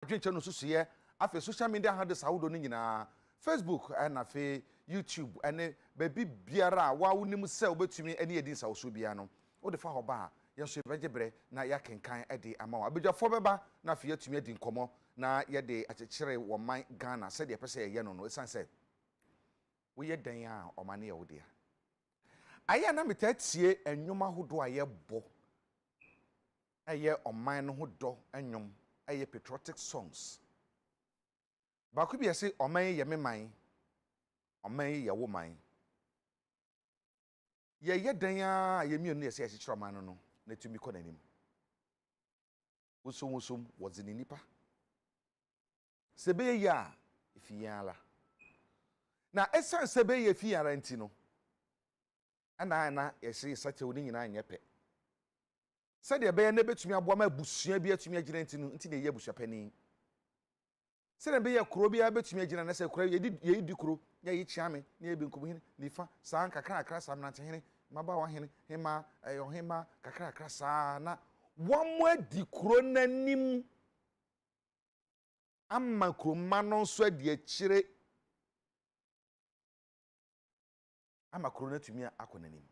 adwenche no susu ye afi social media handles awodo no nyina Facebook and afi YouTube ene baby biara wa wonim se obetumi ene yedi sa oso bia no wo de fa ho ba ye so begebre na ya kenkan ede ama wa abedwafo beba na afi yatumi edi nkomo na ye de akekere wo man Ghana se de pese ye no esan se wo ye dan a omane ye wo de aya na metatie enwoma hodo aye bo eye oman no hodo enwom eye patriotic songs ba ku bi ese oman ye meman oman ye wo man ye dan a ye mienu ese akekere oman no na tumi ko nanim wosum wozini nipa sebe ya ifiyala na esan sebe ya ifiyara nti no ana yesi sate woni nyina anyepe sede be ya na betumi aboa ma busua bi atumi agina nti no nti na ye busua pani sede be ya kuro bi ya betumi agina na se kuro ye di kuro ya yi chiame na ye bi nkomo hene nifa san kakra sam na hene maba wa hene hema hema kakra sa na wamo adi kuro nanim amma kroma no so adi akire ama kuro natumi akonanim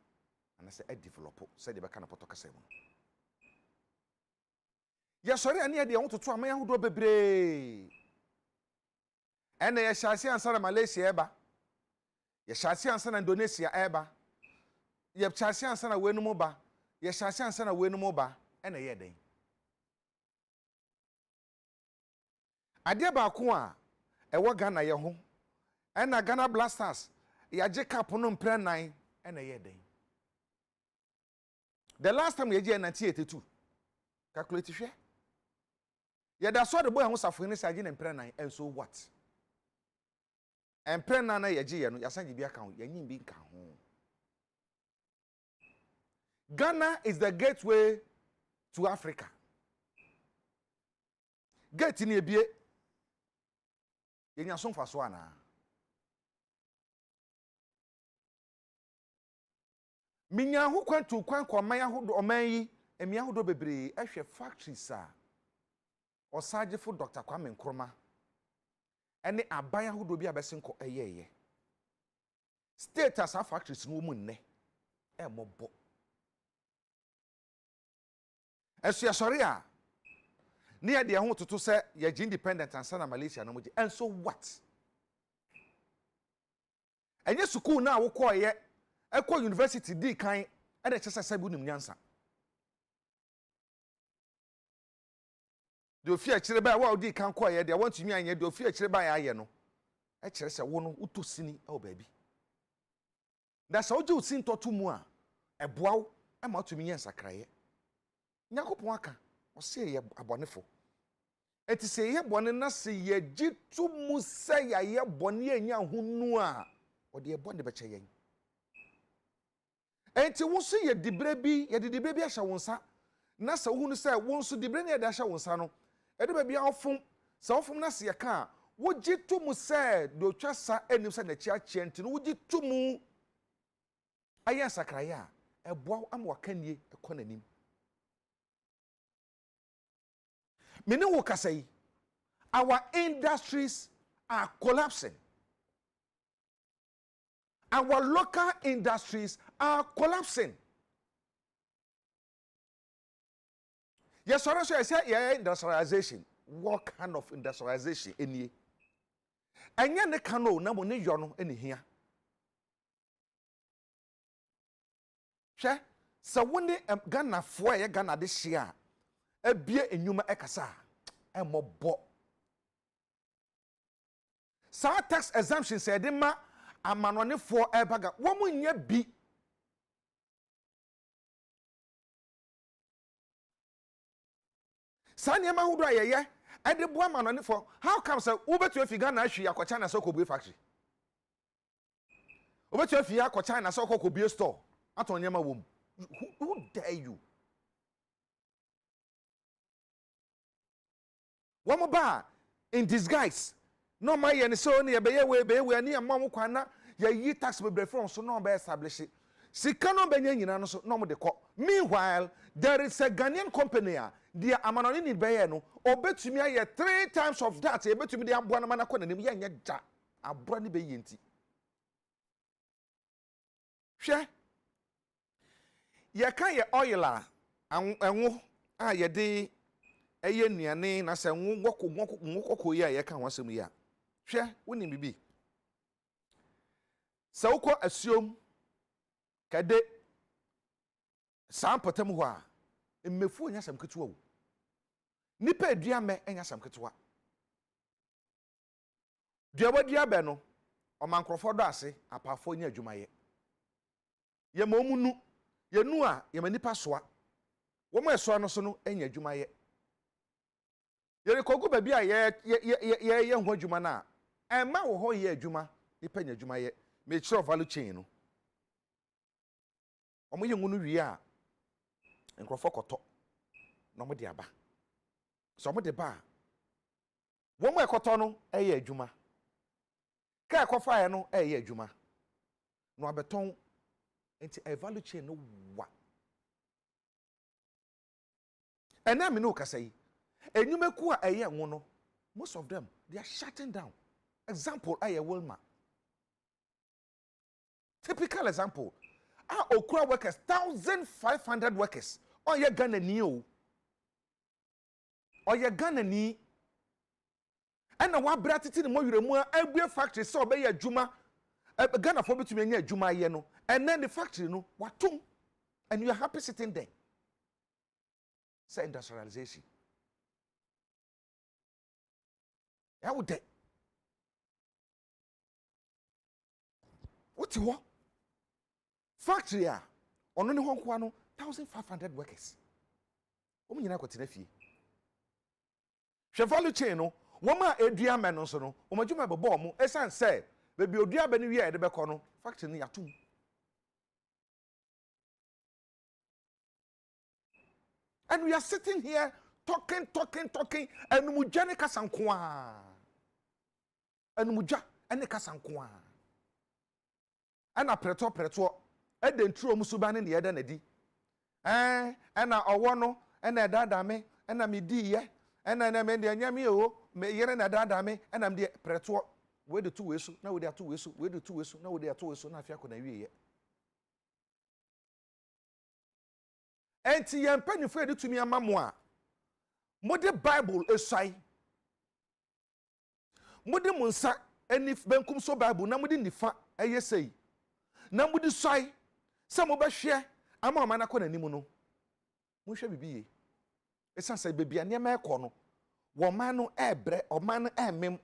ana se develop se de beka na poto kasa mu ya sori ani ade wototo ama yahodo bebre ene ya hyase ansa na Malaysia eba ya hyase ansa na Indonesia eba ya hyase ansa na wenum ba ya hyase ansa na wenum ba ene ye den ade ba ko a ewo Ghana ye ho ena Ghana Blasters ya je cap no mpre 9 ene ye den the last time ye je 1982 calculate hwe ye da so de boy ho safo ni sa je na mpre 9 and so what mpre 9 na ye je ye no ya san je bi aka ho ya nyim bi nka ho Ghana is the gateway to Africa gate ni ebie ye nya so mfaso ana minya ho kwantu kwan kwa man yahodo oman yi emi yahodo bebre ehwe factories a osagefo Dr. Kwame Nkrumah ene aban yahodo bi abesenko eyeye state as factories no mu nne e mobo esu ya sori a ne ya de ho toto se ya ji independent ansa na Malaysia no moje and so what enye school na wo ko ye ekwa university di kan e de chese sabu nim nyansa de ofi a kire ba wa odi kan ko ye de want mi anye de ofi a kire ba ya ye no e kire se wo no utosini e o baabi da sa oje usin totu mu a eboaw e ma to mi nyansa kraye nyakopon aka o se ye abonefo eti se ye bone na se ye gitu mu se ya ye bone anya hunu a o de ye bone be che yen enti wo so ye dibre bi ye de dibre bi ahya wonsa na sa hunu se wo so dibre na ye da ahya wonsa no e de ba bia ofum sa ofum na se ye ka wo gitu mu se do twa sa anim se na chi achie enti no wo gitu mu aya sakraya e boa am wakanie e konanim mene wo kasai our industries are collapsing. Our local industries are collapsing. Yes, sorry, I say yeah, industrialization. What kind of industrialization any? And yan the cano na money yono any here. She so when they Ghana for Ghana this year, a beer in Yuma Ekasa, and more bo. Sa tax exemption said ma amanone for ebaga womu nye bi sanya ma hudo ayeye e de bo amanone for how come say ubetu afi Ghana ahwi akocha na so ko bi factory ubetu afi akocha na so ko bi store aton nyama wom who dare you womu ba in disguise no my yen so ne be ye we ne mam kwana ya yi tax bebre from so no be establish sika no benya nyina no so no mo de ko meanwhile there is a Ghanaian company dia amanoni ni beye no obetumi aye 3 times of that ebetumi de aboa na manakọ nanim ye nya ja aboa ni beye nti hwe ye kan ye oil a enwo a ye de eye nuane na se nwokoko ye a ye kan wasem ye a hwe woni bibi se wokọ asuom kade sampotem ho a mmefu nya sam ketewa wo nipa aduame enya sam ketewa duawa duabe no omankrofo do ase apafo nya adwumaye ye momunu ye nu a ye manipa soa wo mo eso no so no enya adwumaye ye rekogu ba bi a ye ho adwuma na emma wo ho ye adwuma nipa nya adwumaye me chiro value chain no omo ye ngunu wi a nkrofo koto no mo de aba so mo de ba wo mo ekoto no eye adwuma ka ekofa ye no eye adwuma no abeton enti a value chain no wa ena me no kasai enyumeku a eye nwo no most of them they are shutting down example aye Wilma typical example okura workers 1500 workers oye Ghana ni o oye Ghana ni ana wa bratiti ni mo yuremu abue factory so obey adwuma Ghana for betumi anya adwuma ye no and then the factory no watum and you are happy sitting there. Say industrialization ya wo de what you factory a ono ne honko no 1500 workers omo nyina kwotena fie hwe value chain no woma edua me no so no omadwuma bebo omo esan say bebi odua be ne wi a de beko no factory no yatum and we are sitting here talking enumudwa ne kasanko a enumudwa ene kasanko a ana preto edentro musuba ne ye da nadi ena owo no ena dada me ena me di ye ena na me de anyame o me yere na dada me ena me de preto we de 2 wesu na we de 2 wesu we de 2 wesu na we de 2 wesu na afia ko na wie ye enti ye mpanifo de tumi amamo a mode bible esai mode munsa eni benkum so bible na mode nifa eyesei na mode sai se mo ba hwe ama ma na ko na nimu no mo hwe bibiye esanse bebia ne ma ekọ no wo man no ebre o man no emem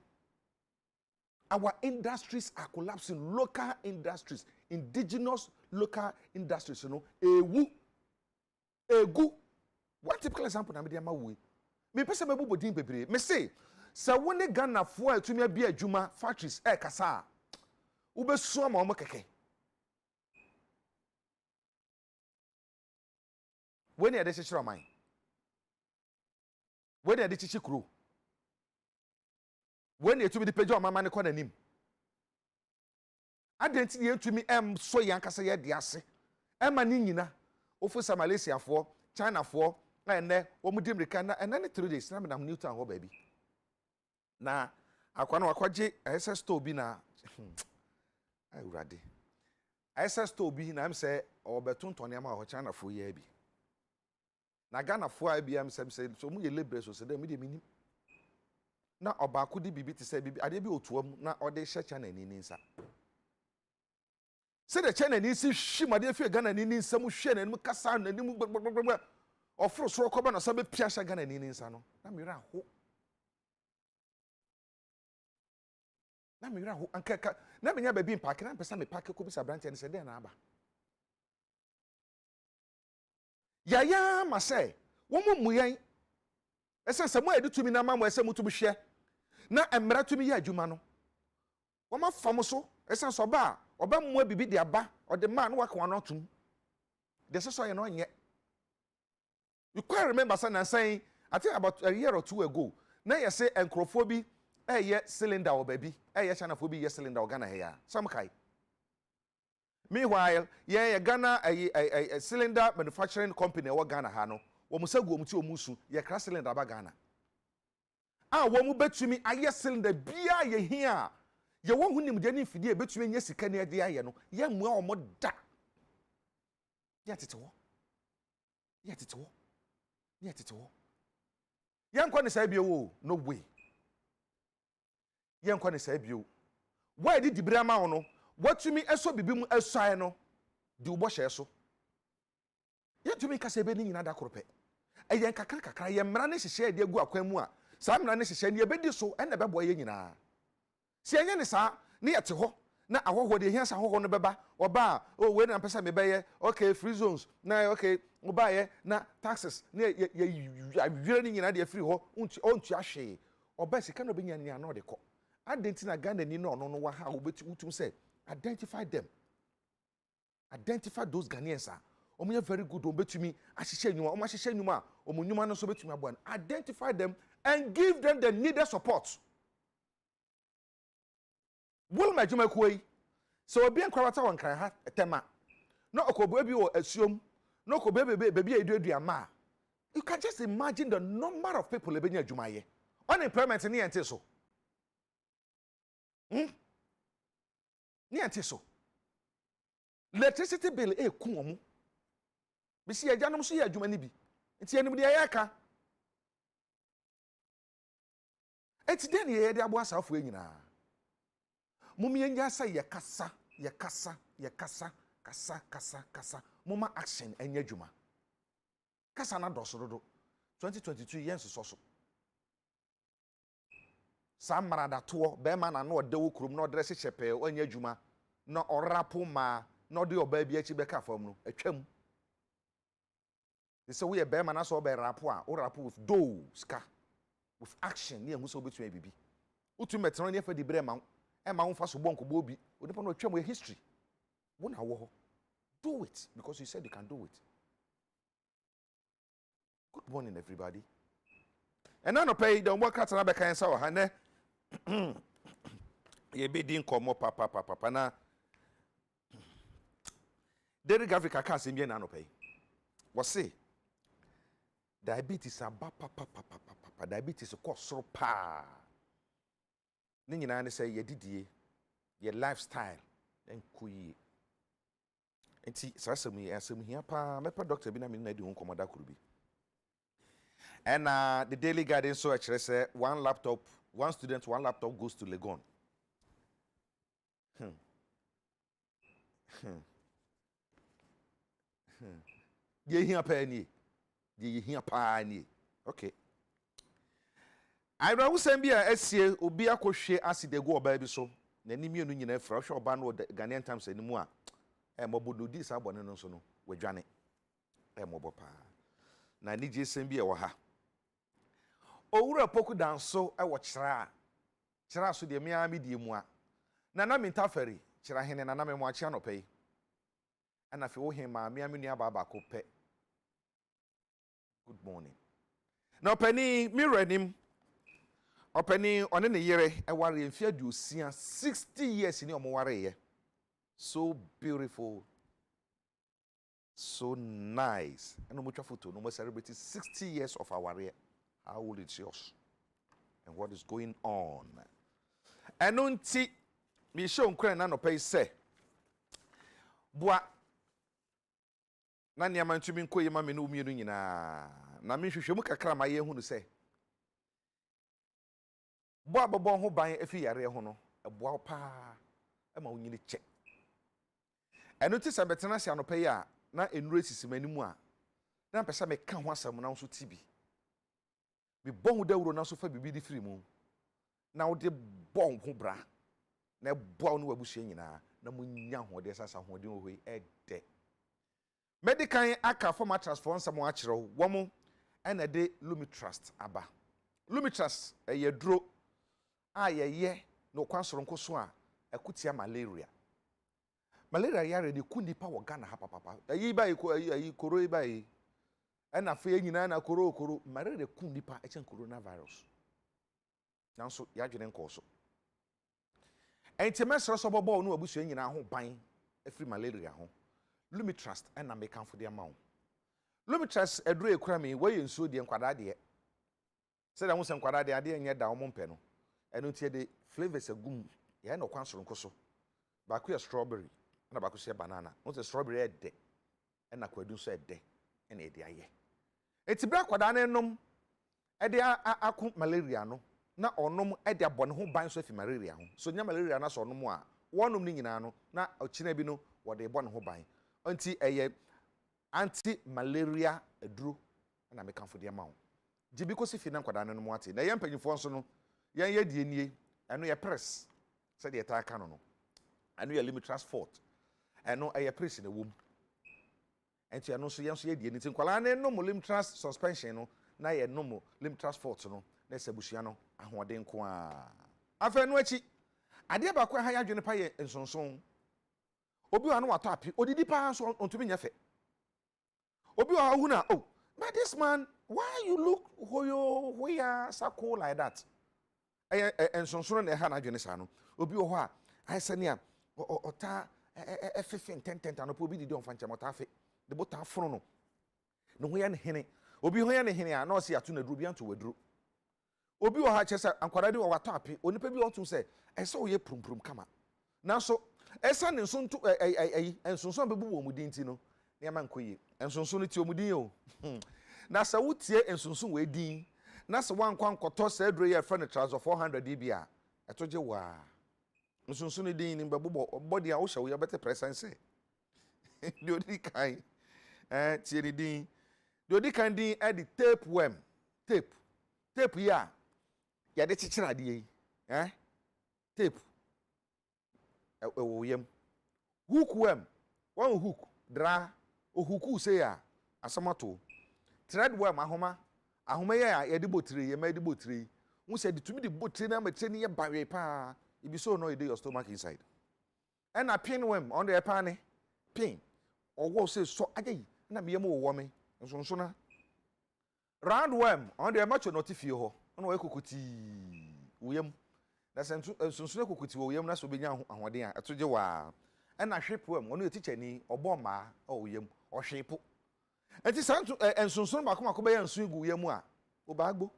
our industries are collapsing local industries indigenous local industries you know egu one typical example na me dey ma wo me pese me bobodin bebre me say se wo ne Ghana fo a tumi bia adwuma factories kasa wo besu ama o keke when you dey chichiro man when you dey chichikuro when you tumi di pejo mama ne kọ nanim adenti ye tumi so yankasa ye de ase ema ni nyina ofusa Malaysia fo China fo ene wo mu dimrika na ene ne 3 days na me na Newton ho baby na akwana wakwaje SS store bi na ai urade SS store bi na am say obetonton ya ma ho China fo ye bi na Ghana fo a bi am say so mu ye lebre so se dem me de minim na obako di bibi ti say bibi ade bi otuam na ode hye China ni nsa se de China ni si hwimade fi Ghana ni nsa mu hwe na mu kasa na ni mu ofro so ko ba na so be pia hye Ghana ni nsa no na me ra ho anka na me nya ba bi mpake na pesa me pake ko bi sa branch ni se de na aba yaya ma say wo mu muyen esense mo edi tumi na ma mo ese mutu hwe na emra tumi ya adwuma no wo ma fam so esense oba mo bibi de aba o de man work one otum de so ye no nye you quite remember saying I think about a year or 2 ago na ye say enkrofo bi ye cylinder o baby ye China fo bi ye cylinder o Ghana here some kai meanwhile ye Ghana a cylinder manufacturing company o Ghana ha no wo mo sagu omuti omusu ye kra cylinder aba Ghana wo mo betumi aye cylinder bia ye hia ye wo hunim de ne fidie betumi nya sika ne de aye no ye mua o mo da ye tete wo ye tete wo ye tete wo ye nkwa ne sai bia wo no way ye nkwa ne sai bia wo di dibira ma wo no watumi eso bibim esuai no di wo hye so ye tumi kase be ni nyina da korope eyen kakra ye mra ne hyehye de agu akwan mu a saa mra ne hyehye ne ye bedi so ene bebo ye nyina se enye ne saa ne yete ho na ahoho de hia sa ahoho no beba oba we na mpesa me beye okay free zones na okay oba ye na taxes ne ye wire ni nyina de free ho ontu ahwe oba sika no be nya ne na de ko adentina Ghana ni no no wa ha utum say identify them, identify those Ghanaians are very good betumi ahihye nyuma ahihye nyuma nyuma no so betumi abo identify them and give them the needed support. Will my juma kuyi so obi enkwata won kan ha tema no okobo bi wo asuom no okobo bebi eduama. You can just imagine the number of people ebenya adwuma ye unemployment ni ente so ni ente so electricity bill ku omu bisi agyanom so ye adwuma ni bi nti enim de ayaka eti den ye de abo asafo enyina mummy enya sa ye kasa muma action enya adwuma kasa na doso dodo 2022 yenso so samarada to be ma na no de wo krum no dress chepe anya adwuma no orapo ma no de oba bi achi be ka fam no atwam they say we be ma na so be rapo a o rapo with ska with action ne ehu so betuma bibi utu metro ne fa di bre ma e ma won fa so bonko bo bi onipa no atwam history wo na wo ho do it because you said you can do it. Good morning everybody. And now no pay the work at na be kan sa wa ha ne ye be din komo papa na Derek Africa ka se mbie na no pay was say diabetes aba papa diabetes ko soro pa ni nyina ne say ye didie ye lifestyle en kuyi enti sasem yi asem hia pa me pa doctor bi na me na di ho komoda kuru bi. And the daily guidance so actually say one student, one laptop goes to Legon. Ye here pa ni. Okay. I will send be a SCA obi akohwe acid go oba bi so. Na ni mienu nyina fra hwe oba no Ghanaian Times animu a mobodo di sa bone no so no wadwane. Mobo pa. Na ni je sem bi e wo ha. Owura poku danso e wo kyera so de mia mi die mu a na mentaferi kyera hene na me mo akye no pei ana fe wo hen ma mia me nua baba ko pe. Good morning. Na opani mi renim opani one ne yere e ware mfia duosia 60 years ni omo ware ye. So beautiful, so nice. And no photo no celebrate 60 years of our year. How old is yours? And what is going on? And unti me show nkran na no pay say. Boa na niam ntumi nkoye ma me no umienu nyina. Na me hwehwemu kakra ma ye hu no say. Boa bobo ho ban afi yare ho no, boa pa e ma onyini che. Eno ti se betena sia no pay a na enure sisimanimu a na pesa me ka ho asam na so tibi. Bi bon dawuro na so fa bibi di free mu na wo de bon ho bra na bo no wabusua nyina na munya ho de sasa ho de ohoi ede medical aka former transfer nsam a kyerɛw wo mo na de Lumitrust aba Lumitrust ye duro a ye no kwasoronko so a akutia malaria yare de kunipa wo Ghana ha papa ayi ba yi koro yi ba yi and afi nyina na koro mare de kun nipa echen coronavirus nanso ya dwene nko so entemesro so bobo no abusua nyina ho ban afri malaria ho Lumitrust and na mekan for the amount Lumitrust edru ekura me we nsuo de nkwada de. Se da ho se nkwada de ade enye da wo mpe no. Eno tie de flavors agum. Ye na kwan soronko so. Ba ku strawberry, na ba ku banana. Wo se strawberry e de. Na kwadu so e de. Na e de aye. Eti bra kwada na enom e de akụ malaria no. Na onom e de abone ho ban so afi malaria ho. So nya malaria na so onom a wonom ni nyina no na ochina bi no wo de bone ho ban. Anti eye anti malaria eduro na me kanfo de ma wo. Jibi ko si fi na kwada na no mo ate. Na ye mpanyifo nso no ye die nie eno ye press se de ta aka no. Eno ye Limitrust Fort. Eno ye press na wom. Enti eno so ye so ye die ni tin kwala na no Limitrust suspension no na ye no Limitrust Fort no na sabusua no ahoden ko a. Afa no achi ade ba kwa ha ya dwene pa ye nsonson. Obi wa no wato api odidi pa so ontumi nya fe. Obi wa hu na oh but this man why you look we are so cool like that. Nsonson na ha na dwene sa no. Obi wo ho a ai sane a ota efefe tent anopo obi didi onfa nche mota afe de bota aforo no no ho ya ne hene obi ho ya ne hene a na o se ato na duru bi anto waduru obi wo ha chese ankwara de wo wato ape onipa bi otu se ese wo ye prumprum kama nanso esa ne nso nto ensonson bebu wo mudi nti no ne ma nkoyi ensonson no ti omudin o na sa wutie ensonson we din na sa wankwa nkoto sa aduro ye friend transfer 400 db a etoje wa nsonson din ni mbebo body a wo hye wo ye bete presence de odi kan tie ni din de odi kan din e di tapeworm tape ya ya de chichira de yi tape wo yem hookworm one hook dra o hooku se ya asamato threadworm ahoma ya de botire ye ma de botire wu se de tumi de botire na matire ni ye bawe pa ibi so no e dey your stomach inside and a pinworm on the pan pin or wo say so ayi na me yem wo me nso na roundworm on the macho notifie ho na wo ekokuti wo yem na sentu nso na kokuti wo yem na so benya ahoden a etoje wa and a hwepworm ono teacher ni obo ma wo yem o hwepo enti santu ensonso ba ko be yansu igu yem a wo bagbo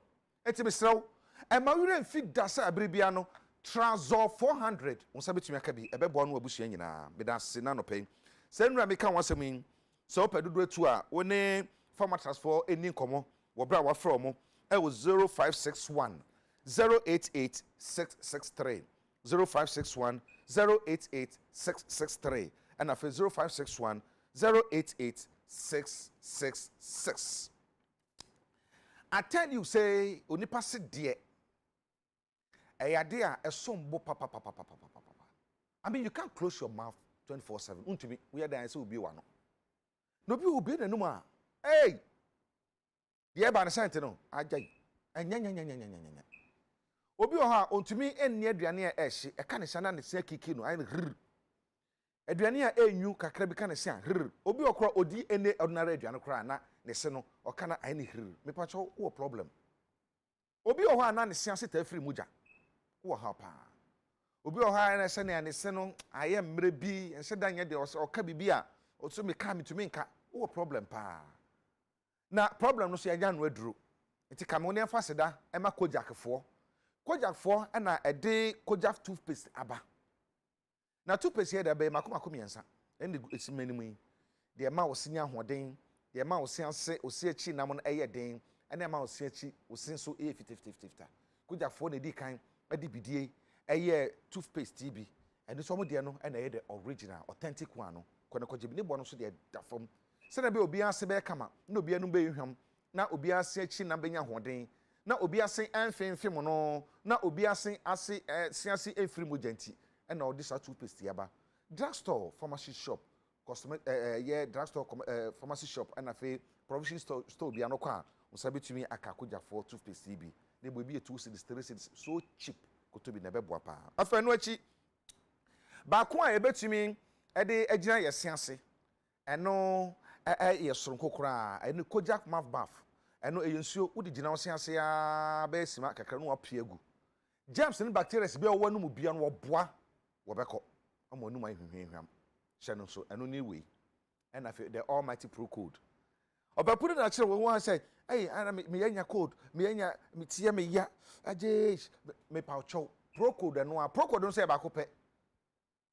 enti mesrew e ma wure mfi dasa abribia no Trazor 400 unsa betumi aka bi ebebo no abusua nyina bedase na no pen se nura meka wasem yin se opedodo atu a woni farmer transfer eni nkomo wo bra wa from mo e wo 0561 088663 0561 088663 and afa 0561 088666 I tell you say onipa se de Ayade a esombo papa. I mean you can't close your mouth 24/7. Untumi we are there say obi wa no. No bi obi na num a. Hey. Ye ba na sente no. Agya. Anya. Obi o ha ontumi enni aduane a ehye. E ka ne sana ne se kiki no. Ai rr. Aduane a enyu kakra bi ka ne se a rr. Obi okra odi ene ordinary aduane kra na ne se no. O ka na ai ne rr. Me pa cho wo problem. Obi o ha na ne se ase ta afiri muja. Wo ha pa obi o ha na se ne ane se no aye mre bi ense danye de o ka bibi a o so me ka mitumi nka wo problem pa na problem no so yanya no aduro enti ka me ne fa seda e ma kojakfo na e de kojak toothpaste aba na toothpaste ye da be makoma miensa ende esimani mu de ma wo sinya hoden de ma wo sianse o si achi nam no eye den ene ma wo si achi o sin so e 50 kojakfo na di kan edi bidie eye toothpaste TB and so mo de no na eye the original authentic one no kone koje bi ne bo no so de da fam se na be obi ase be kama na obi anu be hwam na obi ase achi na benya hoden na obi ase anfemfem no na obi ase siase efiri mojanti na odi sa toothpaste yaba drugstore pharmacy shop cosmetic drugstore pharmacy shop and afi provision store bi anokwa usabetumi akakoja for toothpaste TB ne bo bi e 2 cedis 3 cedis so cheap koto bi na beboa pa afa no achi ba ko a ebetumi e de agina yesiase eno ye soronko kora eno kojak mouth bath eno eyensuo udi gina osiase a ba esima kakra no apia gu germs ne bacteria be wo no mu bia no wo boa wo beko amo no mai hwehwehwam hye no so eno ni we and afa the almighty pro code Obapuni na chere wo wan say, "Hey, ana me yanya code, me yanya me tie me ya. Aje me pa chow. Pro code no a, pro code no say ba ko pe.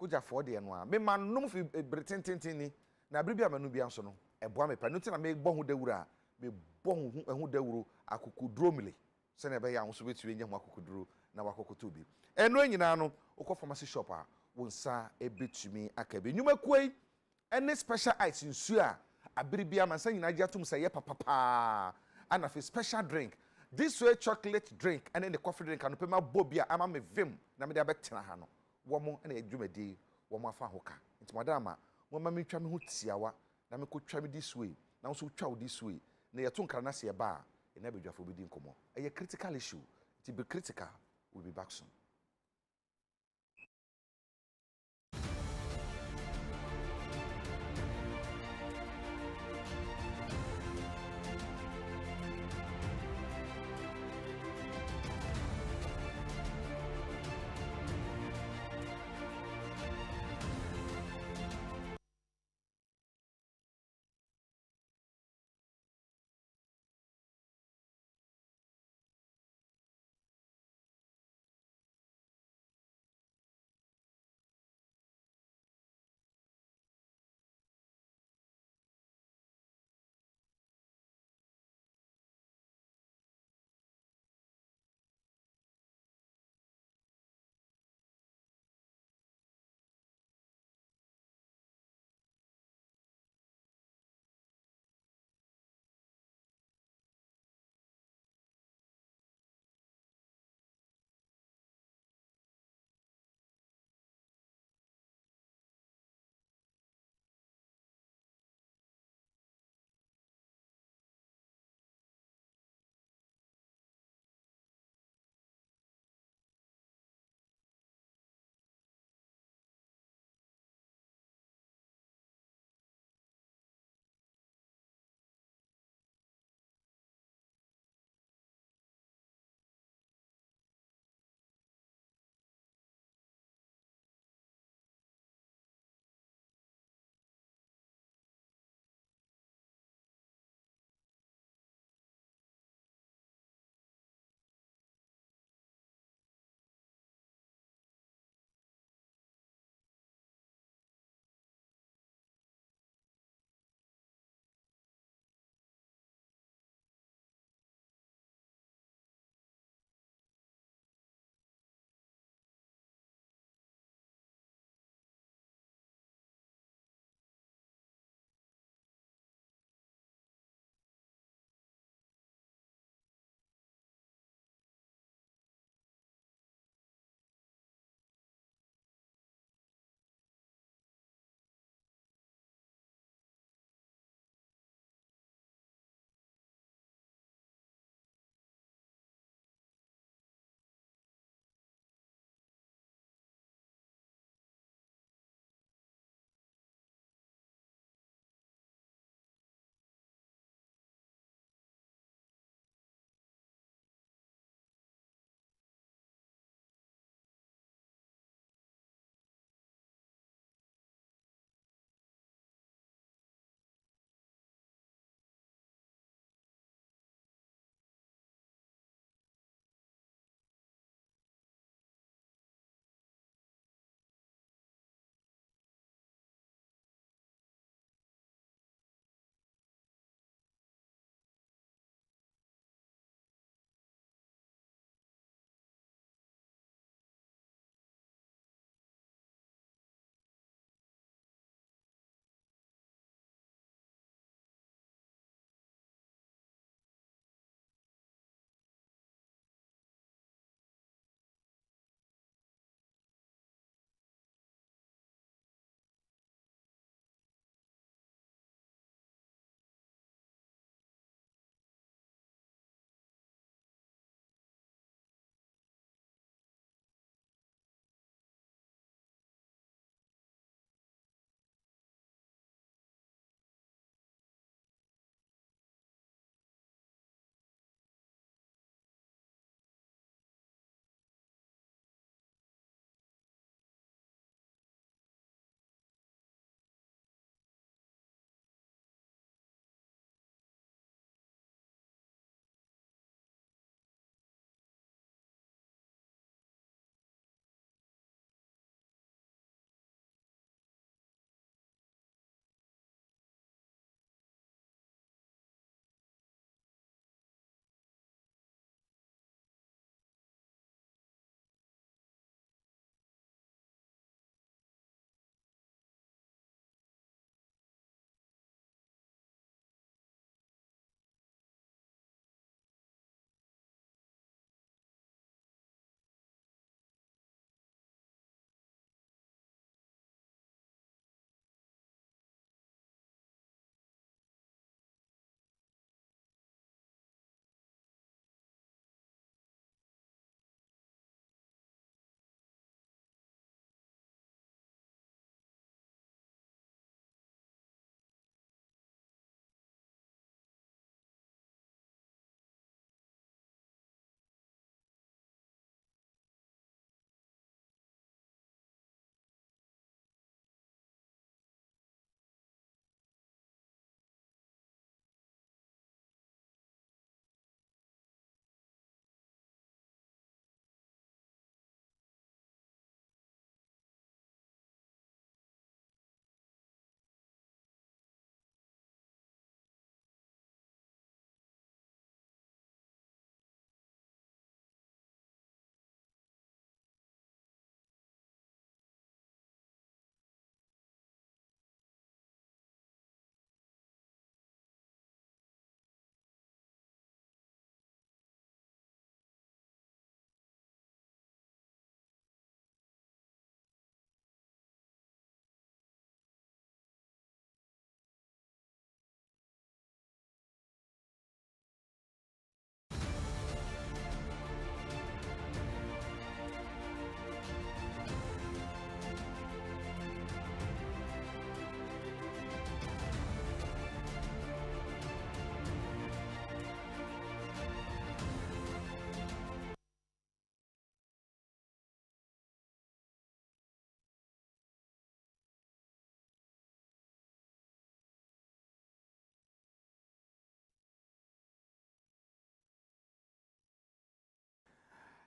Kuja for de no a. Me man no fi bretintintin ni. Na biri bia manu bia so no. Eboa me pa. No ti na me bɔ ho dawura. Me bɔ ho dawuro akukuduro mile. Se na be ya ho so betue nya ho akukuduro na wakokoto bi. Eno nyina no, ukọ pharmacy shop a wo nsa ebetumi aka bi. Nyuma kuai any special ice nsu a abiribia man say nyina gya tum say ye papapa and a special drink this way chocolate drink and then the coffee drink and pema bobia ama me vim na me de abetena ha no wo mo na adwumadi wo mo afa hoka nti madama wo ma me twa me ho tiawa na me ko twa me this way na so twa this way na ye to nkra na se ba e na bedwafo bi di nkomo e critical issue to be critical. We'll be back soon.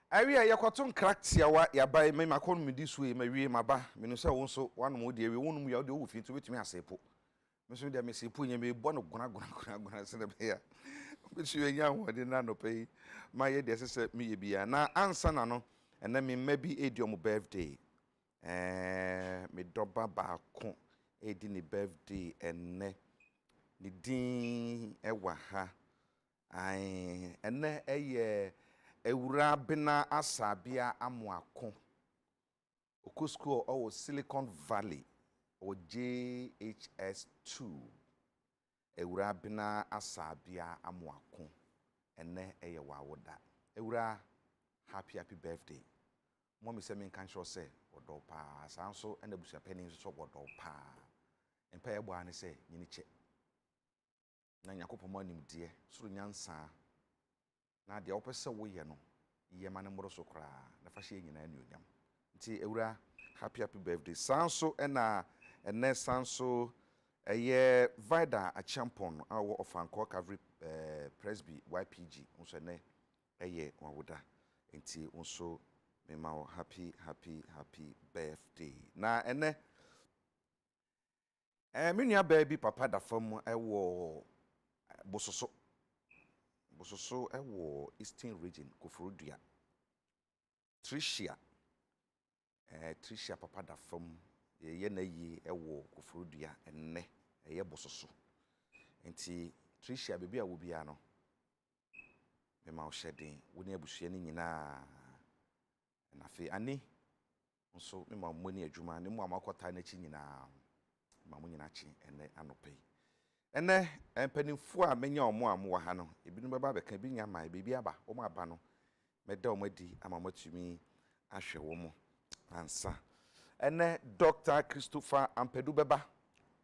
Area yakoton cracktia wa ya buy me makon me this way me wie maba me no say won so one mo de we won mu ya de wo fi to betimi asepo me so de me sepo nya me bo no gona se de be ya me so nya ho de na no pay ma ye de se me ye bia na ansa na no ena me ma bi ediom birthday me doba ba ko edi ni birthday enne ni din ewa ha ai enne eye Ewura bena asabia amuako Oku school or Silicon Valley or JHS2 Ewura bena asabia amuako ene eye wawoda Ewura happy birthday Mommy say me kan sure say wodo pa sanso ene busia penny so wodo pa empa ye bo ane say nyini che na yakopoma nim de suru nyansa na de opese wo ye no ye mane moro so kra na fa hye nyina anuonyam nti Ewura happy birthday sanso ene sanso eye vida a champion awo ofanko Calvary Presby YPG nso ne eye wawoda nti nso me ma happy birthday na ene menua baby papa da fam ewo bososo ewo Eastern region Kofurudua Tricia papa da fam ye na yi ewo Kofurudua enne eye bososo enti Tricia bebi a wo bia no me ma o hyeden wo ne abusua ni nyina na fe ani nso me ma mo ni adwuma ne mo amakota na chi nyina ma mo nyina chi enne anope ene empanimfo a menya omo amwa ha no ebinu beba beka bi nya ma bebi aba omo aba no meda omo di ama matumi ahwe wo mo ansa ene Dr. Christopher Ampedu beba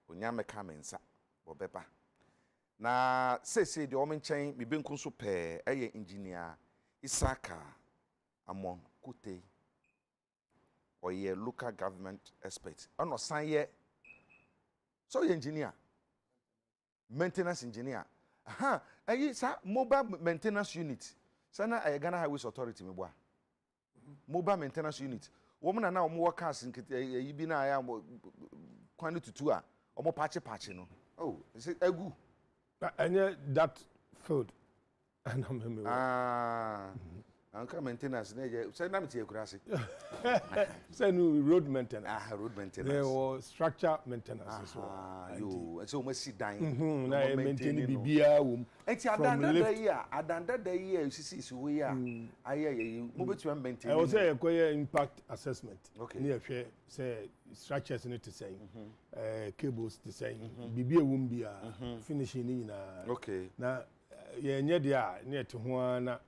onya meka mensa bo beba na sese de omo nchen mi benku so pe eye engineer Isaka Amon Kute oye local government expert ono san ye so ye engineer maintenance engineer aha ayi sa mobile maintenance unit sana Ghana Highways Authority me boa mobile maintenance unit wo na omo workers yi bi na ya kwani tutu a omo patch no oh is it egu anya that field anka maintenance na je say na me tie kurase say no road maintenance road maintenance there was structure maintenance as well yo so mo si dan na maintain bibia wo enti adanda da yi sisi wo ya aye mo betu maintain I was say impact assessment near hwe say structures need to say cables to say bibia wo mbia finishing ni na okay na ye nye dia ne te ho na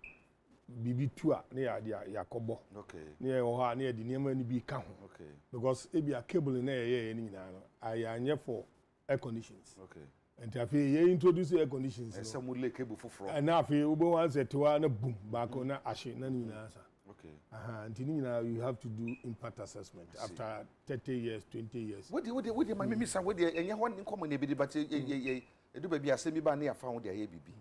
bibi tua ne ya kobo okay ne ho ha ne di niam ani bi ka ho okay because e bi a cable na ye ni nyina no anya for air conditions okay and afi ye introduce air conditions ese mu le cable foforo and afi ubo wan set wa na boom ba ko na ahye na nyina sa okay and nyina you have to do impact assessment after 30 years 20 years what do my mimi say what do enye ho nkomo na bi but edu ba bi asemi ba na ya fa ho de aye bibi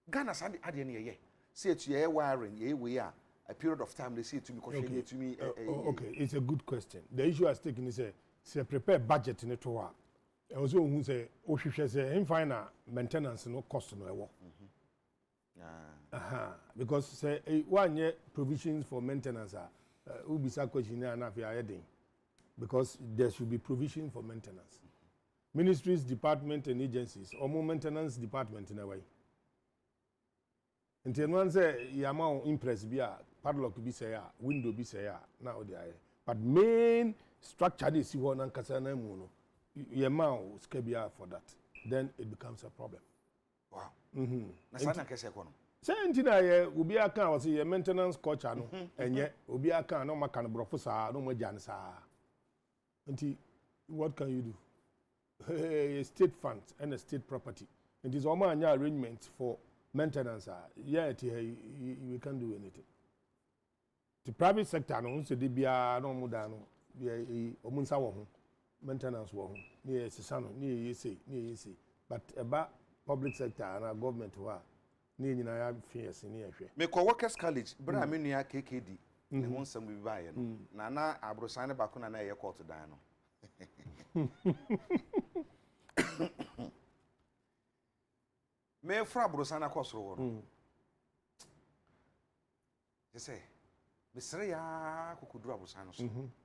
Ghana sand ade ne ye say etu ye wiring ye we a period of time they say to me question to me okay it's a good question the issue has taken is say prepare budget in it wa e was who say o hwehwe say in final maintenance no cost no ewo because say one year provisions for maintenance will be sa question na fi ayedin because there should be provision for maintenance ministries department and agencies or maintenance department in a way. Until one say yama impress be a padlock be say window be say now the but main structure is see one and kasana muno yama skebia for that then it becomes a problem. Wow. Na sana kese kono. Say ntina ye obi aka was ye maintenance culture no enye obi aka no maka no brofo sa no mo jan sa. Nti what can you do? State funds and a state property. It is almost an arrangement for maintenance. Yeah, we can't do anything. The private sector, no, so they be no more than omunsa wo maintenance wo near sesano near you say but about public sector and our government wa ne nyina ya fies ne yehwe me ko workers college bra me nua KKD ne ho nsam bi ba ye no na abrosan ne bako na ye court dan no me fra abrosan na kosoro wo no say me sere ya kokuduru abrosan no so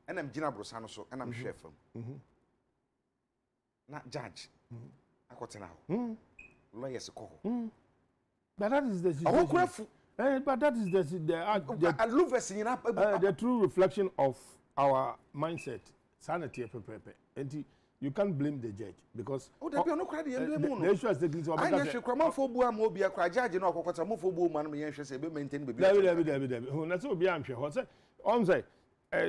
enam gina abrosan no so enam hwe fam na judge akotena ho lawyers ko ho but that is the situation. But that is the true reflection of our mindset. Sanity, and you can't blame the judge because the issue is taking so much. I should come for Bua Mobia, cry judge, and all quarter more for Bua man, maintain the baby. That's all be I'm sure.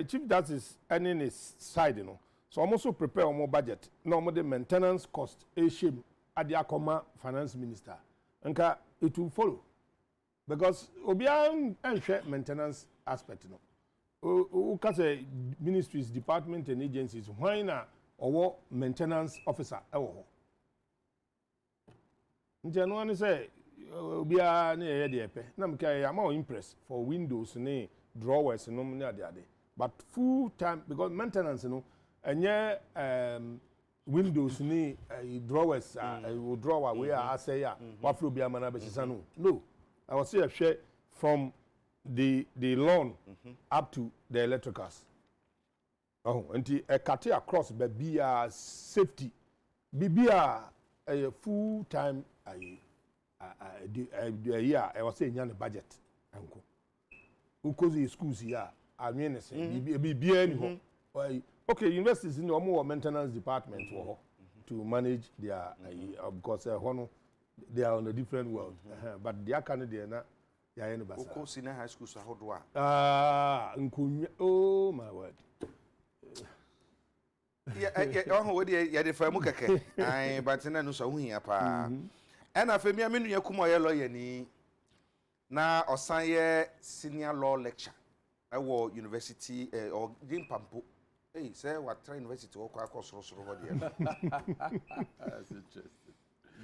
Chief, that is ending his side, you know. So I'm also prepare more budget. Normally, maintenance cost a shame at the Akoma finance minister. And it will follow. Because obian enhwe maintenance aspect no o ka say ministries department and agencies why na owo maintenance officer e wo ho nje no ani say obia na ye de epe na mka ya ma impress for windows ne drawers no ne ade but full time because maintenance no enye windows ni drawers drawer we are say ya wa flo bia mana be sisa no I was say share from the lawn up to the electricals. Oh, and a cut across be safety. Be a full time year. I was saying yan budget. Uncle. Who cause schools here? I mean, be any okay, universities in the more maintenance department to manage their because they are on a different world. But they are Canadian. They are in the Oko senior high school so how oh my word. Yeah, the firm keke. Ai, but na no so hu ya pa. And afemi amenu ya kuma ye lawyer ni na osan ye senior law lecture. Ewo university or Jim Pampo. Hey, say what try university o kwa akosoro soro ho de. That's interesting.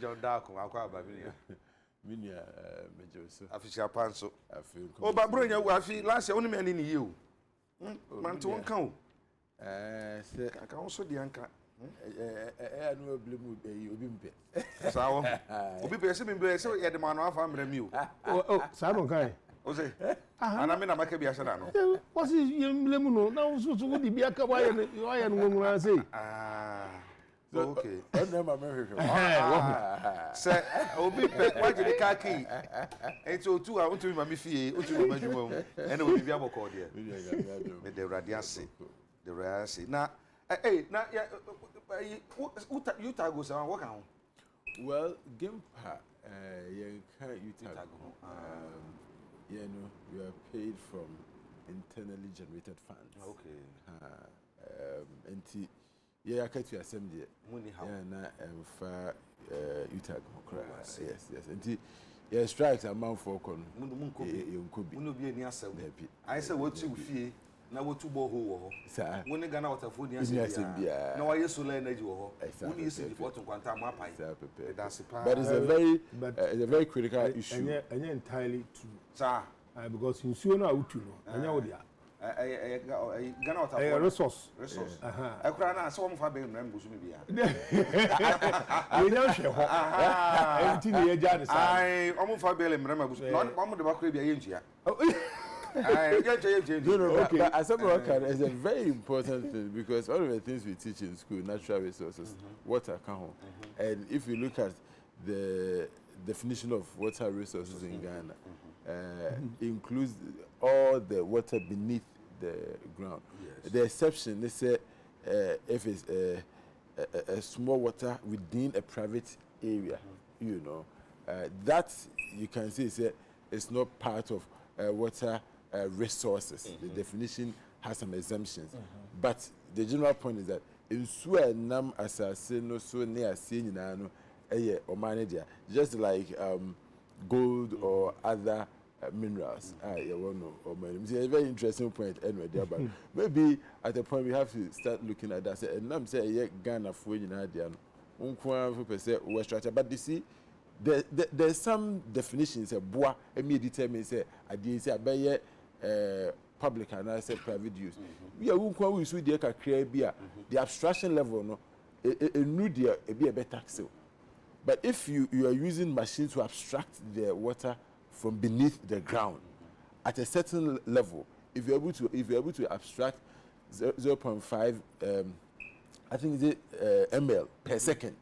John Darko akwa abaminia minia mejoso afisia panso afi o ba bro nya afi last year onime ani ni ye o man to wonka o se ka won so de anka anu oblemu obi mpe sawo obi pe se mi be se ye de ma no afa mra mi o sa no kai o se ana me na maka bi asha no what is ye mlemu no na so so di bi aka wa ye no ngura say okay. Say, obi pe waje de kaki. Enti otu a otu ma me fie, otu ma madwuma mu. Ene obi bia bokọ de. Me de radiase. De radiase. Na na you tago say what kan? Well, Gimpa you can you tago. You know, you are paid from internally generated funds. Okay. Enti yeah, I can't assembly. Money how? Yeah, na for utag. Yes. And yeah, strikes amount for con. Mun ko bi. Mun obi ani asem. I say what you fie na what tu bo ho wo. Sir. Mun ne Ghana waterfall ni asem bia. Na wa yeso la energy wo ho. Mun use the photo kwanta ma pai. That's but it's a very critical issue. And entirely true. Sir. Because in so na utu no. Anya wo dia. Ghana waterfall resource. Ekura na so mo fa be mra mbusu mi bia. We don't share ho. Everything you just decide. Ai, omo fa be mra mbusu. No, omo de ba kura bia ye ntua. Okay. But as someone it's a very important thing because all of the things we teach in school, natural resources, water can and if you look at the definition of water resources in Ghana, includes all the water beneath the ground. Yes. The exception, they say, if it's a small water within a private area, you know, that you can see it's not part of water resources. The definition has some exemptions. But the general point is that in Suenam assassin no so near seeing no or manager, just like gold or other minerals. It's a very interesting point anyway there, but maybe at a point we have to start looking at that. And I'm saying Ghana for you know, but you see, there's some definitions a boa emi determine say ade say abeye public and I say private use. We are won we so dey kakra bi a the abstraction level no enu dey e be a better taxi. But if you are using machines to abstract the water from beneath the ground at a certain level, if you're able to abstract 0.5 I think it's ml per second.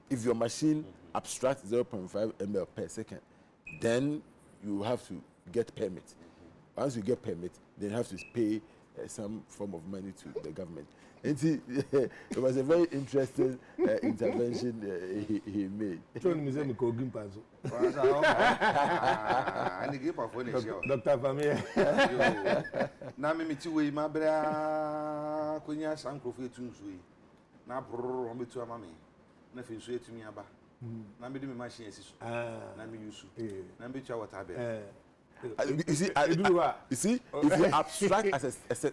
If your machine abstracts 0.5 ml per second, then you have to get permit. Once you get permit, then you have to pay some form of money to the government. And it was a very interesting intervention he made. Dr. Famia. Na me ti we ma bra konya sankrofo etunsu yi. Na brrr o betu ama me. Na fi nsu etumi aba. Na me de me machine asisu. Na me use. Na me betu water bed. You see, if you abstract as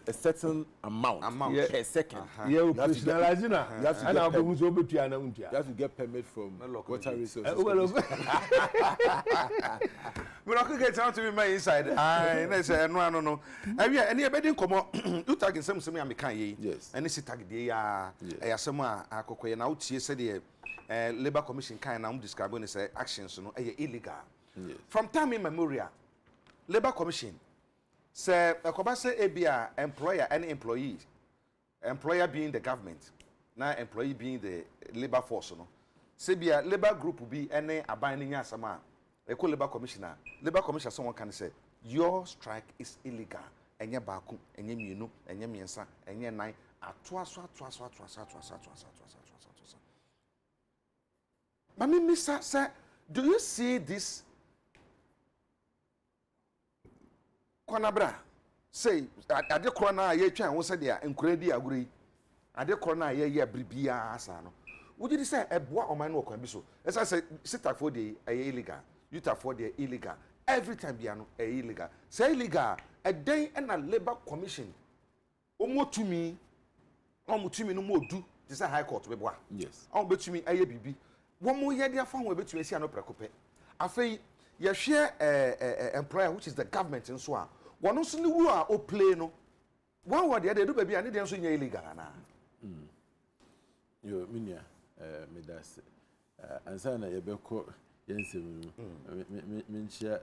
a certain amount per second, you have to get permit from water resources. But I could get down to me my inside. I say no. Any bedding come on. You tag some I can ye. Yes. And it's tag the some akokoye na utie said the Labor Commission kind now describing say actions no illegal. Yes. From time immemorial, Labor Commission say say ebia employer and employee, employer being the government, now employee being the labor force no. Say bia labor group will be any abiding asama. Eko Labor Commissioner, Labor Commissioner someone can say your strike is illegal. Enye baku, enye mienu, enye miensa, enye nine, atwa. Mami Mr. Sir, do you see this? Konabra say ade korona ye twa ho se dia enkuradi aguri ade korona ye bribia asa no would you say eboa oman no kwan bi so as I say sit for the illegal you for the illegal every time bia no illegal say illegal a day and a Labor Commission omotumi no modu this is high court beboa Yes. betumi aye bibi wo mo ye dia fa ho betumi sia no prekope afei ye hwe employer which is the government in so a one also ni wu a o play no one word dey do baby and dey so nya illegal na Yo minia me das ansa na ye beko yensem menchia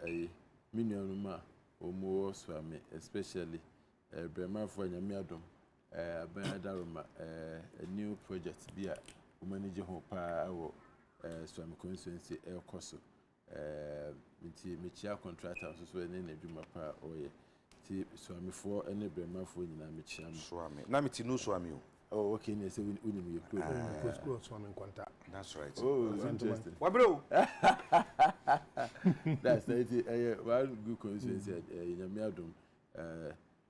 minia no ma omo so ame especially bremafo nyame adom aban adaroma a new project bi a o manage ho pa wo so am constituency ekoso nti mechia contractor so ne na dwuma pa oye ti so amefo ene bremafo nyina mechia so ame na meti no so ame o. Oh, okay. They say we need to That's right. Oh, interesting. What bro? That's it. One good coincidence. In Yamiadum,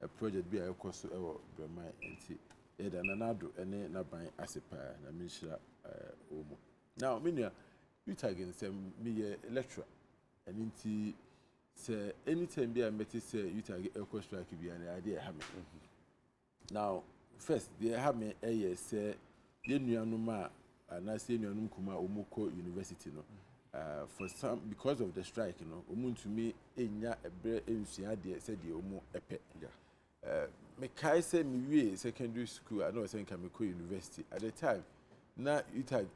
a project be a course of Brahma and see. Eda nanado ene na ban asepa na menhira omo. Now, minia you tagging say me lecturer and nti say anytime be I met say you tag a course strike be an idea have me. Now, first, they have me say the nuanuma and I say nuanum kuma omoko university no. For some because of the strike, you know, omun to me enya ebre ensia de said the omo epe. Yeah. Me kai say me secondary school, I know saying can me university. At the time, now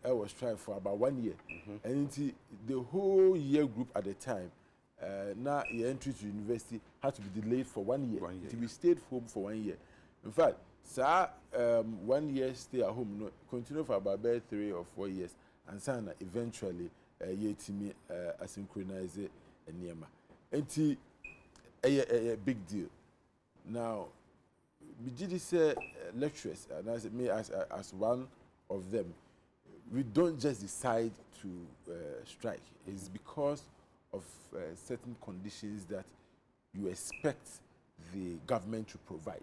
I was trying for about 1 year. And the whole year group at the time, now your entry to university had to be delayed for 1 year. We stayed home for 1 year. In fact, sir, 1 year stay at home, no, continue for about 3 or 4 years, and sana eventually yetimi asynchronize enema. Enti a big deal. Now, BGD say lecturers, and as me as one of them, we don't just decide to strike. It's because of certain conditions that you expect the government to provide.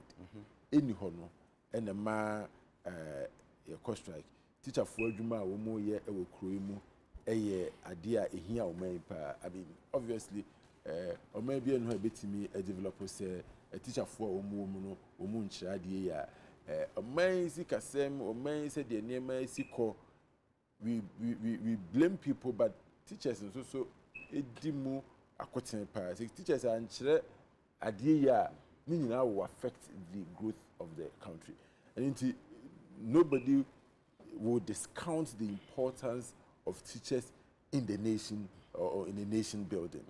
Any hono and a ma a strike. Teacher for Juma or more year a cremu a idea a here or I mean, obviously, or maybe no bit me a developer say a teacher for Omo Omuncha dia a man sick asem or man said the name siko. We blame people, but teachers so edimu akoten pa. Teachers are nkyere ade ya ni nyina will affect the growth of the country. And nobody will discount the importance of teachers in the nation or in a nation building.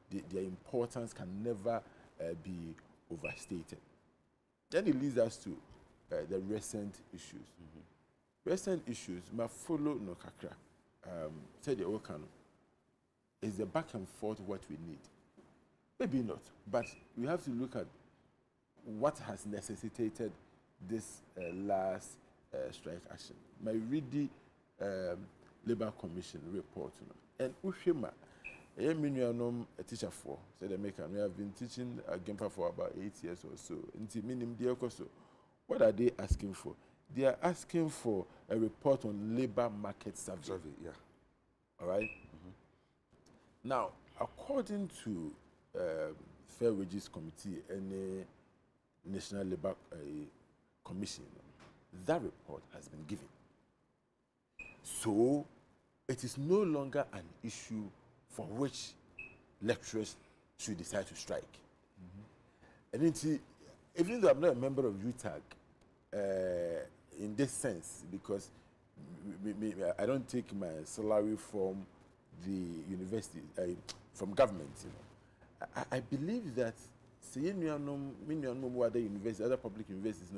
Their importance can never be overstated. Then it leads us to the recent issues. Recent issues, ma follow no kakra. Say the Okano is the back and forth what we need. Maybe not, but we have to look at what has necessitated this last strike action. My read the Labour Commission report, and Ushima, a teacher for, said American. We have been teaching Agya for about 8 years or so. What are they asking for? They are asking for a report on labor market survey. Yeah. All right. Now, according to Fair Wages Committee and the National Labour Commission, that report has been given. So, it is no longer an issue for which lecturers should decide to strike. And even though I'm not a member of UTAG, in this sense, because I don't take my salary from the university, from government, I believe that other universities, other public universities,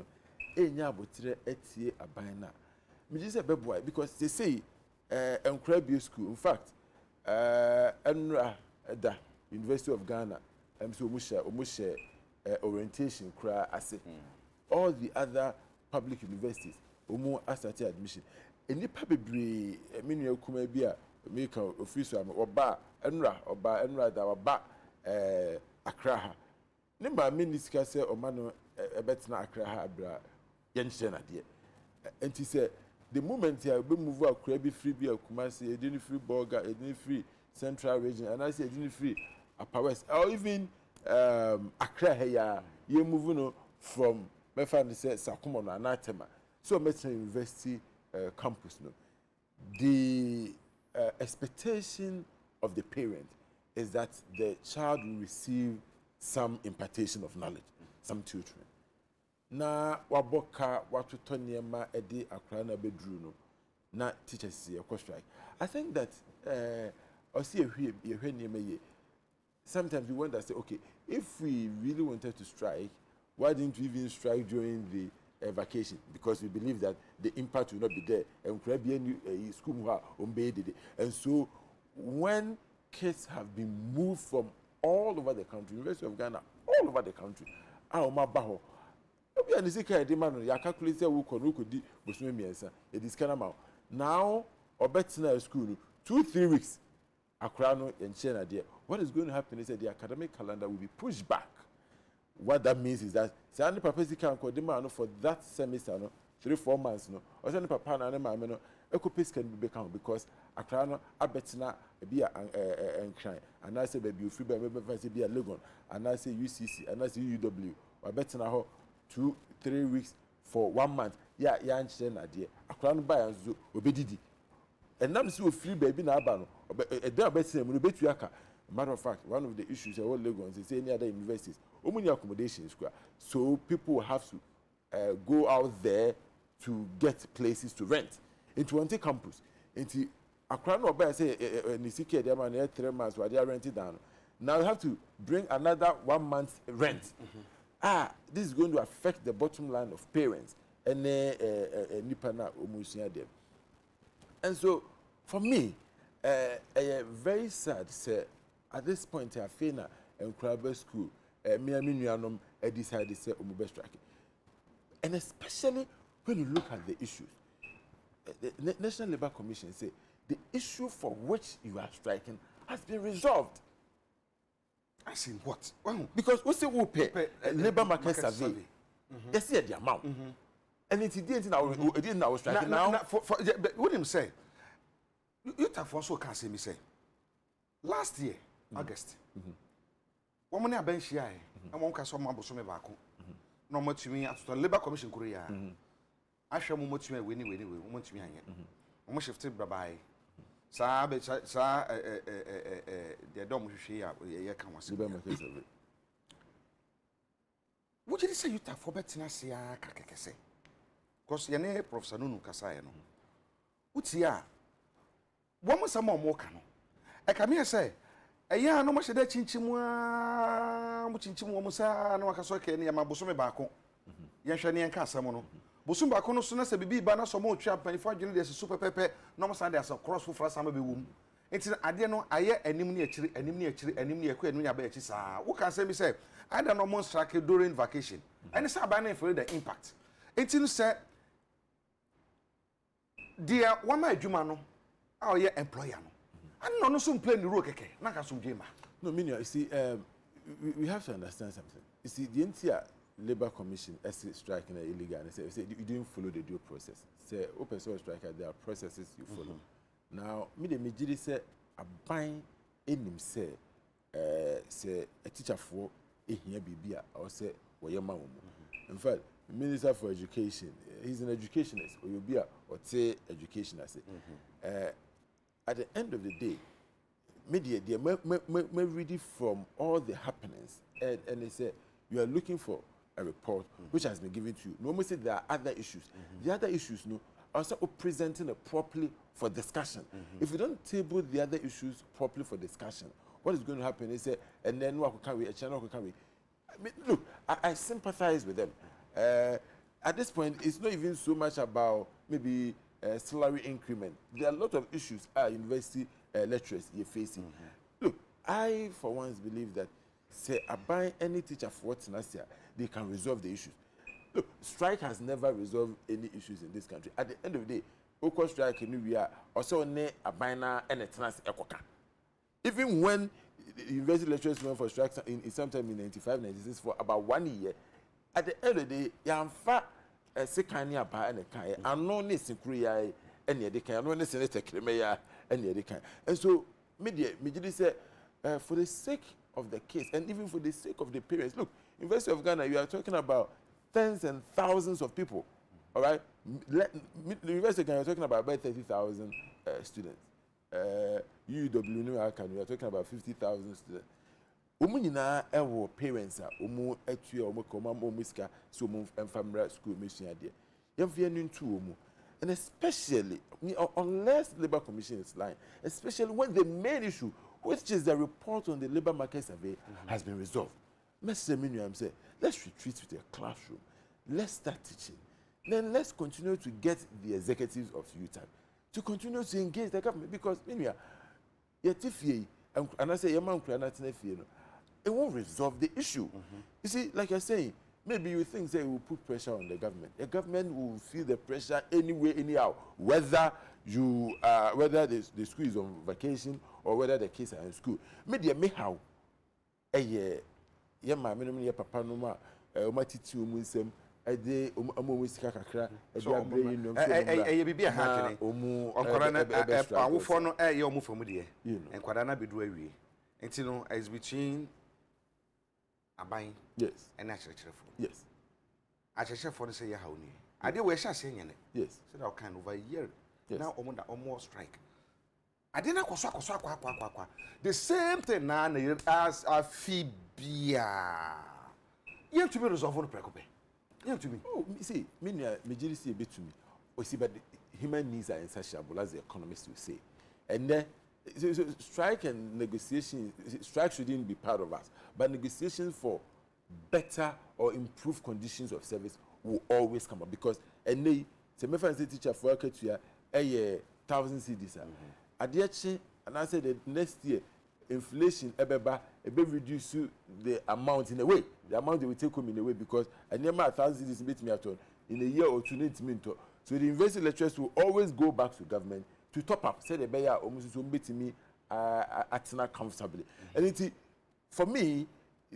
because they say Kwabena school, in fact, the University of Ghana, so orientation all the other public universities started admission. And the probably kuma bia make official oba enra da Accra. Nemba minister say omano ebetna Accra abra yenche na de. And he said the moment here we move Accra be free be Kumasi, edini free Borga, edini free Central Region, and I say edini free Upper West, or even Accra here you move no from my family said Sakumo no Anatema. So Metro University campus no. The expectation of the parent is that the child will receive some impartation of knowledge, some tutoring. Na waboka watuto niema edi Accra na bedru no na teachers see a strike. I think that sometimes we wonder, say, okay, if we really wanted to strike, why didn't we even strike during the vacation? Because we believe that the impact will not be there. And school and so when kids have been moved from all over the country, University of Ghana, all over the country, now, or school 2-3 weeks. What is going to happen is that the academic calendar will be pushed back. What that means is that Sani Papa can for that semester, 3-4 months, or Sani Papa and Ecopis can be become because Accra Abetina be a crime, and I say baby free by be a Legon, and I say UCC, and I say UW, or Betina 2-3 weeks for 1 month. Yeah, idea. Accra by and Zoo, Obedidi. And I'm so free baby Nabano, a day better than matter of fact, one of the issues at all Lagos is any other universities, only accommodation square. So people have to go out there to get places to rent. Into one campus. Into Accra no buy say Nisike they man 3 months while they are rented down. Now you have to bring another 1 month rent. This is going to affect the bottom line of parents and nipana omusia them. And so for me, very sad say at this point I feel na Kwabena school Miami Nuanom decided to say omube strike. And especially when you look at the issues, the National Labour Commission say the issue for which you are striking has been resolved. I see what? Well, because we say we pay labor market survey. Yes, the amount. And it didn't now striking now. What him say? You have also can say me say. Last year, August. One money bench here, and one can some mambo some back. No much me at the Labour Commission Korea. I shall much me winning, much me. Almost shifted by Sa the dom hwe ya ye kan wase. Labor market survey. Would you say you ta for betina se ya kakekese? Because ye ne Professor Nunu kasa ye no. Uti a wo mo sama mo ka no. E ka me say eya no mo hye da chinchimu a mo chinchimu wo mo sa na waka so ke ne ya maboso me baako. Ye hwe ne en ka asem no. Boso baako no so na se bibi ba na so mo twa panifo adwene de super pepe no mo sa de asa cross for sama be wom. Enti ade no aye anim ne akiri anim ne akiri anim ne akwa anim ne aba akiri saa. Wo kan say me say ada no mo strike during vacation. And say aba na for the impact. Enti no say dia wama adwuma no a oye employer no. And no so play the role keke na ka so dwema. No, Minia, you see, we have to understand something. You see, the entire Labor Commission as striking illegal, and say you didn't follow the due process. Say open source striker, there are processes you follow. Now, me the majority say a buying in him say a teacher for a here bibia or say wayama. In fact, Minister for Education, he's an educationist, or you'll be a or say education. I say. At the end of the day, media may read it from all the happenings, and they say you are looking for a report which has been given to you. Normally, say there are other issues. The other issues, no, are also presenting it properly for discussion. If you don't table the other issues properly for discussion, what is going to happen is and then what can we a channel can we? I mean, look, I sympathize with them. At this point, it's not even so much about maybe salary increment. There are a lot of issues university lecturers you're facing. Look, I for once believe that say I buy any teacher for what's last year, they can resolve the issues. Look, strike has never resolved any issues in this country. At the end of the day, Oko strike in we are also ne a bina and a trans ecoca. Even when university lecturers went for strikes in sometime in 95, 96 for about 1 year, at the end of the day, you have a second year by and a kind, and no listen Korea any other kind, no listen to Crimea any other kind. And so, media say, for the sake of the case, and even for the sake of the parents, look, University of Ghana, you are talking about tens and thousands of people, all right? The University of Ghana, you're talking about 30,000 students. UW, you are talking about 50,000 students. Nyina ewo parents a omu atua omu koma omu sika so omu family school mission ade yemfia ntu omu, and especially unless Labor Commission is lying, especially when the main issue, which is the report on the labor market survey, has been resolved. Mr. Minuam said, let's retreat to the classroom, let's start teaching, then let's continue to get the executives of UTAG to continue to engage the government, because Minuam yetifie and I say yaman krana tenefie no, it won't resolve the issue. You see, like you're saying, maybe you think they will put pressure on the government. The government will feel the pressure anyway, anyhow, whether you whether the school is on vacation or whether the kids are in school. Maybe may how my minimum papa no ma titi umunsem ede omo sika kakra ede abre no bibia ha kene onkora na awofo no omo famu de enkwada na bedu awie enti no is between aban yes and acherechefo yes acherechefo no say ya hawo ni ade we hya se nyane yes so that kind over a year yes. now omo strike ade na kwaso akwa the same thing na as afibia you to be resolve no prekope you to me oh see me jiri see be to me o see but human needs are insatiable, as the economists will say, and then so strike and negotiation, strike shouldn't be part of us, but negotiations for better or improved conditions of service will always come up, because and they say me fancy teacher for work to 1,000 cedis adiache, and I said that next year inflation ebeba reduce the amount in a way, the amount they will take home in a way, because I never 1,000 cedis beat me at all in a year or two need to minto. So the university lecturers will always go back to government to top up, say the bear almost to beat me at comfortably. And it, for me,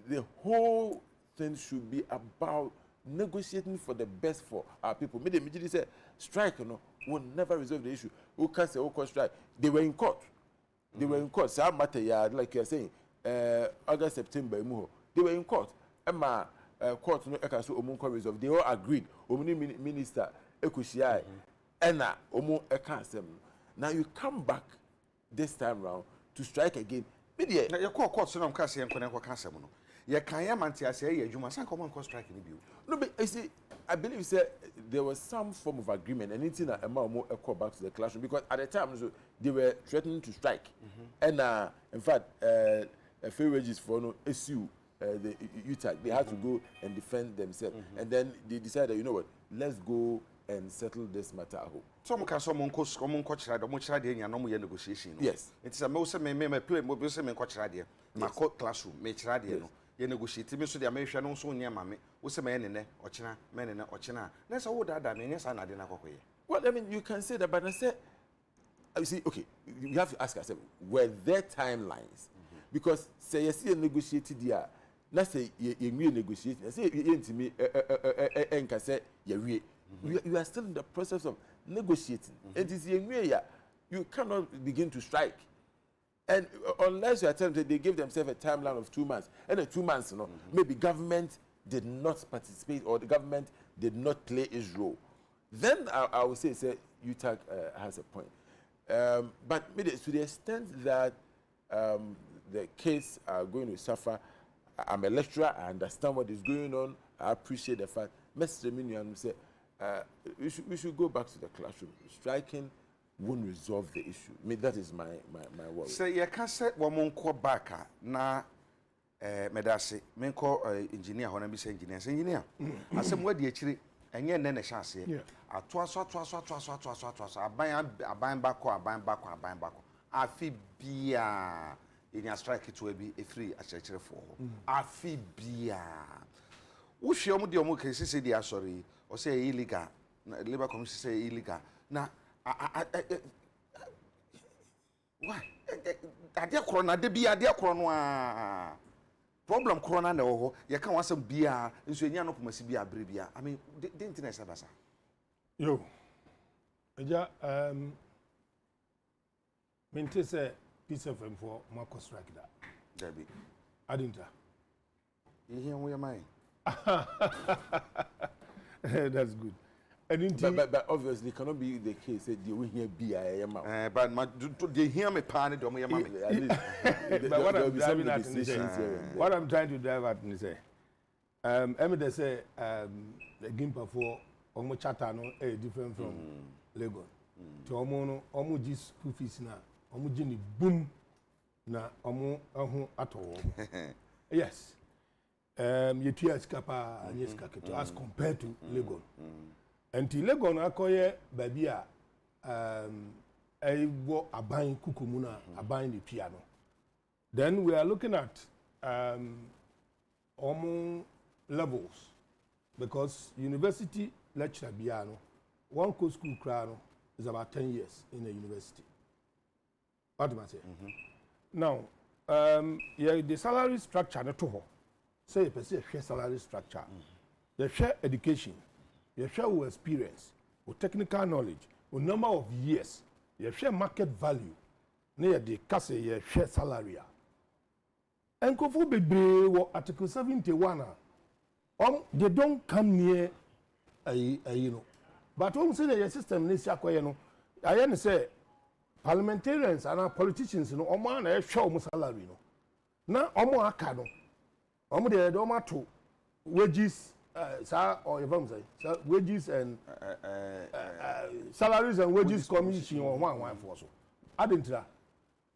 the whole thing should be about negotiating for the best for our people. Me, they immediately say strike, will never resolve the issue. Who can say who strike? They were in court. They were in court. So matter, like you are saying, August, September, they were in court. Emma court no ekaso omunko resolve. They all agreed. Omuni minister ekushia ena omu eka asem. Now you come back this time round to strike again. Media. Na yɛkɔ court so na mka se yɛnkɔ na yɛnkɔ ka asɛm no. Yɛkan yɛ mante ase yɛ adwuma san kɔmɔ nkɔ strike ni bio. No, but you see, I believe said there was some form of agreement, and anything that Emma call back to the classroom because at the time so they were threatening to strike, and in fact, fair wages for no issue the UTAG they had to go and defend themselves, and then they decided, you know what, let's go and settle this matter at home. So mka so mo nkɔ kyerɛ de mo kyerɛ de nya no mo yɛ negotiation no. Yes. It is a me say me play mo be say me nkɔ kyerɛ de ma kɔ classroom me kyerɛ de no. Ye negotiate me so de me hwɛ no so nya ma me wo say me nene ɔkyena me nene ɔkyena na say wo da me nya sa na de na kɔkɔ ye. Well, I mean, you can say that, but I said, you see, okay, we have to ask ourselves, were there timelines? Because say you see a negotiated here, let's say you negotiate, say you to me, and can say you are still in the process of negotiating. It is you cannot begin to strike. And unless you are telling them they give themselves a timeline of 2 months, and in 2 months, you know, maybe government did not participate or the government did not play its role. Then I would say UTAG has a point. But maybe to the extent that the kids are going to suffer, I'm a lecturer, I understand what is going on, I appreciate the fact. Mr. Minion say we should go back to the classroom. Striking won't resolve the issue. I mean, that is my worry. Say you can say wo mo nkɔ back na medase me nkɔ engineer ho na bi say engineer. Say engineer. Asem wadi akire enye nne na hye ase. Atoaso aban bako afi bia enya strike to bi efiri akyerɛkyerɛfo afi bia wo hwe omo de omo kesi se di asori o say illegal na labor commission say illegal na why ade koro na de bia ade koro no a problem corona na wo ho ye kan wasam bia nso enya no pomasi bia abre bia I mean the internet sabasa yo Agya mente say peace of for Marco strike that Debbie adinta you hear we am that's good and but obviously it cannot be the case that they will hear BIA but they hear me pan it me at least but what I'm trying to drive at is say they say the gimpa for almost chatter no different from Lagos to omo ji school fees na omo ji ni boom na omo ho ato yes you tia skapa yes kaketo as compared to Lagos until Lagos akoye baby a wo aban kukumu na aban the piano then we are looking at omo levels because university lecturer biano one co school crowd is about 10 years in a university. What do I say? Now, the salary structure not to say you perceive share salary structure. You share education, you share experience, with technical knowledge, with number of years, you share market value. Near the case you share salary. And Kofu Bebre Article 71. They don't come near you know. But when say the system is I say parliamentarians and politicians, you know, omo na show mo salary no. Na omo aka no. Omo de omo to wages or even say wages and salaries and wages commission on one for so. Adentra.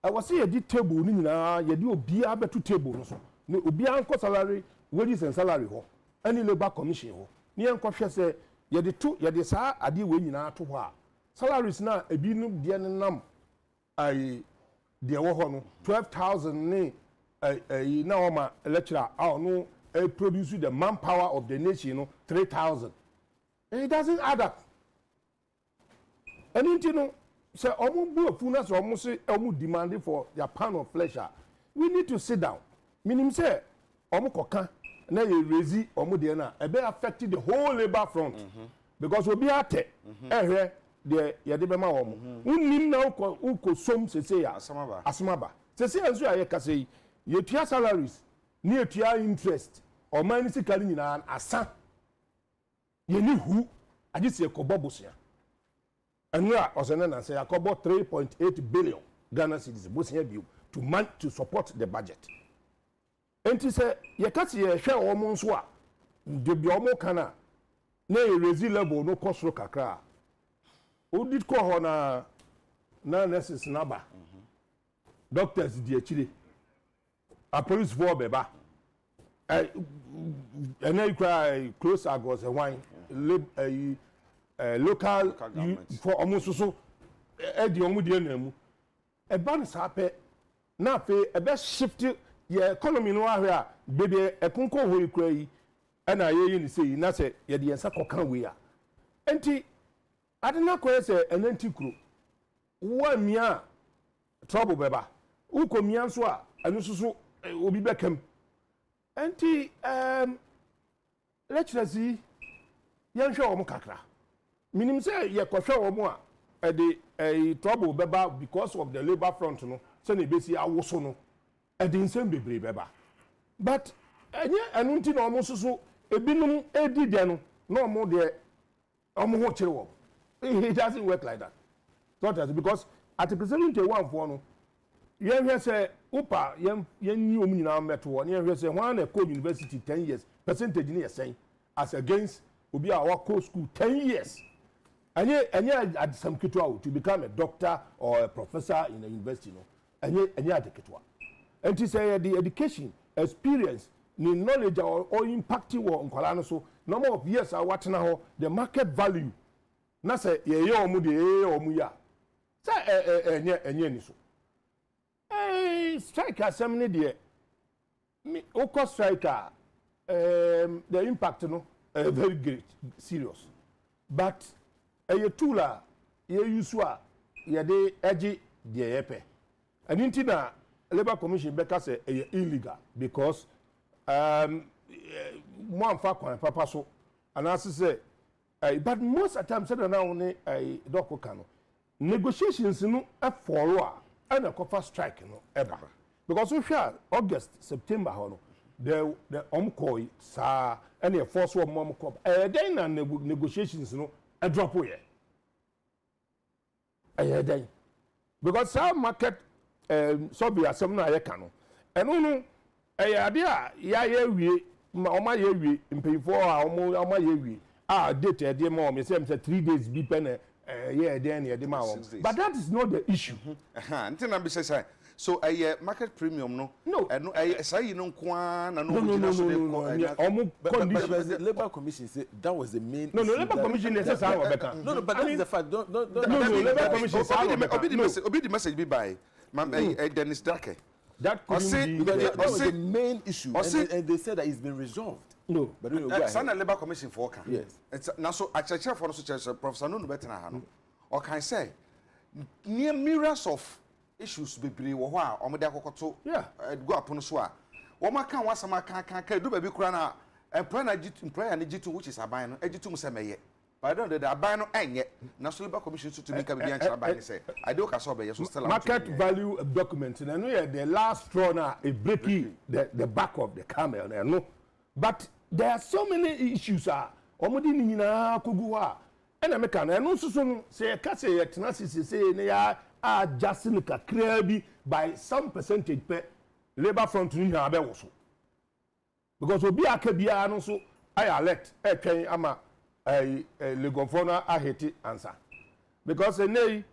I was say a table ni nyina ye di obi abeto table no so. No obi anko salary, wages and salary ho. Any labor commission ho. Ni enko hwe say ye de saa ade we nyina to ho a salaries na ebinum de nam ai de wo ho no 12,000 ni na o ma lecturer a no produce the manpower of the nation no 3,000 and it doesn't add up and you know say omo bu afu na so omo say omo demanding for their pound of flesh we need to sit down meaning say omo koka na ye raise omo de na e be affect the whole labor front because obi ate ehwe de ye de be ma omo unnim na uko som sese ya asomaba sese enso ya ye kase ye tua salaries ni ye tua interest o man si kali nyina asa ye ni hu agisi ekobo bosia enura osene na say yakobo 3.8 billion Ghana cedis bosia bio to support the budget. Enti say ye ka se ye hwe omo nso a de bi omo kana na e raise level no kosoro kakra. Odit ko ho na nurses naba. Doctors di akire. A police for beba. And then you close agos a wine local for almost so the omudian a balance happy now pay a best shift your economy no area baby a conco we cray and I say na say ye the sako can we are enti I did not say an anti crew 1 year trouble beba who come yanswa and so will be back him enti let's see yan hwe omo kakra minim say ye kohwe omo a the trouble beba because of the labor front no say na besi awoso no e dey nsem bebre beba but enye anu nti na omo soso ebinum edi de no na omo de omo ho kire wo it doesn't work like that because at the present one for no yen hwe say upa yen ni omu nyina meto wo yen hwe say one na co university 10 years percentage ni yesen as against obi a wa co school 10 years anye at some kitwa to become a doctor or a professor in a university no anye at kitwa and to say the education experience ni knowledge or impact wo nkwala no so number of years are watching now the market value na say ye omu de omu ya say enye ni so strike assembly there me oko striker the impact no very great serious but a tool ye use a ye de edge de yepe and inti na labor commission beka say illegal because mo amfa kwan papa so and as say but most of the time say na only doko kano negotiations no e follow a and a copper strike no ever because we share August September no the omkoi sa and a force of mom cop then na negotiations no a drop here then because some market so be some na yekano and no idea ya wie oma ye wie mpefo a oma ye wie date e dey more me say 3 days be pen yeah then e dey ma but that is not the issue until na be say so market premium no say you know kwa na no the labor commission say that was the main no labor commission say say no but that is the fact don't labor commission say obi the message be by Dennis Drake that could be that was the main issue and they said that it's been resolved. No, but Sana Labor Commission for can. Yes. It's now so I check for so Professor no better na no. Or can I say near mirrors of issues bebre wo ho a omo de akokoto go apono so a wo maka wasama kan do baby kura na employer na jitu which is aban no ajitu mu se meye. But I don't know the aban no enye National Labor Commission to make a be answer aban say I do ka so be so still market value document na no the last straw na a breaking the back of the camel na no but there are so many issues omodi ni nyina kogu ha and American and no so say ka say tenacity say na ya just in kakra bi by some percentage per labor front ni ha be wo so because obi aka bia no so I alert twen ama legon for na aheti answer because nay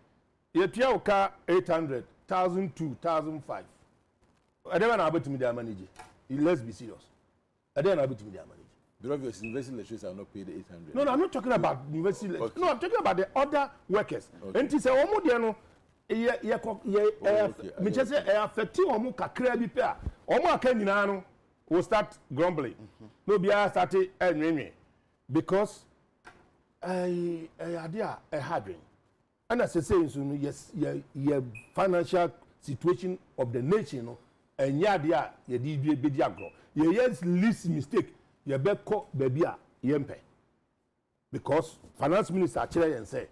ye tia oka 800 1002 1005 adema na abetimi dia manage let's be serious adema na abetimi dia manage because university lecturers are not paid 800. No, I'm not talking about university lecturers. Okay. No, I'm talking about the other workers. And it's a omo de no me just say affect omo kakra bi pe a omo aka nyina no will start grumbling. No be start enwenwe because idea a hardware. And as I say so yes your financial situation of the nation no and ya ye di be di agro. Yes least mistake ye be ko baby a yempe because finance minister kire yen say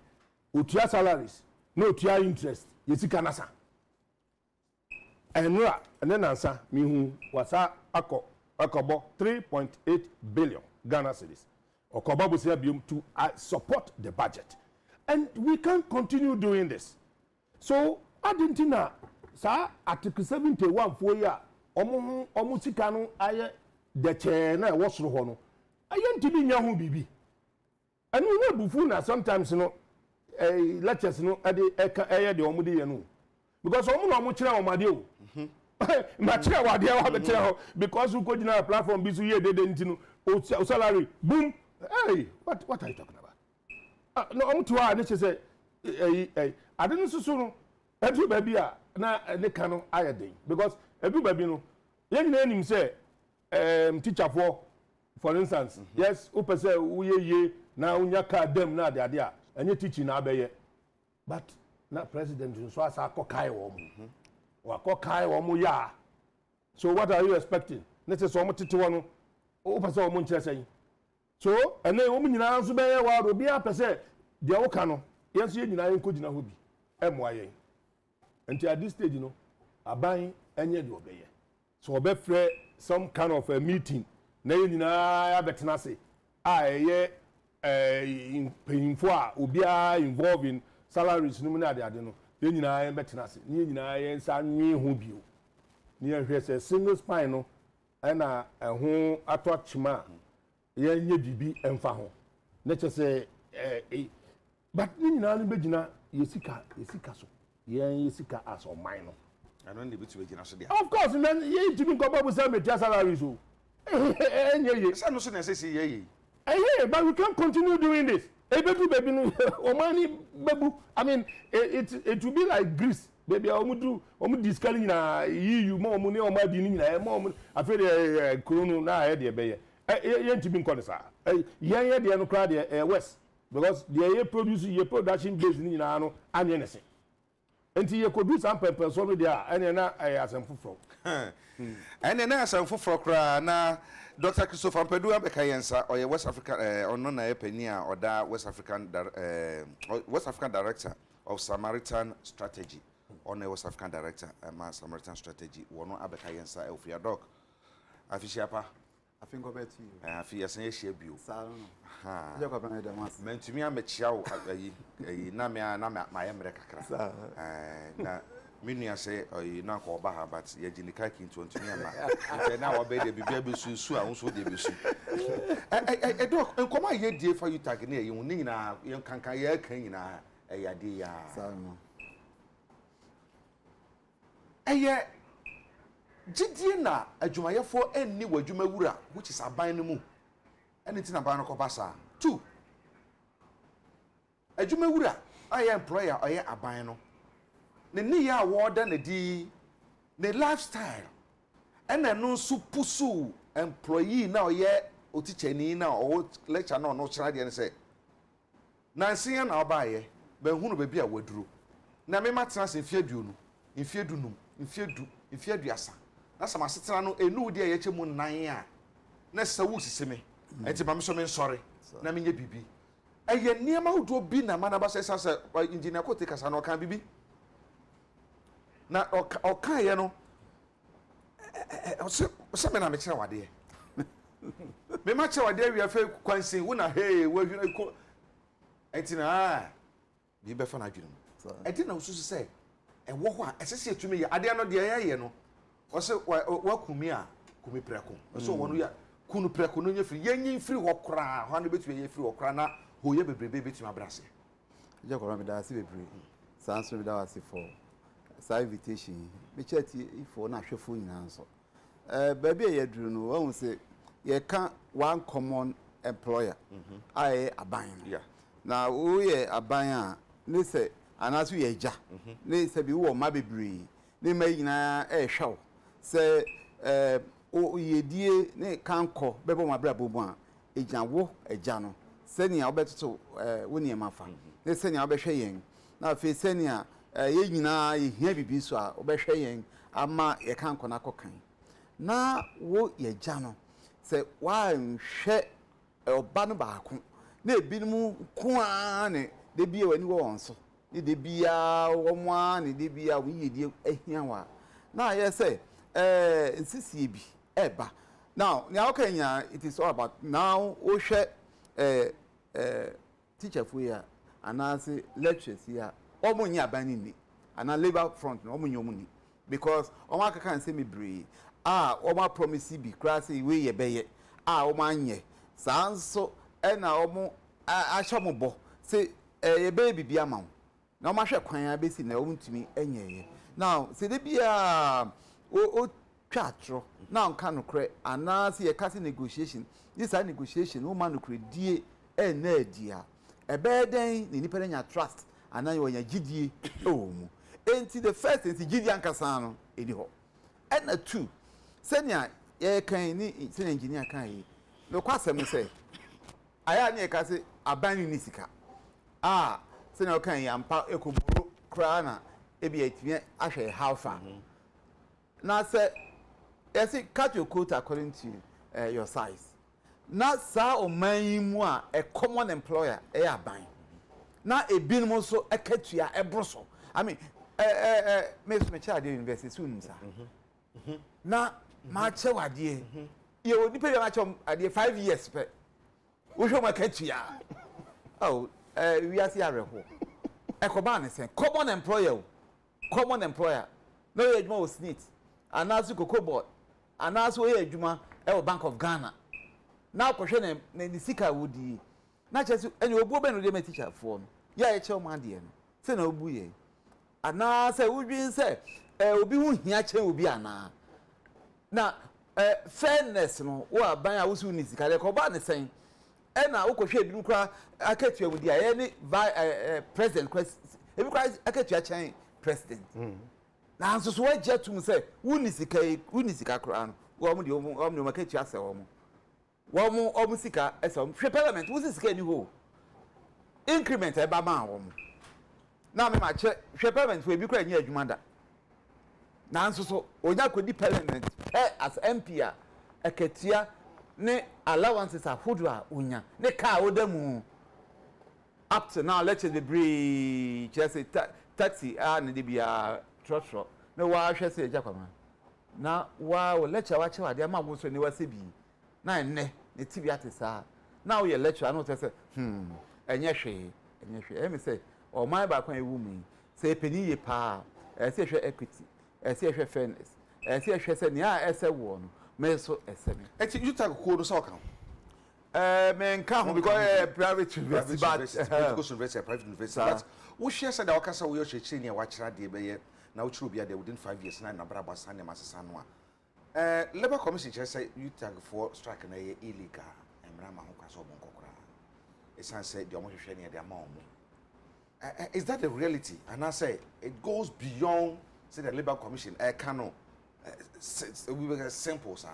otua salaries no otua interest yesika nasa enra ene nansa mi hu wasa akobo 3.8 billion Ghana cedis okobo bo say biom to support the budget and we can't continue doing this so adentina sa article 71 fo ya omo sika no aye de che na wo soro ho no aye ntimi nya ho bibi anu we bufu na sometimes no lectures no ade eka eye de omo de ye no because omo na omo kire omade o ma kire wade wa be kire ho because we go na platform bi so ye de ntino o salary boom. Hey, what are you talking about? No, omo to a ne say ade no susu no edu ba bi a na ne ka no aye den because edu ba bi no ye nyina nim say teacher for instance yes o pese wo ye na unya ka dem na ade a enye teaching na abeye but na president so asa akokai wo mu wa akokai wo mu ya so what are you expecting let us so mo tete wo no o pese wo mo nkyere sen so ene wo mu nyina so beye wa do bia pese de wo ka no yeso ye nyina yen ko gina ho bi emwa yen until at this stage no aban enye de obeye so obefre some kind of a meeting na yen nyina ya betena se a eye painful a obia involved in salaries no na ade no yen nyina yen betena se yen nyina yen sa nwe ho bio ni yen hwe se single spine no na ho ato chima yen nye bibi emfa ho na che se but ni nyina no begina yesika so yen yesika as o mine no ano ndi bitu begina so dia of course man yen timi ko babu say metia salaries o enye ye say no so na say si ye hey, but we can't continue doing this. Ebedu baby no omani babu. I mean it will be like Greece. Baby omu discarding na you mo omu ne omadi ni na mo afere krono na he de beye. Yen tibi nko sa. Yen de no kra de west because the produce ye production base ni na no anye nese. Enti ye produce am pepper so no dia ene na asem foforo. Ene na asem foforo kra na Dr. Christopher Pedu abeka yensa or West African ono na epenia or da West African Director of Samaritan Strategy on West African Director Samaritan Strategy wono abeka yensa ofia doc afishiapa I think about you. Afi yasen ye hia bio Ha. You go ban dem as. Mentumi amechia wo ayi na me ma ye mere kakra. Na minua say na ko ba ha but ye ginika kin 20 ama na wo be de bibia be su a won de be su doc nkoma ye die fa you tag na ye hun nyina ye kankan ye kan nyina ya de ya eye gidie na adwumayefo enni wadwumawura which is aban no mu anything aban no ko basa 2 adwumawura aye employer aye aban no ne ni ya woda na di ne lifestyle ena no so pusu employee na oye otichani na o lecture na no kira de ne say nansia na obaye ba hunu ba bia waduro na me matena se mfiaduonu mfiadunum mfiaduasa na sama setena no enu de ye chemu nan a na sawu sisime enti ba me so me nsori na me nye bibi eye niam ahodo bi na manaba say say engineer ko take asa no kan bibi na oka ye no se me na me kire wade me ma kire wade wi afa kwansin wo na hey wo hwina ko enti na bi be fa na adwene enti na ususu say wo ho a esese etumi ye ade no de ye no o se wa kumi a kumi preko so wo no ya kunu preko no nya firi yenyin firi ho kra ho na betu ye firi ho kra na ho ye bebrebe betumi abrase Je ko me da se bebre sanso me da wase for sa invitation me chati ifo na hwefo nyina nso baby ye duru no won say ye can one common employer ai aban yeah na wo ye aban a ne say anaso ye ja ne say bi wo ma bebre ne ma nyina hwew say o yedie ne kanko bebo ma bra bobu a ejanwo eja no senia obetoto woni emafa ne senia obehwe yen na fe senia ye nyina ye hia bibi so a obehwe yen ama ye kanko na kokan na wo ye ja no se wa nhwe oba no baako na ebinum ko a ne de bie wani wo wonso ne de bia wo mo a ne de bia wo yedie ahia wa na ye say nsisi bi eba now Kenya it is all about now o hwe teacher for ya anase lectures ya omo nya abani ni ana labor front no omo nyomu ni because oma can say me bree oma promise bi kra say we ye beye oma anye sanso e na omo ahye bo say ye baby bia ma na oma hwe kwan abesi na omuntumi enye now say de bia o twatro now kan no kre ana say ye kase negotiation this are negotiation o man no kre die na dia e be den ni nipa nya trust ana yo nya gidie e wo mu enti the first enti gidie ankasa no edi ho and a two senya ye kan ni senya engineer kan yi no kwasem say aya na ye ka say aban ni sika senya kan yi ampa ekoburo kra na ebi etime ahwe halfa na say you see cut your coat according to your size na sa o man mu a common employer aban na ebinum so akatua ebroso I mean me child university soon sa na ma che wade ye odi pe ma che ade 5 years pe wo hwe ma akatua oh we are see areho ekoba ne sen common employer no ye adwuma o snit anasu cocoa board anasu ye adwuma e Bank of Ghana na kohwe ne sika wodi na chesu eni obuo be no de ma teacher for no ya ye che o ma de no se na obu ye ana se wudwin se obi hu hia che obi ana na fairness no wo aban a wo su ni sika le ko ba ne sen e na wo kohwe bi nkra akatua wodi a ye ni president ebi kwa akatua chen president na nso so waje tum se wuni sika kra no wo mu de wo mu akatua se wo mu omu sika esom hwe parliament wo sika ni ho increment e ba ma wo mu na me ma che hwe parliament we bi kra nya adwuma da na nso so onya kodi parliament as MP a akatua ne allowances ahodo a onya ne car odamu up to now let's the bridge just say taxi na de bia trotro ne wa hwe se eja kwama na wa lecture wa che wa de ma wo so ne wa se bi na ne tibi atesa now you lecture no say enye hwe me say o man ba kwan ewu mu say peni ye pa say hwe equity say hwe fairness say hwe say ne a say wo no me so ese me eti you take ko do so kan me nka ho because private university private university but wo share say da wakasa wo yo chechiri ne wa kira de be ye na wo chiro bia de within 5 years na bra basa ne masesa no a Labour Commission just say you tag for strike na illegal. Emra ma ho kwaso bon kokora. Esan say the omo hwehwe ne de ama omo. Is that the reality? And I say it goes beyond say the Labour Commission cano we were simple sir.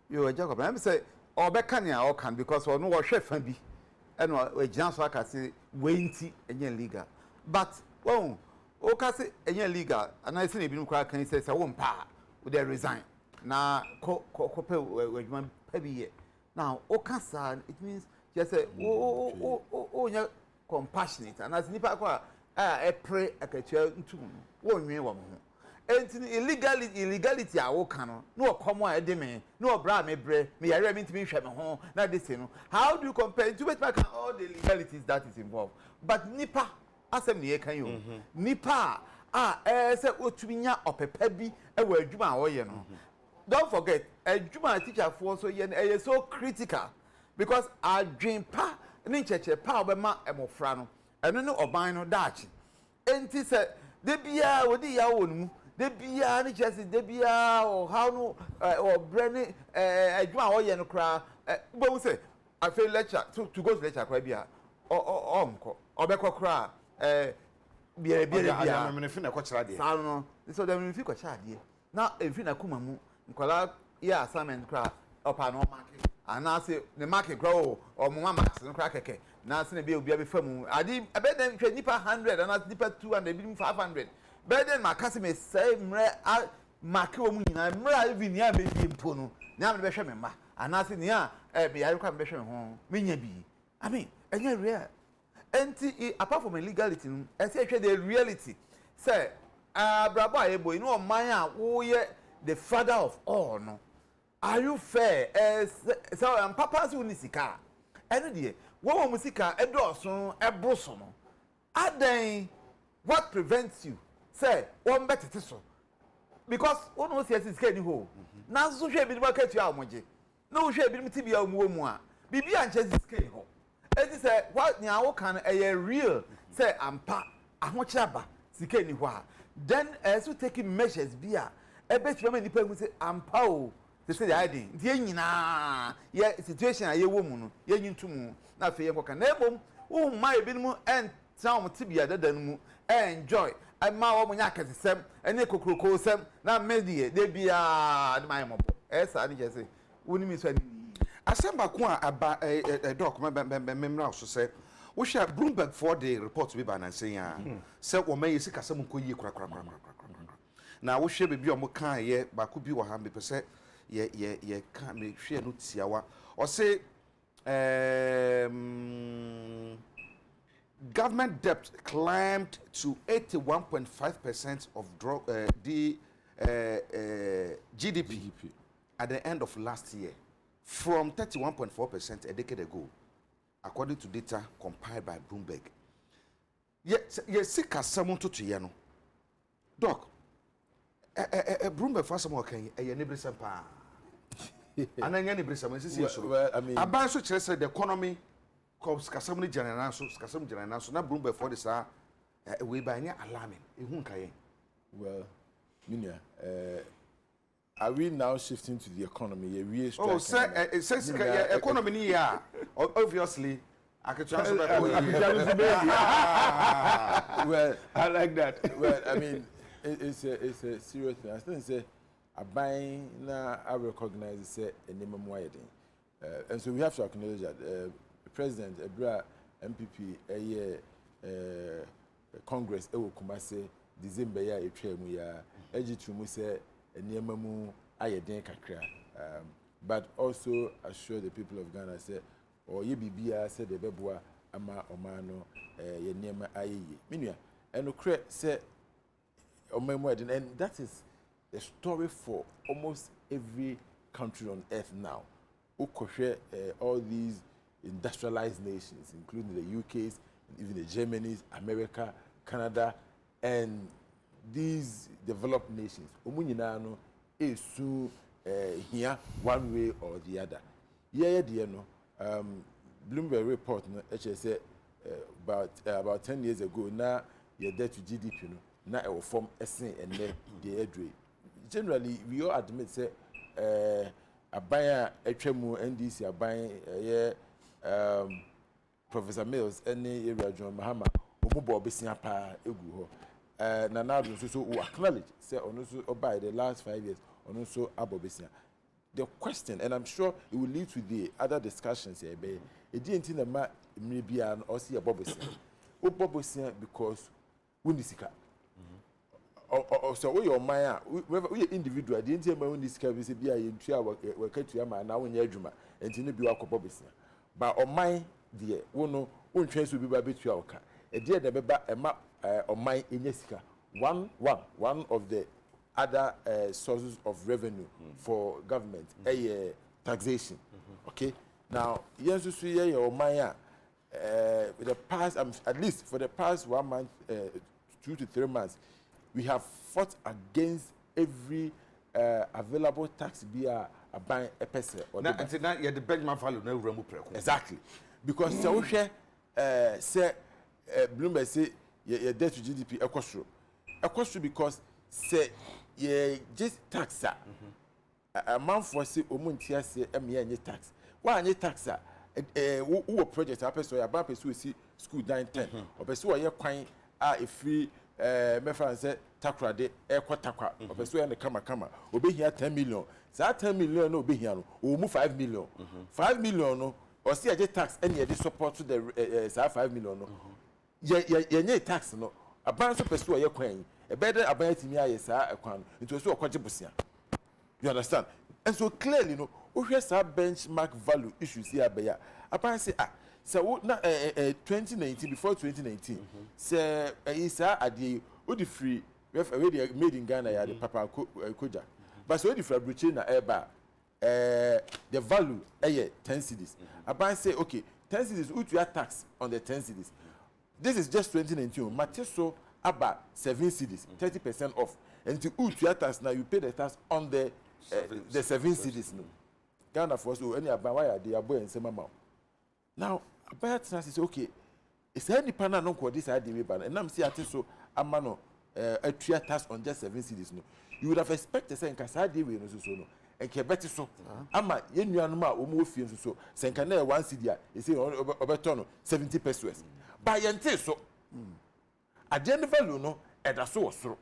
You Jacob, I say obeka ne a can because no wo hwe fa bi. E no we gina so aka say wenti enye legal. But o ka say enye legal and I say e bi no kwa kan say wo mpa we dey resign. Na ko pe adwuma pa bi ye now o kasa it means just say o nya compassionate and as nipa ko a pray akatua ntum wo nwe wo ho enti illegality a wo kan no okomo a de me no obra me bre me yare me ntimi hwe me ho na de say no how do you compare to bet back all the legalities that is involved but nipa asem ne ye kan yo nipa say otumi nya opepa bi e wa adwuma a wo ye no. Don't forget, a Juma teacher for so yen so critical because our dream pa ni cheche pa obema emofra no no oban no dachi enti se de bia odi ya wonu de bia ni chese de bia o how no or brand adwuma wo ye no kra bo say I feel lecture to go to lecture kra bia omko obekọ kra bia me fi na ko kira de sa no so dem fi ko kira de na efi na kuma mu nkola ya assignment kra opa no market ana se ne market kra o mo max no kra keke na se ne bia obi abefamu adi abeden hwe nipa 100 ana nipa 200 bi 500 beden makase me say mre market o mu nyina mre even ya be bi mpo no na me behwe me ma ana se ne a be yare kwa me behwe me ho me nya bi I mean enye real enti apart from illegality no e say hwe the reality say brabo ayebo inu o man a wo ye the father of all no are you fair so papa so ni sika eno de wo mo sika edoso ebroso no adan what prevents you say one betete so because one was yes is getting home. Now so she be market you amoje. No she be ti bia mu a. Bibi an chese skin ho. E ti say what nya wo kan real say ampa ahoche aba sika ni ho a. Then as we taking measures bia e bet you many people say ampa o. They say the idea. Nti nyina ye situation a ye wo mu no ye nyintu mu na fe ye koka na ebom wo ma ebi mu en town ti bia dadan mu enjoy ma wo mu nya kasesem ene kokroko sem na medie de bia de my mobo esa ni je say woni mi so ani asemba ko a aba doc memra so say wo hwe Bloomberg for the report bi ba na sen ya say wo ma yesi kasem ko yie kra na wo hwe bebi o mo kan ye ba ko bi wo ha me pese ye kan me hwe no tiawa o say government debt climbed to 81.5% of GDP at the end of last year, from 31.4% a decade ago, according to data compiled by Bloomberg. Yes, sick as someone to Yano. Doc, Bloomberg for some okay, a neighbor sampa. And then any some well, I mean, about such as the economy. Skasamni general so na Bloomberg for this we by any alarming ehun kaye. Well, Minia, are we now shifting to the economy? Oh, sir, says economy ni ya. Obviously, I can transfer that. Well, I like that. Well, I mean, it's a serious thing. I still say, a buying now I recognize say a minimum widening, and so we have to acknowledge that. President Ebra MPP Congress ewo Kumase December ya etwa mu ya ejitu mu se enema mu ayeden kakra but also assure the people of Ghana say or ye bibia say the beboa ama omano ye enema ayeye menua enokre say omemu eden, and that is the story for almost every country on earth now. Ukoshe all these industrialized nations, including the UKs, even the Germanys, America, Canada, and these developed nations. Omunyinano is so here one way or the other. Yeah, Bloomberg report, HSA about 10 years ago. Now your debt to GDP, now it will form SN and the airway. Generally, we all admit say a buyer HMO NDC a buying Professor Mills any area John Mahama omubo obesia pa egu ho na now so acknowledge say ono so by the last 5 years ono so abobesia. The question, and I'm sure it will lead to the other discussions here, be e di enti na ma mrebia or see abobesia because we nisika so we your mind we individual the enti ma we nisika be say bia yentua we katua ma na wonya adwuma enti ne bi wakobobesia. But on my dear, no one chance will be by bit your car. A dear the beba on my inesika. One of the other sources of revenue for government, taxation. Okay. Now, yes, you see, or my the past, at least for the past 1 month, 2 to 3 months, we have fought against every available tax via a buying a person. Now, until now, you the benchmark value no remove preko. Exactly, because so we say Bloomberg say your debt to GDP equals because say ye just tax a month for say omuntia say any tax. Why any tax who project a person or about person see school 9-10 or person or ye kwan a free me friend say takra de ekwa takwa or person and the kama obe here 10 million. So 10 million no be here no o mu 5 million 5 million no or see a tax any dey support to the 5 million no ye tax no aban so person ye kwan e better aban timi aye sa ekwan it was so okwaje busia. You understand? And so clearly no we hear sa benchmark value issues here abeya aban say so na 2019 before 2019 say isa ade o di free we made in Ghana ya the papa koja. But so if you are na eba the value 10 cedis. Aban say okay 10 cedis, who to tax on the 10 cedis. This is just 2019. Mateso about 7 cities, 30% off. And to your tax now, you pay the tax on the 7 cities. No. Ghana for us, any about why they are boy and same amount. Now, about tax is okay. It's any panel no call this idea, and I'm saying so. I'm no a 3 tax on just 7 cities. No, you would have expected saying Casadi we no so no. And Quebec so. Ama yenuanuma omo fie so. Senka na 1 cedi a, you say obeton 70 pesos. By yente so. At the end of value no, and so osoro.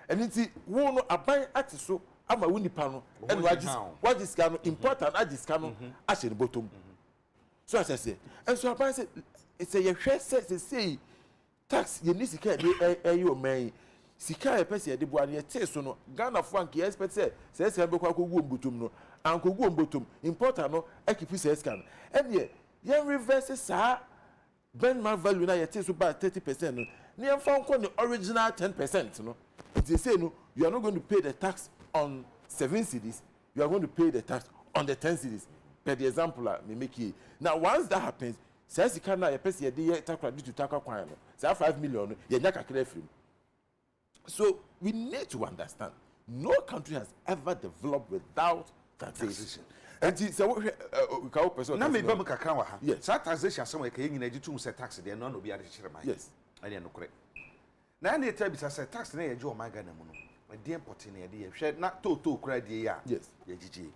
And it's wo no aban ati so ama wo nipa no and what is can important at this can as in bottom. So as I say, and so aban say it's a share say tax you need to your man. Sika e pese de boa ne te so no Ghana franc e expect say be kwa kogu ombotum no an kogu ombotum important no ekipi say scan and ye reverse sa benchmark value na ye te so by 30% no ne am ko the original 10% no they say no you are not going to pay the tax on 7 cities, you are going to pay the tax on the 10 cities. Per the example me make it now once that happens say sika na ye pese de tax to tax kwan no say 5 million no ye nya kakra free. So we need to understand no country has ever developed without taxation. And so we can person. Na me ba kakra wa ha. Yes. So taxation somewhere ka yin na jitu say tax dey no be ade chire man. Yes. And no correct. Na na tell bisa say tax na ye je o man Ghana mu no. We dey import na ye dey hwe na to kura dey ya. Yes. Ye gigi.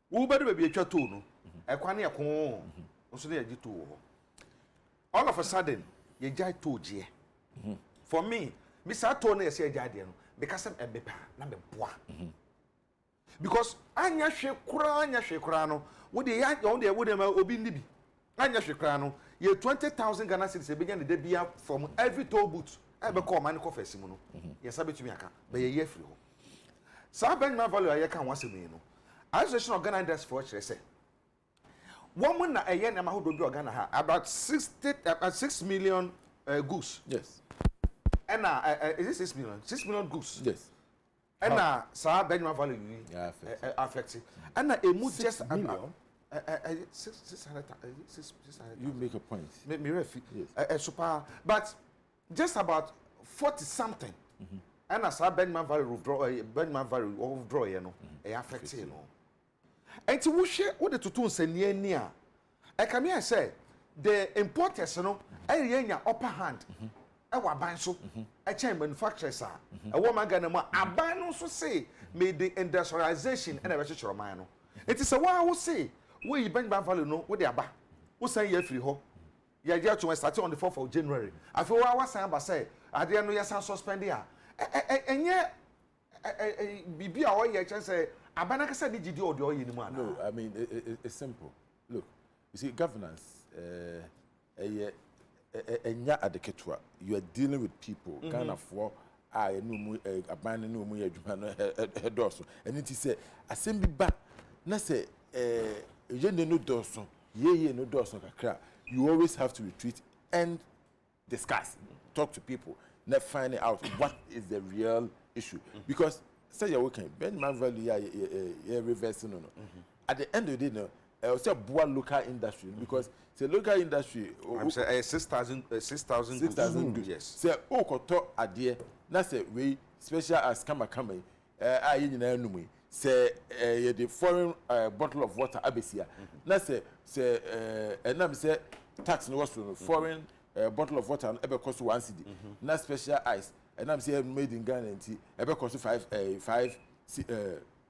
Wo ba do be atwa to no. E kwa na ye ko. Nso na ye jitu wo. All of a sudden ye jai to je. For me Mr. Tony is here, because I'm a bepa, number one. Because Anya Shekrano, what the young on the wood obi nibi. Anya Shekrano, you 20,000 Ghana cedis began the debut from every toll booth. I be call man coffee Simono. Yes, I bet you by a year free. So I bend my value, I can once a minute. Association of Ghana Industry for what say. Woman a year and who do Ghana about 6 million goose. Yes. And is it 6 million? 6 million goose. Yes. And sir Benjamin value affected. And a mood just 6 million. 600. You make a point. Me refi. Yes. Super, but just about 40 something. And as sir Benjamin value withdraw, you know, affected, you know. And to share what the tutun say near. I come here and say the importers, you know, I upper hand. Ewa ban so e chain manufacturers a ewo magana mu aban no so say made the industrialization and e be chechoro man no it is a wa wo say we yi ban value no wo de aba wo san ye free ho ye je to start on the 4th of January afi wa san ba say ade no ye san suspend ya enye bibi a wo ye chen say aban ka say digidi o de o ye ni mu ana. No, I mean it's simple. Look, you see governance enya adeketwa you are dealing with people Ghana for no mu aban no mu adwuma no hedoso and it say asem bi ba na say ye no doso ye no doso kakra you always have to retreat and discuss talk to people not find out what is the real issue because say you're working Benjamin value ya reversing no at the end of the day no say boa local industry because the local industry I'm say 6,000 yes say o koto ade na say we special as kama ayi nyina anum say the foreign bottle of water abesia na say enam say tax no was foreign bottle of water ebe cost 1 cedi na special ice enam say made in Ghana nti ebe cost 5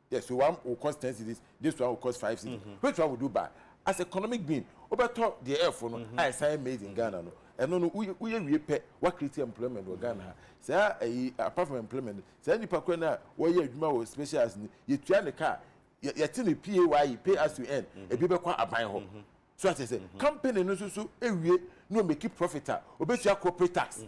yes, so one will cost 10 cedis, this one will cost 5 cedis. Which one will do bad? As economic being, over top the air for no, I say made in Ghana no. And no, we pay what create employment in Ghana. Say apart from employment, say any pakwana where you do special as you turn the car, you tell the PAY pay as you earn, a people quite a buying home. So as I say, company no so no make it profiter, obey your corporate tax.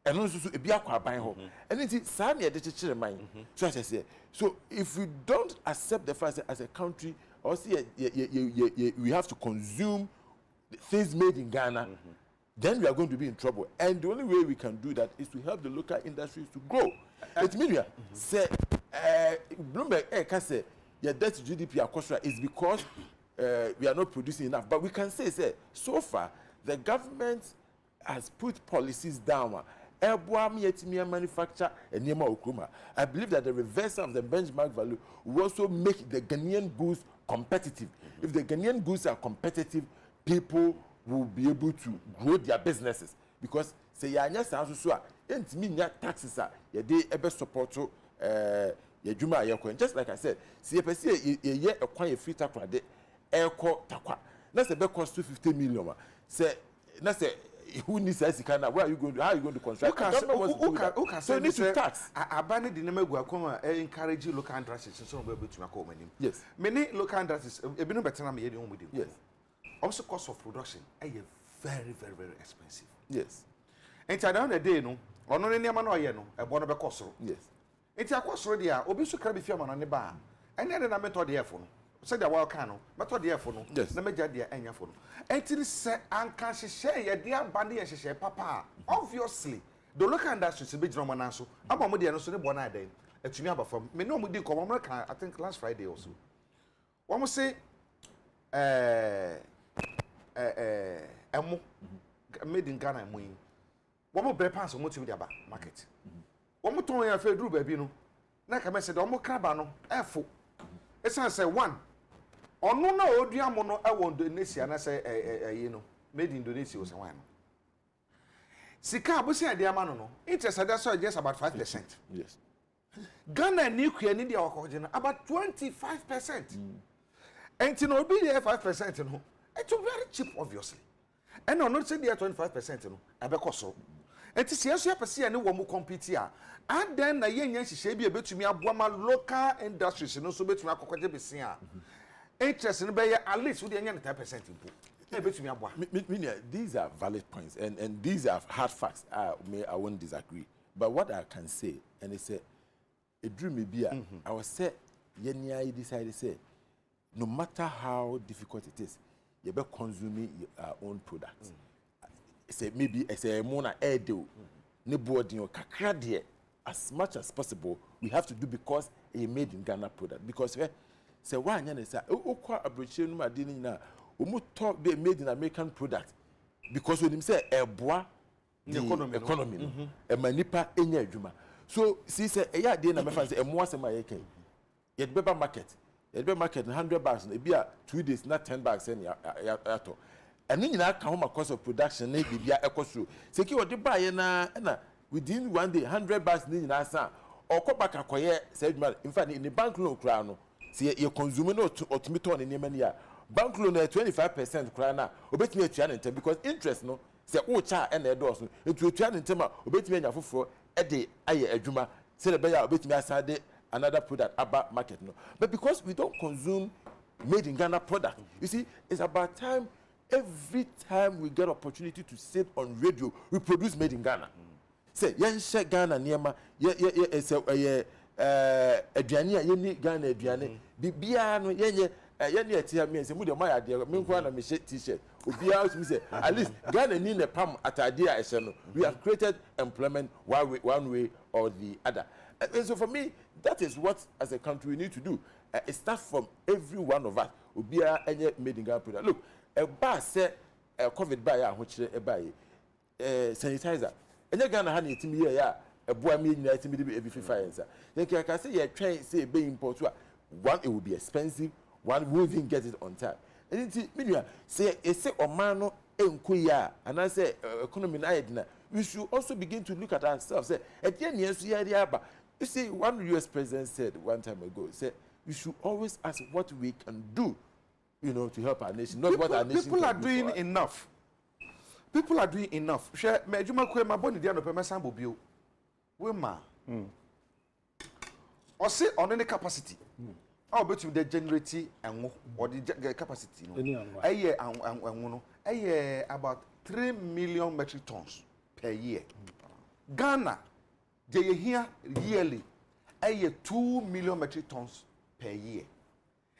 And also a beer buying home. And it's Sammy at the church mind. So as I say, so if we don't accept the fact that as a country, or see we have to consume things made in Ghana, then we are going to be in trouble. And the only way we can do that is to help the local industries to grow. It means say Bloomberg can say your debt to GDP across is because we are not producing enough. But we can say so far the government has put policies down. Airboam yetimi manufacture and Nema Okuma. I believe that the reversal of the benchmark value will also make the Ghanaian goods competitive. If the Ghanaian goods are competitive, people will be able to grow their businesses. Because say ya sounds so entimi nya taxes are ye dey ebe support to Juma Yako. Just like I said, see a year a quiet free takwa de airco takwa. That's a cost 250 million. Say, that's a who needs Sikana? Where are you going to, how are you going to construct? So you need to tax. I banned the name of encourage local industries so we're able to make money. Yes. Many local industries, a bit better than me, yes. Also, cost of production are very, very, very expensive. Yes. And at the end of the day, no, or no, any man or yeno, a born of a cost. Yes. It's a cost already, Obisu can be firm on the bar. And then I met the airphone. Said the wild canoe, but what the airphone, yes, the major dear and your phone. Until say, and can she share your dear bandy and she share papa? Obviously, the local industry is a big Roman answer. I'm a modi and so the one day. To me, about from me, no, we did come America, I think last Friday also. One must say, made in Ghana and Moin. One more bread pass on multimedia market. One more time I feel baby no. Like I said, one more cabano, airful. It's say one. Or no, Odiamono, I want Indonesia, and I say, you know, made in Indonesia was a wine. Sika, we say, dear man, no. Interest, that's why just about 5%. Yes. Ghana nuclear in India about 25%. And to know be there 5%, you know, it's very cheap, obviously. And no, not say there 25%, you know, I be so. And to see us, you have to see any one more compete here. And then the young she be able to me abwama local industries, you know, so bet me akokoje be see ah. Interest in be at least with the 10% these are valid points and these are hard facts. I won't disagree. But what I can say, and it's a dream may be I was say I decided to say no matter how difficult it is, you better consuming your own products. Say maybe a mona air do ne boarding your kakra as much as possible we have to do because a made in Ghana product. Because say why say a British na talk be made in American product because when him say a bois the economy a manipa enya adwuma. So see say e ya dey na me fan say e mo asema ye ken ye beba market $100 e be 2 days not 10 bags any ato and then na ka home cost of production na bibia ekoso say ki odi buy na within 1 day $100 ni na san okoba ka koye say adwuma in fact in the bank loan kra no say you consume no automaton ni nema ni a bank loan 25% kra na obetimi atua ne ntem because interest no say o cha e na edo so etu atua ne ntem a obetimi anya foforo e de aye adwuma say the buyer obetimi asade another product about market no. But because we don't consume made in Ghana product, you see, it's about time every time we get opportunity to sit on radio, we produce made in Ghana. Say, yen share Ghana niema, aduane ye ni Ghana aduane. Bibia no yen etia me say mu de my idea me nko na me t-shirt. Obia us me say at least Ghana ni ne pam atade a ehye no. We have created employment one way or the other. And so for me, that is what as a country we need to do. It starts from every one of us. Obia any made in Ghana product. Look, a bar say COVID buy which a buy sanitizer. Any Ghana hand it me here, a boy me na it me be every 5 years. Then can say you try say be import one it will be expensive, one won't even get it on time. And it mean say omano enkoya and I say economy na yedina. We should also begin to look at ourselves. Say at the end you see, one US president said one time ago, said we should always ask what we can do, you know, to help our nation, not what our nation can do. People are doing enough. People are doing enough. Share Mejuma kwe maboni dia no peme sambo bio. We ma. Or say on any capacity. How about you the generate and or the capacity no. Aye no. Aye about 3 million metric tons per year. Ghana they here yearly, 2 million metric tons per year.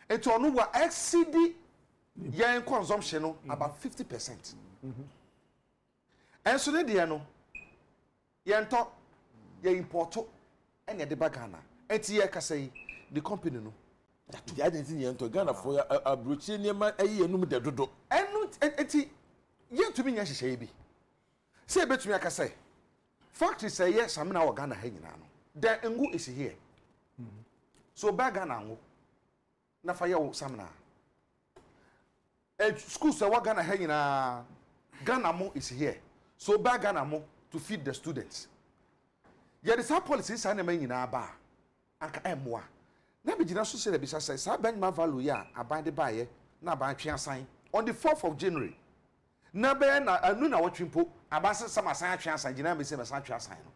And to know what exceed your consumption about 50%. And so they know, you import and you deba Ghana. And you can say the company no. I didn't see you to Ghana for a Bruchinian a year no de dodo. And not you to me, yes, say be. Say bet me, I can say. fact is say yes samina wa Ghana ha nyina no the ngu is here so ba Ghana ngo na fa ye wo samina school say wa Ghana ha nyina Ghana mo is here so ba Ghana mo to feed the students yet the policy say na man nyina ba anka emwa na be gina so say be say sa benchmark value ya aban de ba ye na aban twe asan on the 4th of January na be na anu na watwimpo abase sama asan atwe asan gina be say be san atwe asan no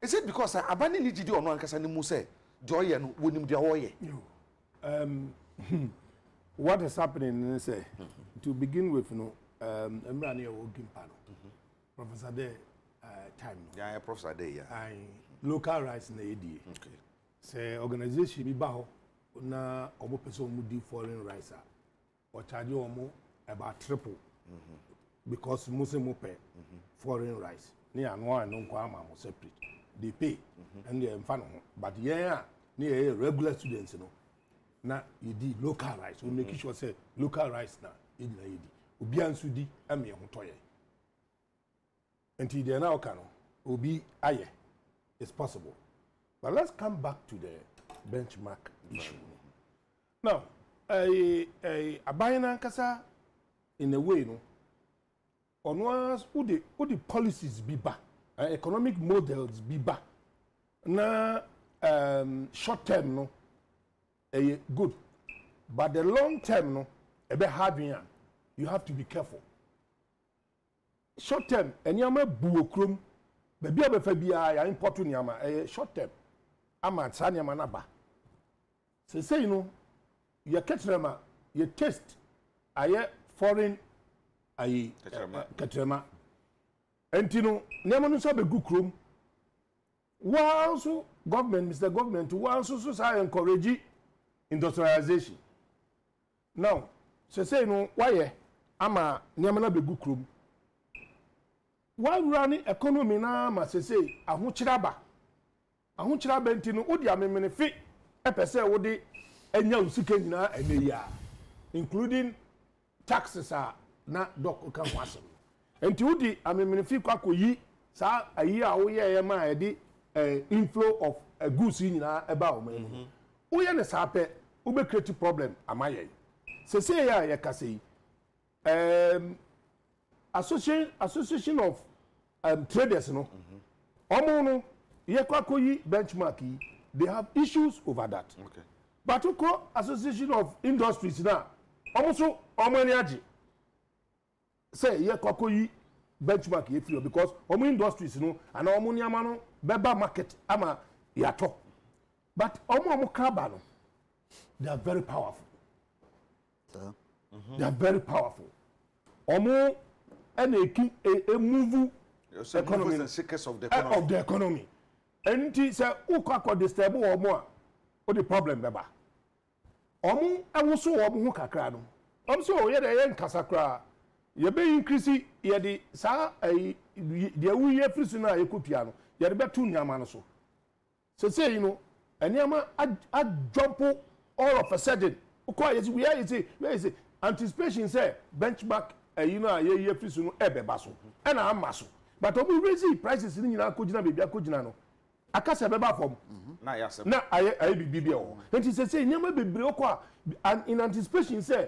is it because aban ni gidi ono ankasa ni mu say joye no wonim de woye what is happening is to begin with no emrani e wo gimpa no Professor Day time no yeah Professor Day yeah I local rights na ADA okay say organization bi ba ho na obo person mu di foreign rights or charge omo about triple because Muslim pay foreign rights ni anu anu kwa ama mo separate they pay and they mfa no but yeah ni regular students no na you di local rights we make sure say local rights na ejina yedi obi ansu di ame ho toye until they now can obi aye it's possible. But let's come back to the benchmark issue. Now, abayana kasa in a way, no, on was who the policies be ba, economic models be ba, na short term no, good, but the long term no, hard you have to be careful. Short term, enyama buokrum, baby abefa ya import nyama short term. Ama tsanya manaba say you know your ketrema your taste aye foreign aye ketrema entino nemo no so be gu krom also government Mr. Government also so encourage industrialization now say you know why ama nemo na be gu krom why running economy na ma say ahochiraba ahochira benti no odi amemene fi epese wodi enya usika nyina eneya including taxes na dok kan kwasem enti wodi amemene fi kwakoyi sa ayi a wo ye ma edi inflow of goods nyina eba o menu wo ye ne sa pe wo be create problem amaye se ya ye kase association of traders no omo no Yekwakoyi benchmark, they have issues over that. Okay. But Uko Association of Industries now, also Omaniaji say Yekwakoyi benchmark if because Omo Industries no and Omuniamano Beba market ama yato. But Omo Krabano, they are very powerful. They are very powerful. Omo and a move economy and shakers of the economy. Enti say ukwa disturb omo a the problem beba omo awuso omo ho kakra no om so ye de ye nkasakra ye be increase ye de sa de awuye frisu na ye kopia no ye de betu nyama no so say you know anyama a jump all of a sudden ukwa ye we are say anticipation say benchmark you know ye frisu no ebeba so e na amaso but omo raise prices ni nyina akojina bebi akojina no akasa beba form na yasem na aye bibia o enti say nyama bebre okwa in anticipation say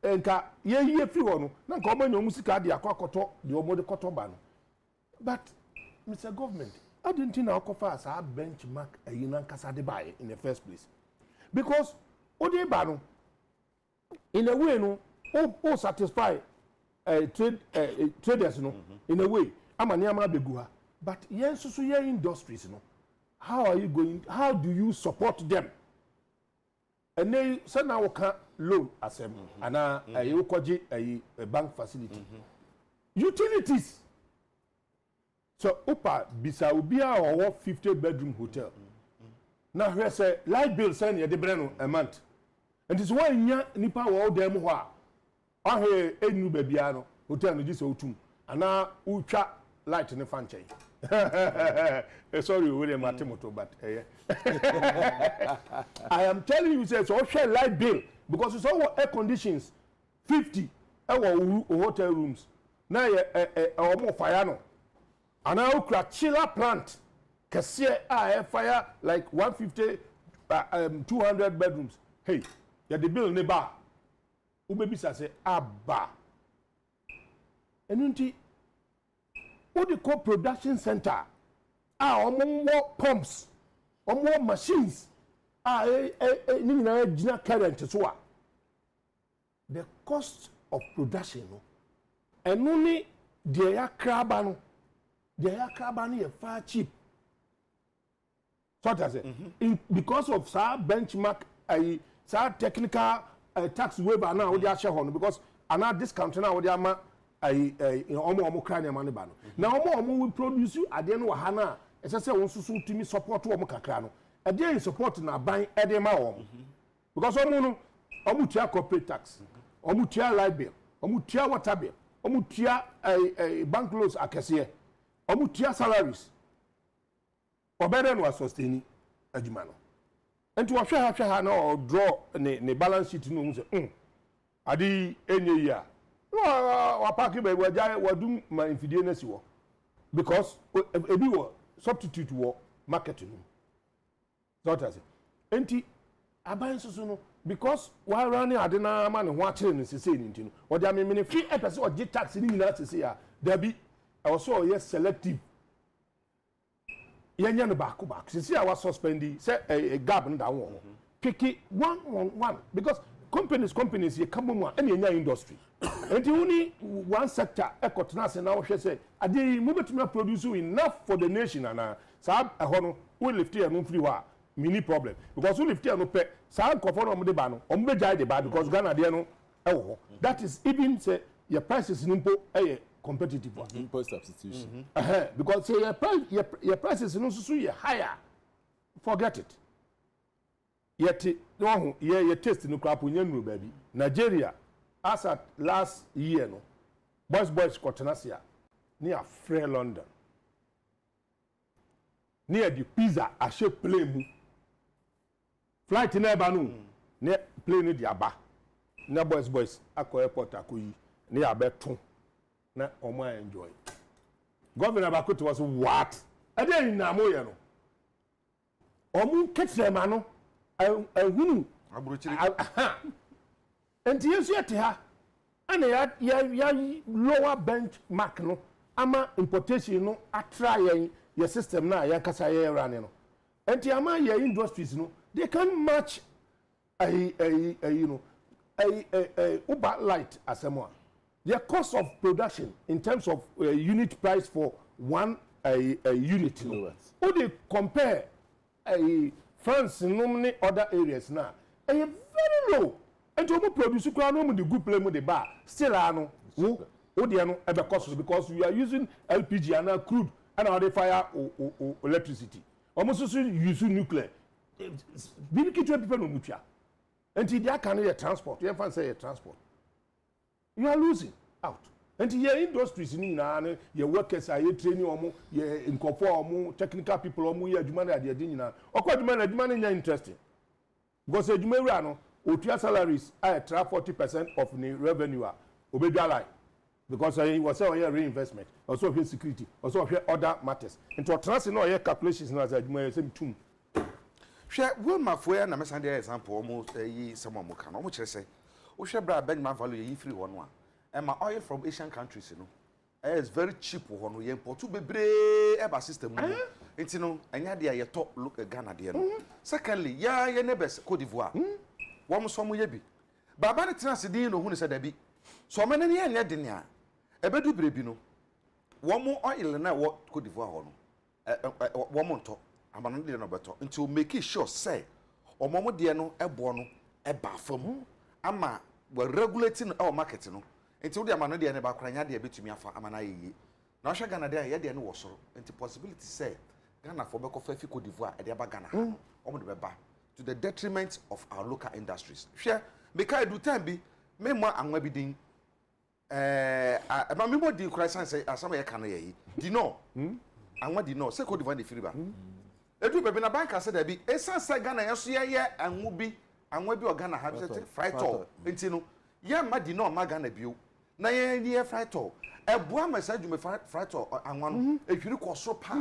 enka ye free ho no na nka omanya musika de akokoto de omode koto ba no but Mr. Government I didn't think akofa as a benchmark ayina nkasa de bae in the first place because ode ba no in a way no o satisfy traders no in a way amani ama begu ha but yen so ye industries no how do you support them and they say now can loan asem ana you koji a bank facility utilities so upa bisa ubia or 50 bedroom hotel now here say light bill send ye de breno a month and it's why nya nipa wo dem ho a ahe enu babia no hotel no gise otum ana utwa light ne fanchen sorry William Matimoto but I am telling you say so share light bill because it's all air conditions 50 hotel rooms na omo fire no ana okra chiller plant kese a fire like 150 200 bedrooms hey ya the bill ne ba ubebisa say aba enunti what the co-production center omo pumps omo machines ni nyina gina current so a the cost of production no enu ni de ya kraba no far cheap so that because of benchmark technical tax waiver now we dey share on because ana discount now we dey ama omo kra na money ba no na omo we produce ade no ha na ese se won susu timi support omo kakra no ade support na ban ade ma omo because omo tia corporate tax omo tia light bill omo tia water bill omo tia bank loans akese omo tia salaries obere no sustain adwuma no enti wo hwe ha na o draw ne balance sheet no say ade enye ya wa park be waja wadum ma infidie na si wo because ebi wo substitute wo market no so that say enti aban susu no because wa run ade na ma ne ho akere no sese ni ntino wo dia me free epese o get tax ni nyina sese ya dabi I was so yes selective yenya no back sese ya wa suspend say a gap no da won pick one on one because companies ye come mu and yenya industry enti uni one sector ekotena se na wo hwe say ade mu betuma produce enough for the nation and sa eho no we lift here no free wa mini problem because we lift here no pe sa nkofo no mo de ba no o mo be jai de ba because Ghana de no ewo that is even say your prices nimpo competitive import substitution because say your prices no so ye higher forget it yet no ye taste no crap nyanu baby Nigeria as at last year no boys kotenasia near Free London near the pizza a shape plane mu flight na ba no ne plane di aba na boys akọ airport akoyi ne abeto na omo enjoy governor Bakoto was what ade na mo ye no omo ketrema no ehunu abrochiri enti yesu yete ha ana ya lower benchmark no ama importation no atra ye system na ya kasa ye run no enti ama ye industries no they can match Uber light asemo the cost of production in terms of unit price for one unit no who they compare France no other areas now very low and to produce kwa no the good play the bar still ano wo dey no e be cost because we are using LPG and crude and how they fire electricity almost use nuclear big kitwe people no mutua and they can your transport you fancy your transport you are losing out and your industries ni na your workers are training omo your inkofo omo technical people omo your adwuma na de din na okwa adwuma na interesting because adwuma wura no otua salaries are 40% of the revenue obedwa line because he was say reinvestment also here security also here other matters into transfer no here calculations na adwuma say tum hwe Wilma foya na mesa dey example almost yi some mo kan o kire say o hwe bra benchmark value yi free one and my oil from Asian countries you know is very cheap ho no ye import bebre eba system no enti no anya de ye top look Ghana de no secondly ye neighbors Cote d'Ivoire wo mo so mo ye bi baba ne tena se din no hu ne se da bi so me ne ne anya de ne a ebedu brebi no wo mo oil na wo Cote d'Ivoire ho no wo mo nto amano de no beto nti o make sure say omomo de no ebo no eba fam ama we regulating our market no nti wo de amano de ne ba kwanya de betumi afa amana yeye na hwa Ghana de ye de ne wo soro nti possibility say Ghana for beko fa fi Cote d'Ivoire e de ba Ghana omo de beba to the detriment of our local industries hwe because do time bi me mo anwa bi din ma me mo di crisis say asama ye kan ye di no anwa di no say Cote d'Ivoire de free ba edu bebe na bank ase da bi esansa Ghana yeso ye anwu bi anwa bi o Ghana ha bi say fright all enti no ye ma di no ma Ghana bio na ye ni fraito eboa message me fraito anwa no ehwiri koso pa.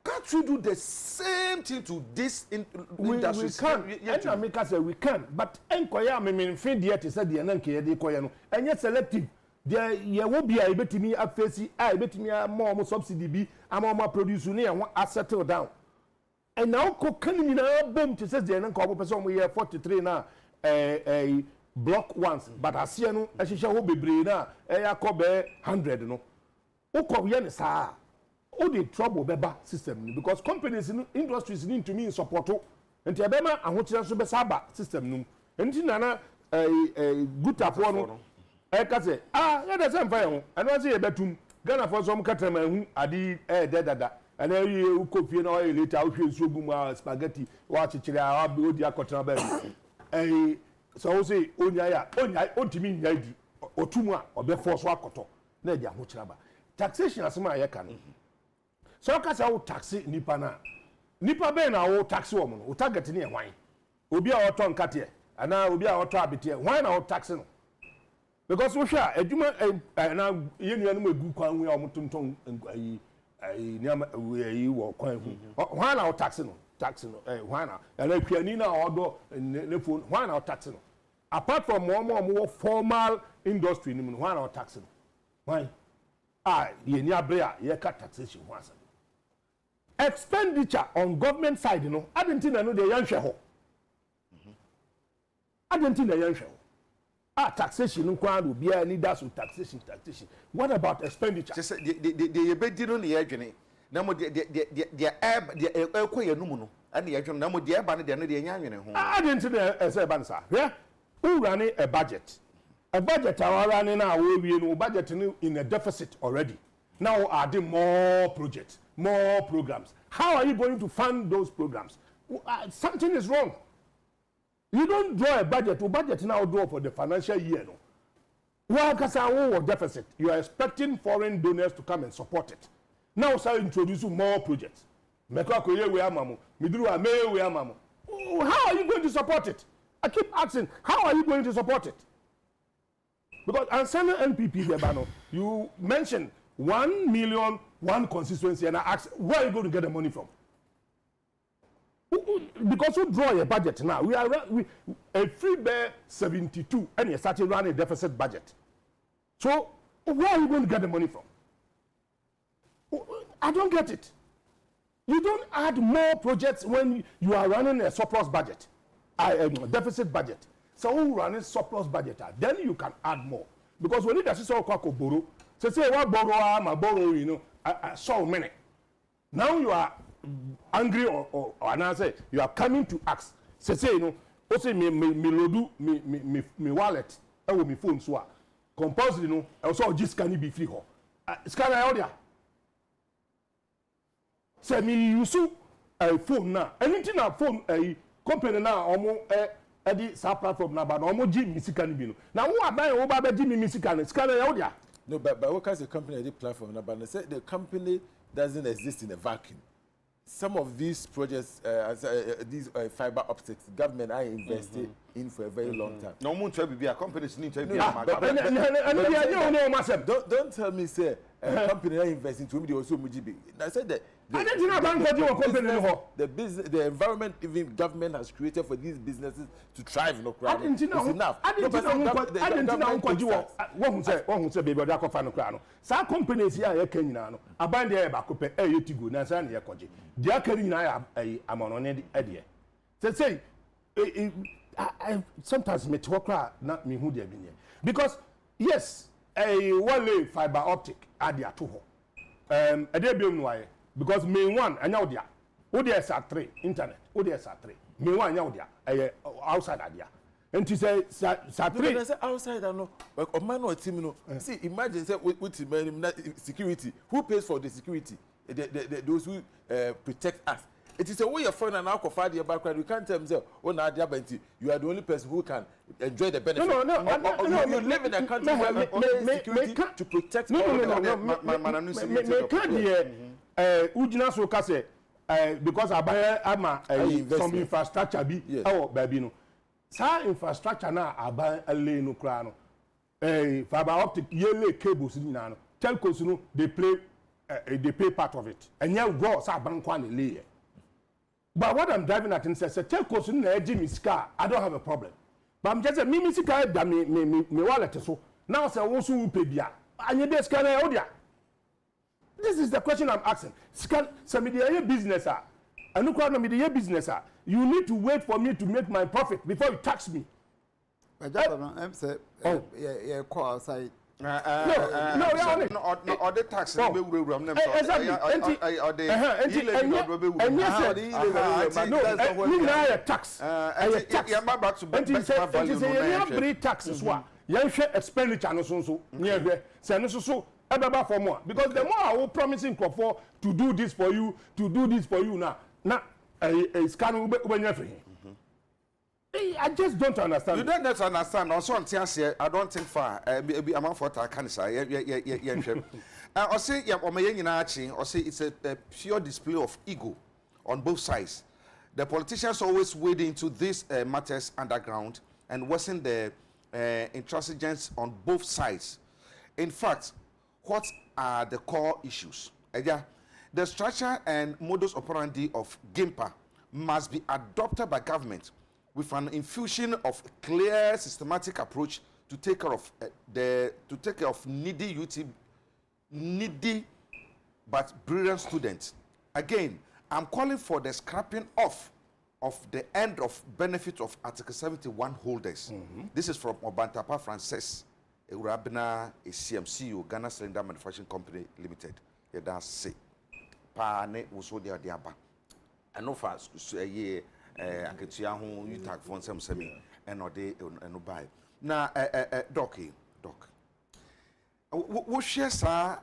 Can't we do the same thing to this industry? We can. And America say we can, but enkoya me fin dia te say dia na nke ye de koya no. Enye selective. There ye will be a betimi afesi a betimi more subsidy bi ama produce ne e settle down. And now ko kan ni na bom te say dia na nka person mo ye 43 na block once but asie no e hihye ho bebre na e yakobe 100 no. Ukọ ye ne saa. All the trouble beba system because companies in industries need to mean support and the bema and what so be saba system no enti na good afo no e ka say ya da sem fa ho and what say e betum Ghana for some katama hu adi dada and e ukopie na oil later o hwe nso gum spaghetti wa chichire a odi akotena ba so say onya ontimi nya di otumu a obefo so akoto na e di ahokyira ba taxation asema ya ka no so kasa wo taxi nipa na nipa be na wo taxi wo no wo target ne hwan obi a woto nkate ana obi a woto abete hwan na wo taxi no because wo hwa adwuma na yenua no egu kwan we a wo tonton ayi niama ayi wo kwan hu hwan na wo taxi no hwan na ana kwiani na odo ne phone hwan na wo taxi no apart from mo formal industry ni no hwan na wo taxi no hwan yeni abrea ye ka taxation hwan asa expenditure on government side no adentina no de yanhwe ho adentina yanhwe ho taxation no kwa do bia ni that so taxation what about expenditure just the ye bedi no ne ye dwene na mo de ekoye no mu no ane ye dwene na mo de eba ne de no de nya nwene ho adentina ese ba nsa hwe who running a budget our na we no budget no in a deficit already now adding more projects more programs. How are you going to fund those programs? Something is wrong. You don't draw a budget. A budget now draw for the financial year. No. Well, because our deficit, you are expecting foreign donors to come and support it. Now, start introducing more projects. How are you going to support it? I keep asking, how are you going to support it? Because and some NPP, you mentioned 1 million, one constituency, and I ask, where are you going to get the money from? Because we draw a budget now. We are a free bear 72, and you're starting running a deficit budget. So, where are you going to get the money from? I don't get it. You don't add more projects when you are running a surplus budget, a deficit budget. So, when you run a surplus budget, then you can add more. Because when you do so, borrow. So say what borrow, you know, so many. Now you are angry or I say you are coming to ask. Say you know, also me lodu me wallet, or me phone so compulsory, you know, also just can be free ho. Scan out there. Say me use a phone now. Anything na phone a company now omo the sa platform na ba no omo gi musical ni bi no. Na wo aban wo ba gi me musical scan out there. No, but what kind of company the platform? But they said the company doesn't exist in a vacuum. Some of these projects, these fiber optics, government are invested in for a very long time. No one to be a companies need to be. Don't tell me, say a company are investing to me. They also mujibi. I said that. The environment even government has created for these businesses to thrive. No crowd. It's enough. I didn't know. One say baby, I can't find some companies here are Kenyan. I bind the back up a yetigo. Nansan yakoji. They are carrying a amon idea. Say, sometimes me talk not me who they been here because yes, a one fiber optic idea to her. A day be because me one and now there. ODS are 3 internet. ODS are 3. Me one now there. Outside idea. And to say three. Outside I know. But man or team no. See, imagine say with security. Who pays for the security? Those who protect us. It is a way of finding an alcohol your background. You can't tell them, oh, Nadia Benti, you are the only person who can enjoy the benefit. No. You live in a country where we pay security to protect all Ujina so kase because I some infrastructure bi baby no. Sa infrastructure na aban ale no kra no. fiber optic yellow cables ni na no telcos no they pay part of it and yeah go sa bank one lay. But what I'm driving at is say telcos no na Jimmy Scar I don't have a problem. But I'm just say me sika da me wallet so now say wo so pay bia anye dey scan e odia. This is the question I'm asking. Scan some media business and look at media business you need to wait for me to make my profit before you tax me. I just I'm say yeah call outside. No, the tax no, exactly. Because the more I will promising for to do this for you now it's kind of I just don't understand. You don't understand. Also, I don't think far. I'm for cancer. I say, it's a pure display of ego on both sides. The politicians always wade into these matters underground and worsen the intransigence on both sides. In fact, what are the core issues? The structure and modus operandi of GIMPA must be adopted by government with an infusion of clear, systematic approach to take care of needy but brilliant students. Again, I'm calling for the scrapping off of the end of benefit of Article 71 holders. This is from Obantapa Frances, Kwabena, a CMCU, Ghana Cylinder Manufacturing Company Limited. That's say, pa ne uso dia diaba. Ano fa ye aketua ho you tag for some semi and or they no buy. Na doc. Wo share sa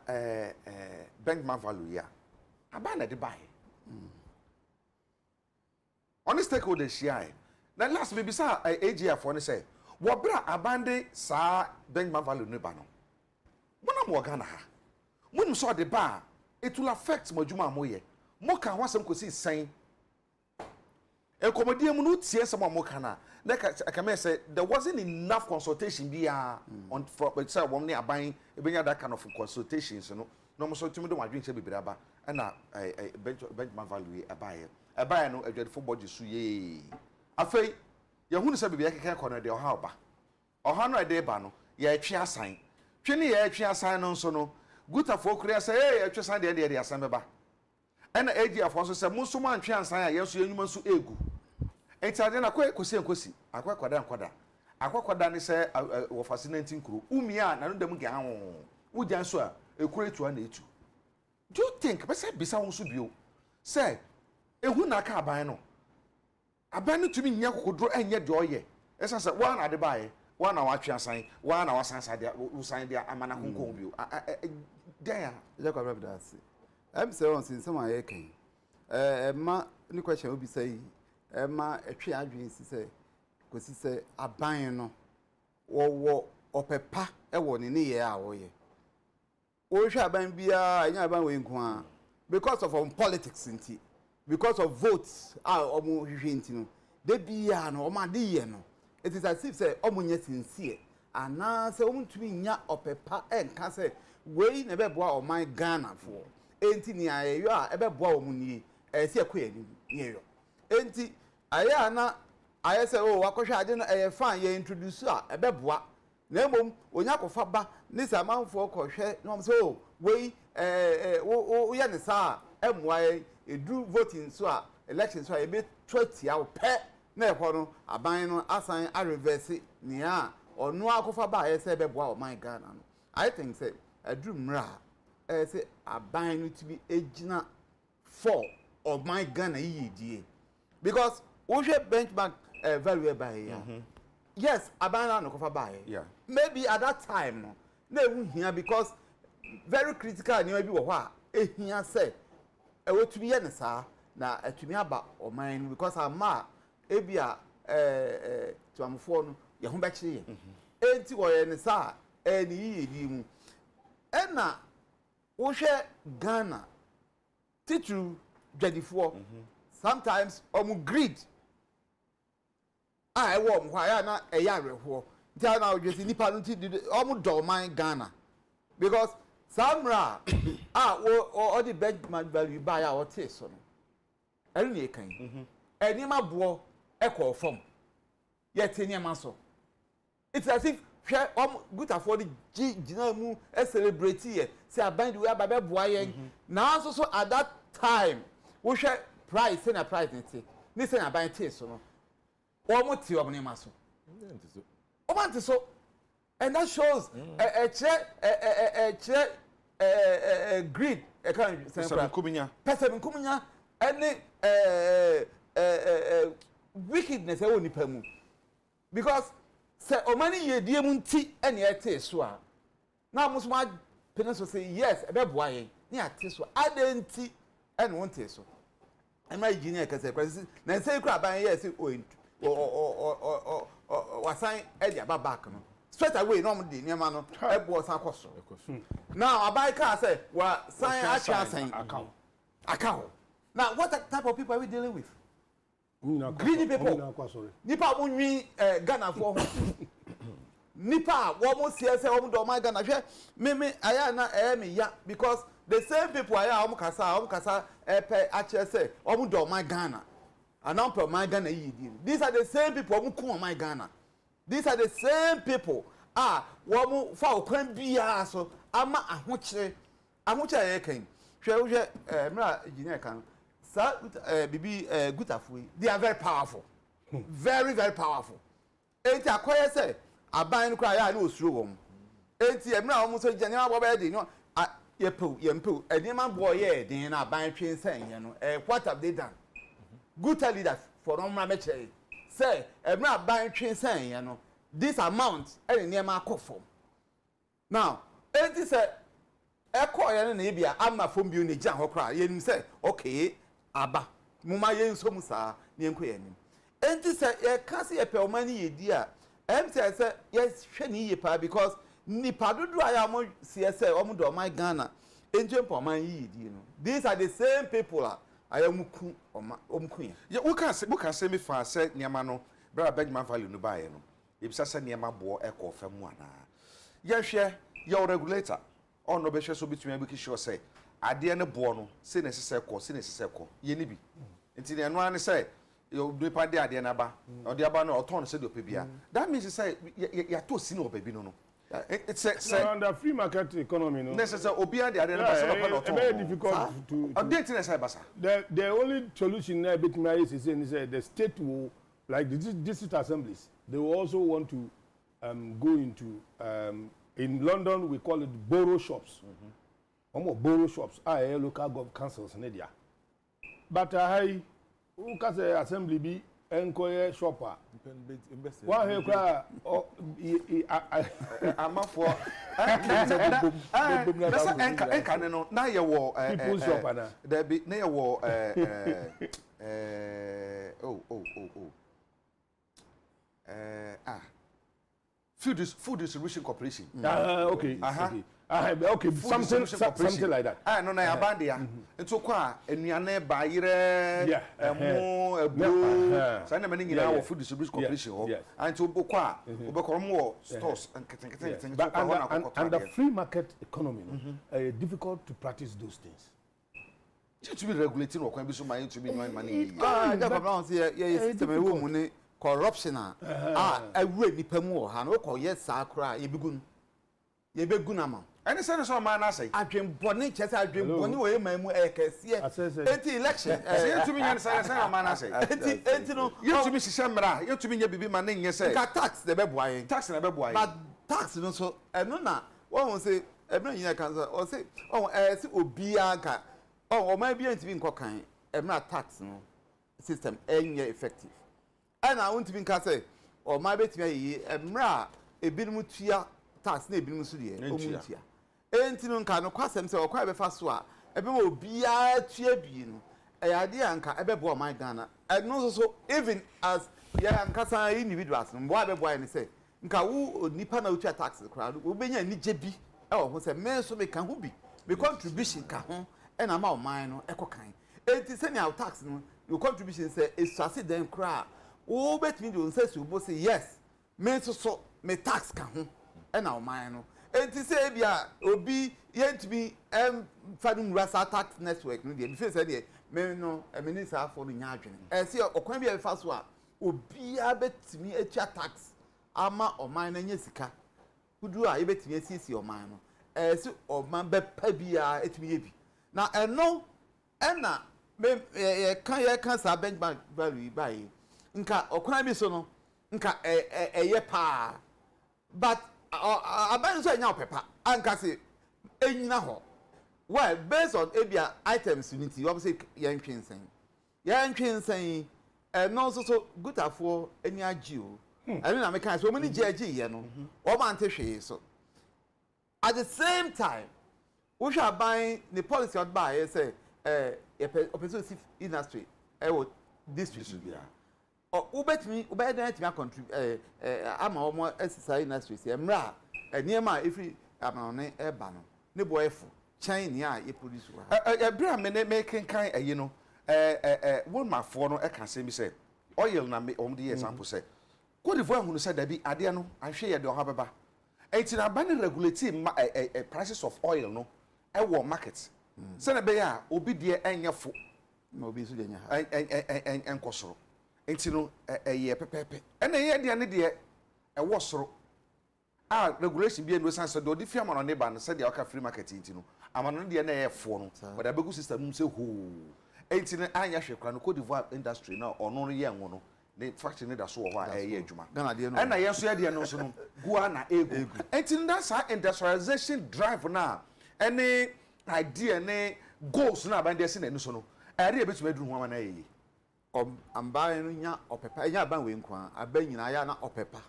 Benjamin value ya. Aba na de buy. Honest stakeholders share. Na last maybe sa Agya for ne say, wo bra abande sa Benjamin value ne ba no. Mona mo Ghana ha. Mun so de ba it will affect modwuma amoye. Mo kan ho asem kosi san. E komodie mu no tie some mo kana. Na I say there wasn't enough consultation bia on for say won ne aban e benya that kind of consultations no. No mo so tumi do wadwen che bibira ba. E na Benjamin value abaye no adwadefo body su ye. Afei ye hunu se bibia keke kono de oha oba. Oha no de ba no ye atwe asan. Twe ne ye atwe asan no nso no guta fo kura say eh atwe asan de asan beba. E na Agya fo so se mo so man atwe asan a ye so enwuma so egu. Enti na kosi akwakwada ne se wo fascinating kuro umia na no dem ge hawo wujan so a ekure etua na etu. Do you think be say bisa won so bio say ehu na ka aban no tumi nya kokodro enye de oye esa say wa na de bae wa na wa twa san wa na wa sansa de usan de amana konkon bio there ya kwa brother say am say on sin some aye kan ma ni question obi say ma etwe adwen si say kosi say aban no wo opepa e wo ne ye a wo ye o hwa aban bia anya aban we nko a because of politics inti because of votes omo hwehwe inti no de bia no omo ade ye no it is as if say omo nya sincere ana say omo tumi nya opepa enka say we na be boa oman Ghana for enti ni ayeyo a ebe boa omo ni se ekoye ni yeyo enti aya na aya say o wakohwe ade no fine ye introduce a ebe boa na emom onya kofa ba ni se amanfo kohwe no say o we wo ya ne sa emwa edu voting so a election so a ebe 20 a pe na ehwo no aban no asan a reverse ni a onu akofa ba aya say ebe boa o my Ghana no I think say adru mra say aban no to be ejina for of my Ghana yidie because we should benchmark value by here. Yes, aban no kofa ba here. Maybe at that time no na ewu hia because very critical ni bi wo ho a ehia say e wo to be ye sa na atumi aba o man because ama ebia tuamfo no ye ho be kire ye enti wo ye ne sa ni yidi mu ena wo hwe Ghana titru dwadifo sometimes greed I wo mwa ya na eya reho ntia na odwesi nipa no ti omo do man Ghana because samra o the benchmark value buy a o te so no eri na ekan eni ma bo e ko form yet eni ma so it's as if good afford gina mu celebrate here say aban the way ababe boa yen na so at that time we share price na price ni say aban te so no omo ti omo ni ma so omo so and that shows a greed a kind person kuminya any wickedness e woni pamu because say omani ye die mu nti ene ete so a na mo so ma peneso say yes e be boa yen ni ate so adenti ene won te so e ma engineer ka say president na say kura ban yes o wasan e dia back no straight away no mo de niam no e bo san koso now abai ka say wa san acha san account now what type of people are we dealing with greedy people nipa mo nwi Ghana for nipa wo mo sie se wo mo do my Ghana hwe me aya na me ya because the same people aya wo kasa pe ache se wo mo do my Ghana and per my Ghana yi di these are the same people wo ku my Ghana these are the same people wo mo fa okwan bia so ama ahokyere ye kan hwe mra engineer kan bibi gutafui they are very powerful very very powerful enti akoye say aban kra ya na osuro wom enti emra wo so jani abo be di no yempu edima boy ye din na aban twen san ye no what have they done good leaders for no ma meche say emra aban twen san ye no this amount any near ma akofom now enti say ekoye na ebia ama fom bi oni gyan ho kra ye nim say okay aba muma ye nso musa ne enko ye nim enti say ye ka se ye pe omani ye di a say ye hwe ni ye pa because nipa dodo aya mo se say omo do my Ghana enti empo oman ye di no these are the same people ayamuku omku ye we can say me fa say niama no bra benjamin value no ba ye no ebisa say niama bo e ko fa mu ana ye hwe your regulator on no be hwe so bitumi be sure say ade ne bo no se ne sese ko ye ni bi enti ne no an say you do pa de ade na ba o de aba no o ton se do pe bia that means say ya to si no baby no it's under free market economy no necessary obi ade ade na ba se no pa very difficult to update ne say basa the only solution now bit me is say the state will like the district assemblies they will also want to go into in London we call it borough shops borough shops are local government councils in India. But I who can say assembly be encoye shopper. One here cry I'm for enka no na ye wo people's shopper na there be na ye wo food distribution corporation. Okay. Okay, something like that. No, na abande ya. Nto kwa enuane ba yire emo ebro. Say na mani nyina wo food distribution corporation ho. Anto kwa obekorom wo stores and the free market economy difficult to practice those things. To be regulating or can be so money to be money. That problem say ye system e wo mu ni corruption awure nipa mu ha no ko yes akra ye begun ama any say so man na say adwenbone chese adwenbone wo man mu ekese enti election say to me yan say man na say enti no you to me sise mra you to me nya bibi man nya say ka tax de be boaye but tax no so eno na won say ebna yin kan say o say say obi anka o man bi enti bi nkokan ebna tax no system enye effective ana won ti bi nka say o man betimi yi emra ebinum tua tax na ebinum so de omuntia enti no nka no kwasem se okwa be fa so a ebe mo bia tua bi no eyade anka ebe bo my Ghana no so even as ya anka san individuals no bo abe bo any say nka wo nipa na otua tax kra wo benya ni je bi e wo ho se me so me kan ho bi me contribution ka ho e na ma o man no ekokan enti se ni our tax no your contribution say esuase den kra wo betimi do say so bo say yes me so me tax ka ho e na o man no enti say bia obi yentimi fadum rasa tax network no de me face de me no me ni sa for nya adwene say okwan bia be fa so a obi abetimi etia tax ama o man na nya sika kudu a yebetimi asisi o man no si o man be pa bia etimi ye bi na eno na me kan sa benchmark value bai nka okwan bi so no nka eye pa but aban so nya opepa anka se enyina ho well based on ebia items unity we say yan twinsen no so good afo eni agi o I mean, I can so many JG, you know, or man so. At the same time, we shall buy the policy on buy, say, opposition industry, district. Or ubet me, ubet that me contribute, I'm almost SSI industry, Mra, near my if I'm on a banner, no boy for China, you produce. A bram making kind, you know, one my phone, I can say, me say, oil na me on the example say. Cote d'Ivoire who said there be adia no and share the hababa. It's in a banning regulating prices of oil no I war markets. Send be ya obi dear and your foot no be so and cosro. Ain't you know a year pepe. And a year the end dear a wasro. Regulation being was answered do the firm on neighbor and said the Oka free market you know. I'm an Indian air phone, but a big system say who ain't in an Ayash Cote d'Ivoire industry now or no young one. The fact in that so why juma and I answer the no so guana ego and that's how industrialization drive now any idea any goals now by the sin so no area bit me do ho na yi am buying nya opepa nya ban we nkwa aban nyina ya na opepa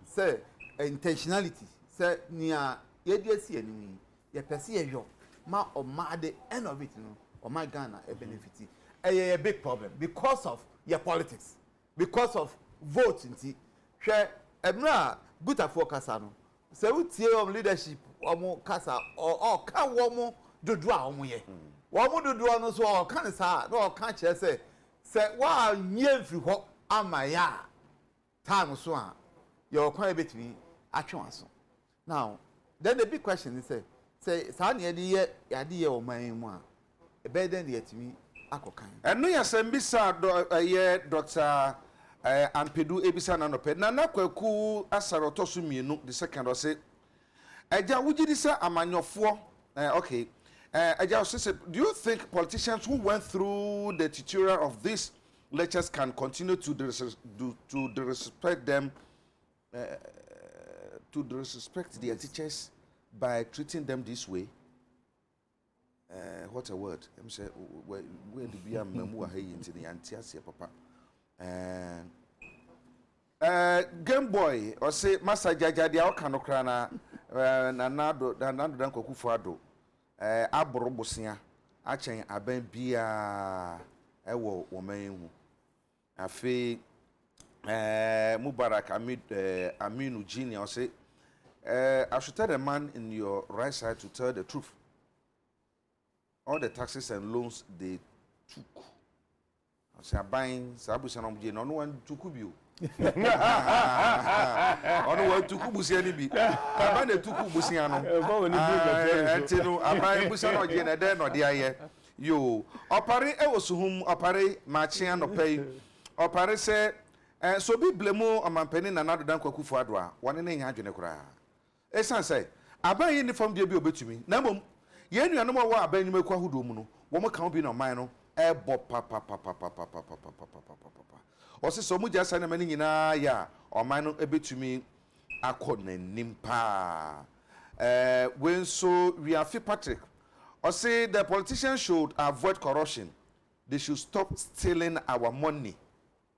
say intentionality say nia ye di asi ani ye pese ye yo ma o ma the end of it no o my Ghana a benefit a big problem because of your politics, because of voting. Share emra buta for kasa no. Se utie leadership omo kasa or kan womo dodua omo ye. Womo dodua no so o kan sa no kan che say wa nye mfiri ho amaya time so a your kwan betimi atwe aso. Now then the big question is say sa na ye ye o man mu a e be den de yetimi akokan eno yasembisa ye Dr. Ampedu ebisa na nope na kwaku asaroto so mienu the second or say Agya wugidi say amanyofo okay Agya say do you think politicians who went through the tutorial of these lectures can continue to disrespect them to disrespect their teachers by treating them this way? What a word. I'm saying, where do we have Mamu into the Antiasia, Papa? Game Boy, or say, Master Jaja, the Alcanocrana, Nanado, Danko Kufado, Aborobosia, Achen, Aben Bia, Ewo, Woman, Afe, Mubarak, Aminu Genie, or say, I should tell a man in your right side to tell the truth. All the taxes and loans they took. I say buying Sabusan no one took you. No one took Busiani be. I buy the Tuku Busiano. I buy Busano again and then or the aye. You opare e was whom opare matching no pay. Opare say so be blemo amampeni na nado dan kwaku fo adoa. One ne nya adwene kura. Esan say I buy uniform dey be obetumi. Na mom yen nuanom a wa aban nyum kwa hodo mu no wo mo kan bi na man no e bo papa o se so mu jasa na mani nyina ya o man no ebetumi akonanim pa when so we are Patrick o say the politicians should avoid corruption, they should stop stealing our money.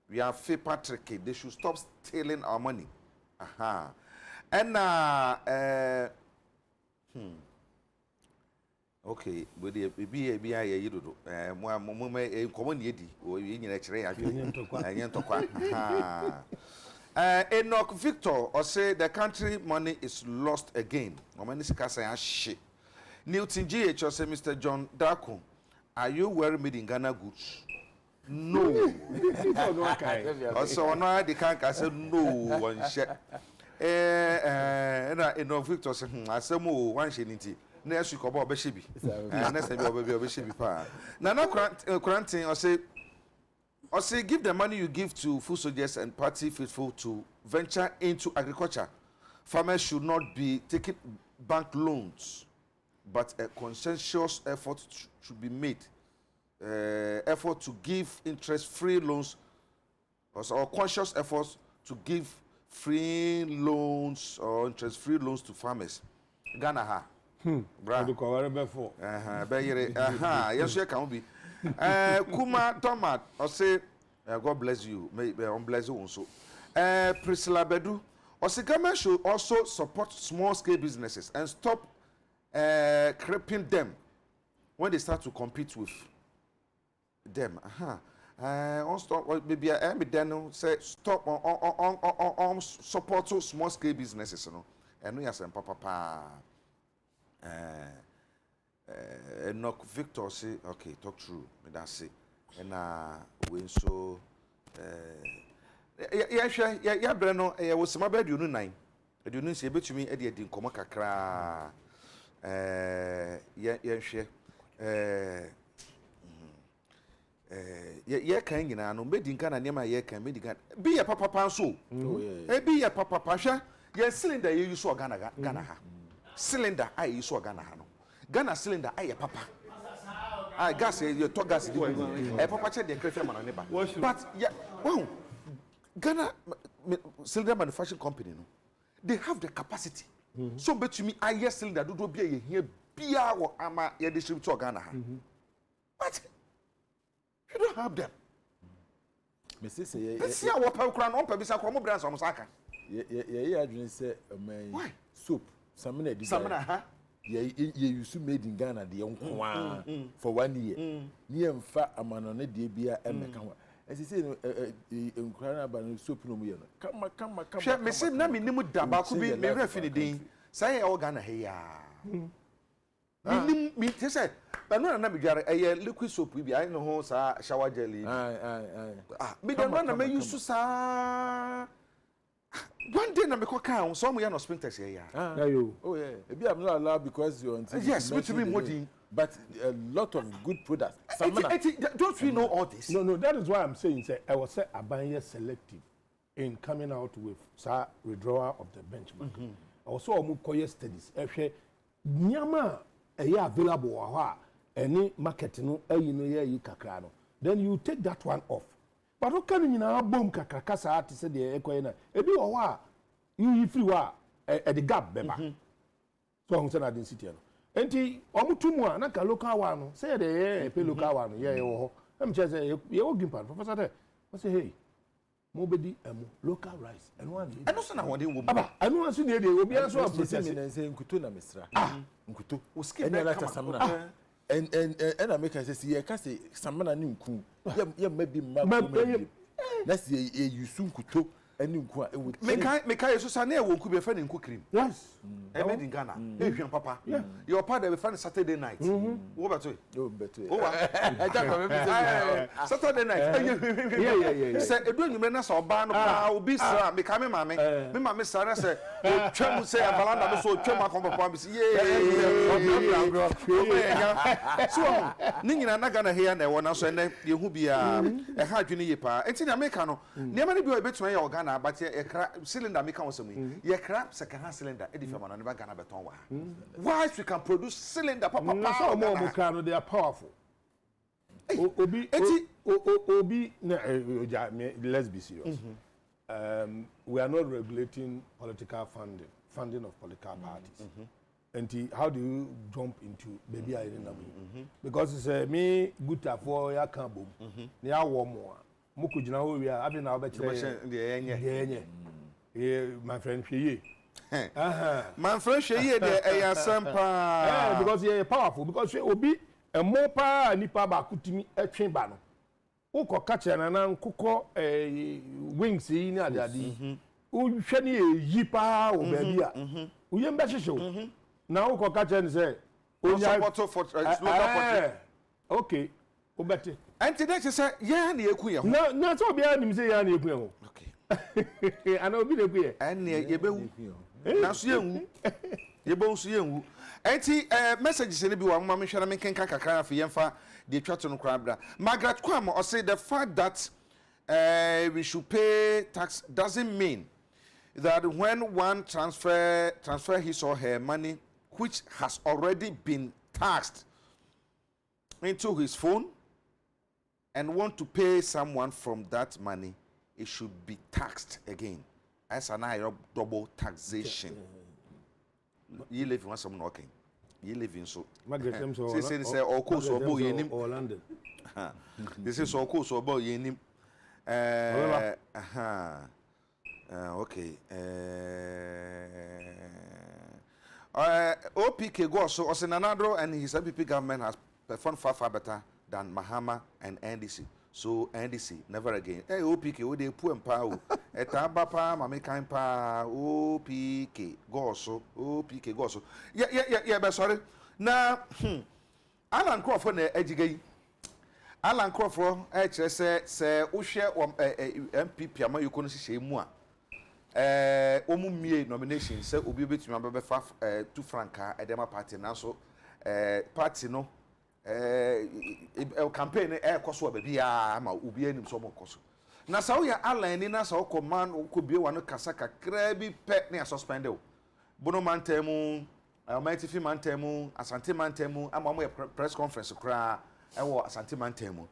We are Patrick, they should stop stealing our money. And okay, but the be a you do. Common yedi, or you Enoch Victor, or say the country money is lost again. Or many say shit. Newton GH, or say Mr. John Darko, are you wearing made in Ghana goods? No. Also, no, the can't say no one share. no Victor say asem o wan hye nti na esu ko ba obehye bi na say bi obehye bi pa na Quarantine or say give the money you give to food soldiers and party faithful to venture into agriculture. Farmers should not be taking bank loans, but a conscientious effort should be made. Effort to give interest-free loans, or conscious efforts to give free loans or interest-free loans to farmers. Ghana ha. Bra. Do ko before. Yes, you can be. Kuma Tomat, or say, God bless you. May bless you also. Priscilla Bedu, or say government should also support small-scale businesses and stop cripping them when they start to compete with them. Stop. Maybe I then say stop on support small-scale businesses. You know, and we are saying papa. Knock Victor say okay talk true me that say and we so ya bre no wo sema ba aduonu nan aduonu se betumi e de adi nkomo kakra ya hwe ya kan nyina no medi nka na nema ya kan medi kan bi ya papa so bi ya papa hwe ya cylinder ye use Ghana ha cylinder ai use Ghana ha no Ghana cylinder aye papa. Gas you talk gas papa check the create man neighbor. But yeah, wow. Ghana cylinder manufacturing company no. They have the capacity. So bet me aye cylinder do be here bia wo ama ye distribute to Ghana. But you don't have them. Me say see our papa kran on pa bisa ko mo brands on saka. Yeah adwin say man soap samina di. Samina ha. You made in Ghana the young for 1 year. Near fat amano ne de bia emeka ho. As he say in Ukraine about soap no mu come. She me say na me nimu da ba ko bi me refi ni din. Say e Ghana he ya. Me say but no na me dware e liquid soap bi ai no ho sa shower gel. Me dey na me use sa one day na me can so mo no sprinters here ya. Oh yeah. Maybe I'm not allowed because you're on TV. Yes, which be modern. But a lot of good products. Don't we know all this? No, that is why I'm saying say I was say Abanye selective in coming out with withdrawal of the benchmark. Also omu koye studies. Ehwe nyama available wa any market no no ye kakra no. Then you take that one off. But what can you now boom kakakasa ati say the ekoyena ebi wo wa you free wa the gap beba so on say na den city no enti omutumu a na ka local one no say the pe local one ye wo ho em che say ye wo gimpa professor there I say hey mo bedi emu local rice and one no say na won dey wo aba anu asu ne dey obi aso process me say nkuto na mesra nkuto o skip na la samna and I make say ye ka say samna ni nku ye maybe that's the you soon kuto any nku e would me kai so sa na e wo nku be fa ne nku cream yes e made in Ghana e hwen papa your father be fa Saturday night wo beto o wa Saturday night yeah say edu nyume na so ba no pa obi sra me ka me mama sra say o twam say abalanda me so o twam akon papa be say so ni nyina na Ghana here na e wona so ene ye hu bia e ha adwene ye pa enti na America no nema ne bi o betuma ye Ghana but ye kra cylinder me ka wosam ye kra second hand cylinder e di fama na ne ba Ghana beton wa why we can produce cylinder papa so mo ka no they are powerful obi let's be serious we are not regulating political funding of political parties and how do you jump into baby I because it's me good for ya kan bom na ya wo mo mo ko gina ho wi a abi na obekire my friend hweye my friend hweye de ayasampa because you powerful because obi mo pa nipa ba kutimi etwen ba no wo ko ka kire na nkokọ wings yi ni adade wo hwe ni yi pa wo ba bi a wo yem be hwehwe na wo ko ka kire ni say support for local party okay wo bete anti that say ya na eku ye ho na so bia nim say ya na eku ye ho okay ana obi na kuye ene yebewu na so yenwu yebewu so yenwu enti messages ni bi wa mama hwera me kenka kakra afi yemfa de twato no krabra Margaret Kwam or say the fact that we should pay tax doesn't mean that when one transfer his or her money which has already been taxed into his phone and want to pay someone from that money, it should be taxed again as an double taxation. You live in some knocking. You live in so. Say all course or boy in or London. This is all course or boy in him. Okay. OPK go so Osenanadro and his MPP government has performed far better than Mahama and NDC. So NDC never again. Hey OPK we dey poor empower. Etaba pa mame kan pa OPK go so Yeah, but sorry. Now Alan Crawford na ejigay. Alan Crawford kire say wo hwe MPP ama yoko no hye mu a omu mie nomination say obi betumi abefa 2 franca edema party na so party no campaign koso baby ya ama obi anim so mokoso na sa wo ya Alan ni na sa wo command wo bie wa no kasa kakra bi pe na suspend o bono mantemu Almighty fi mantemu Asante mantemu ama mo press conference kra ewo Asante mantemu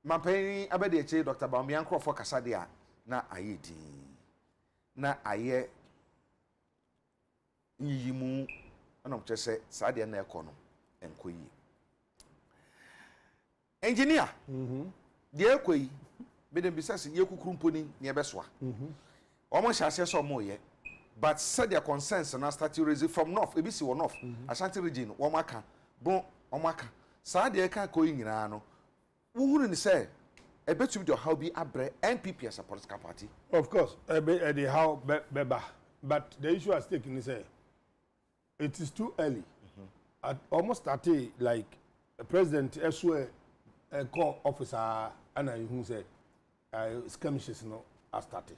mampani abede eche Dr. Bamian Crawford kasa dia na ayedi na aye yiyimu ana mchese saade na ekono enkoyi engineer de ekoyi bedem bisase ye kukuru mponi ne ebesoa omo hyase so mo ye but said their concerns and start to raise from north ebisi wo north Ashanti region wo maka bon wo maka saade ka koyi nyina no wo hunu ni say ebetum do how be abre NPP as a political party. Of course, the how beba, but the issue at stake is it is too early. At almost at like a president elsewhere a call officer and who say skirmishes no are started.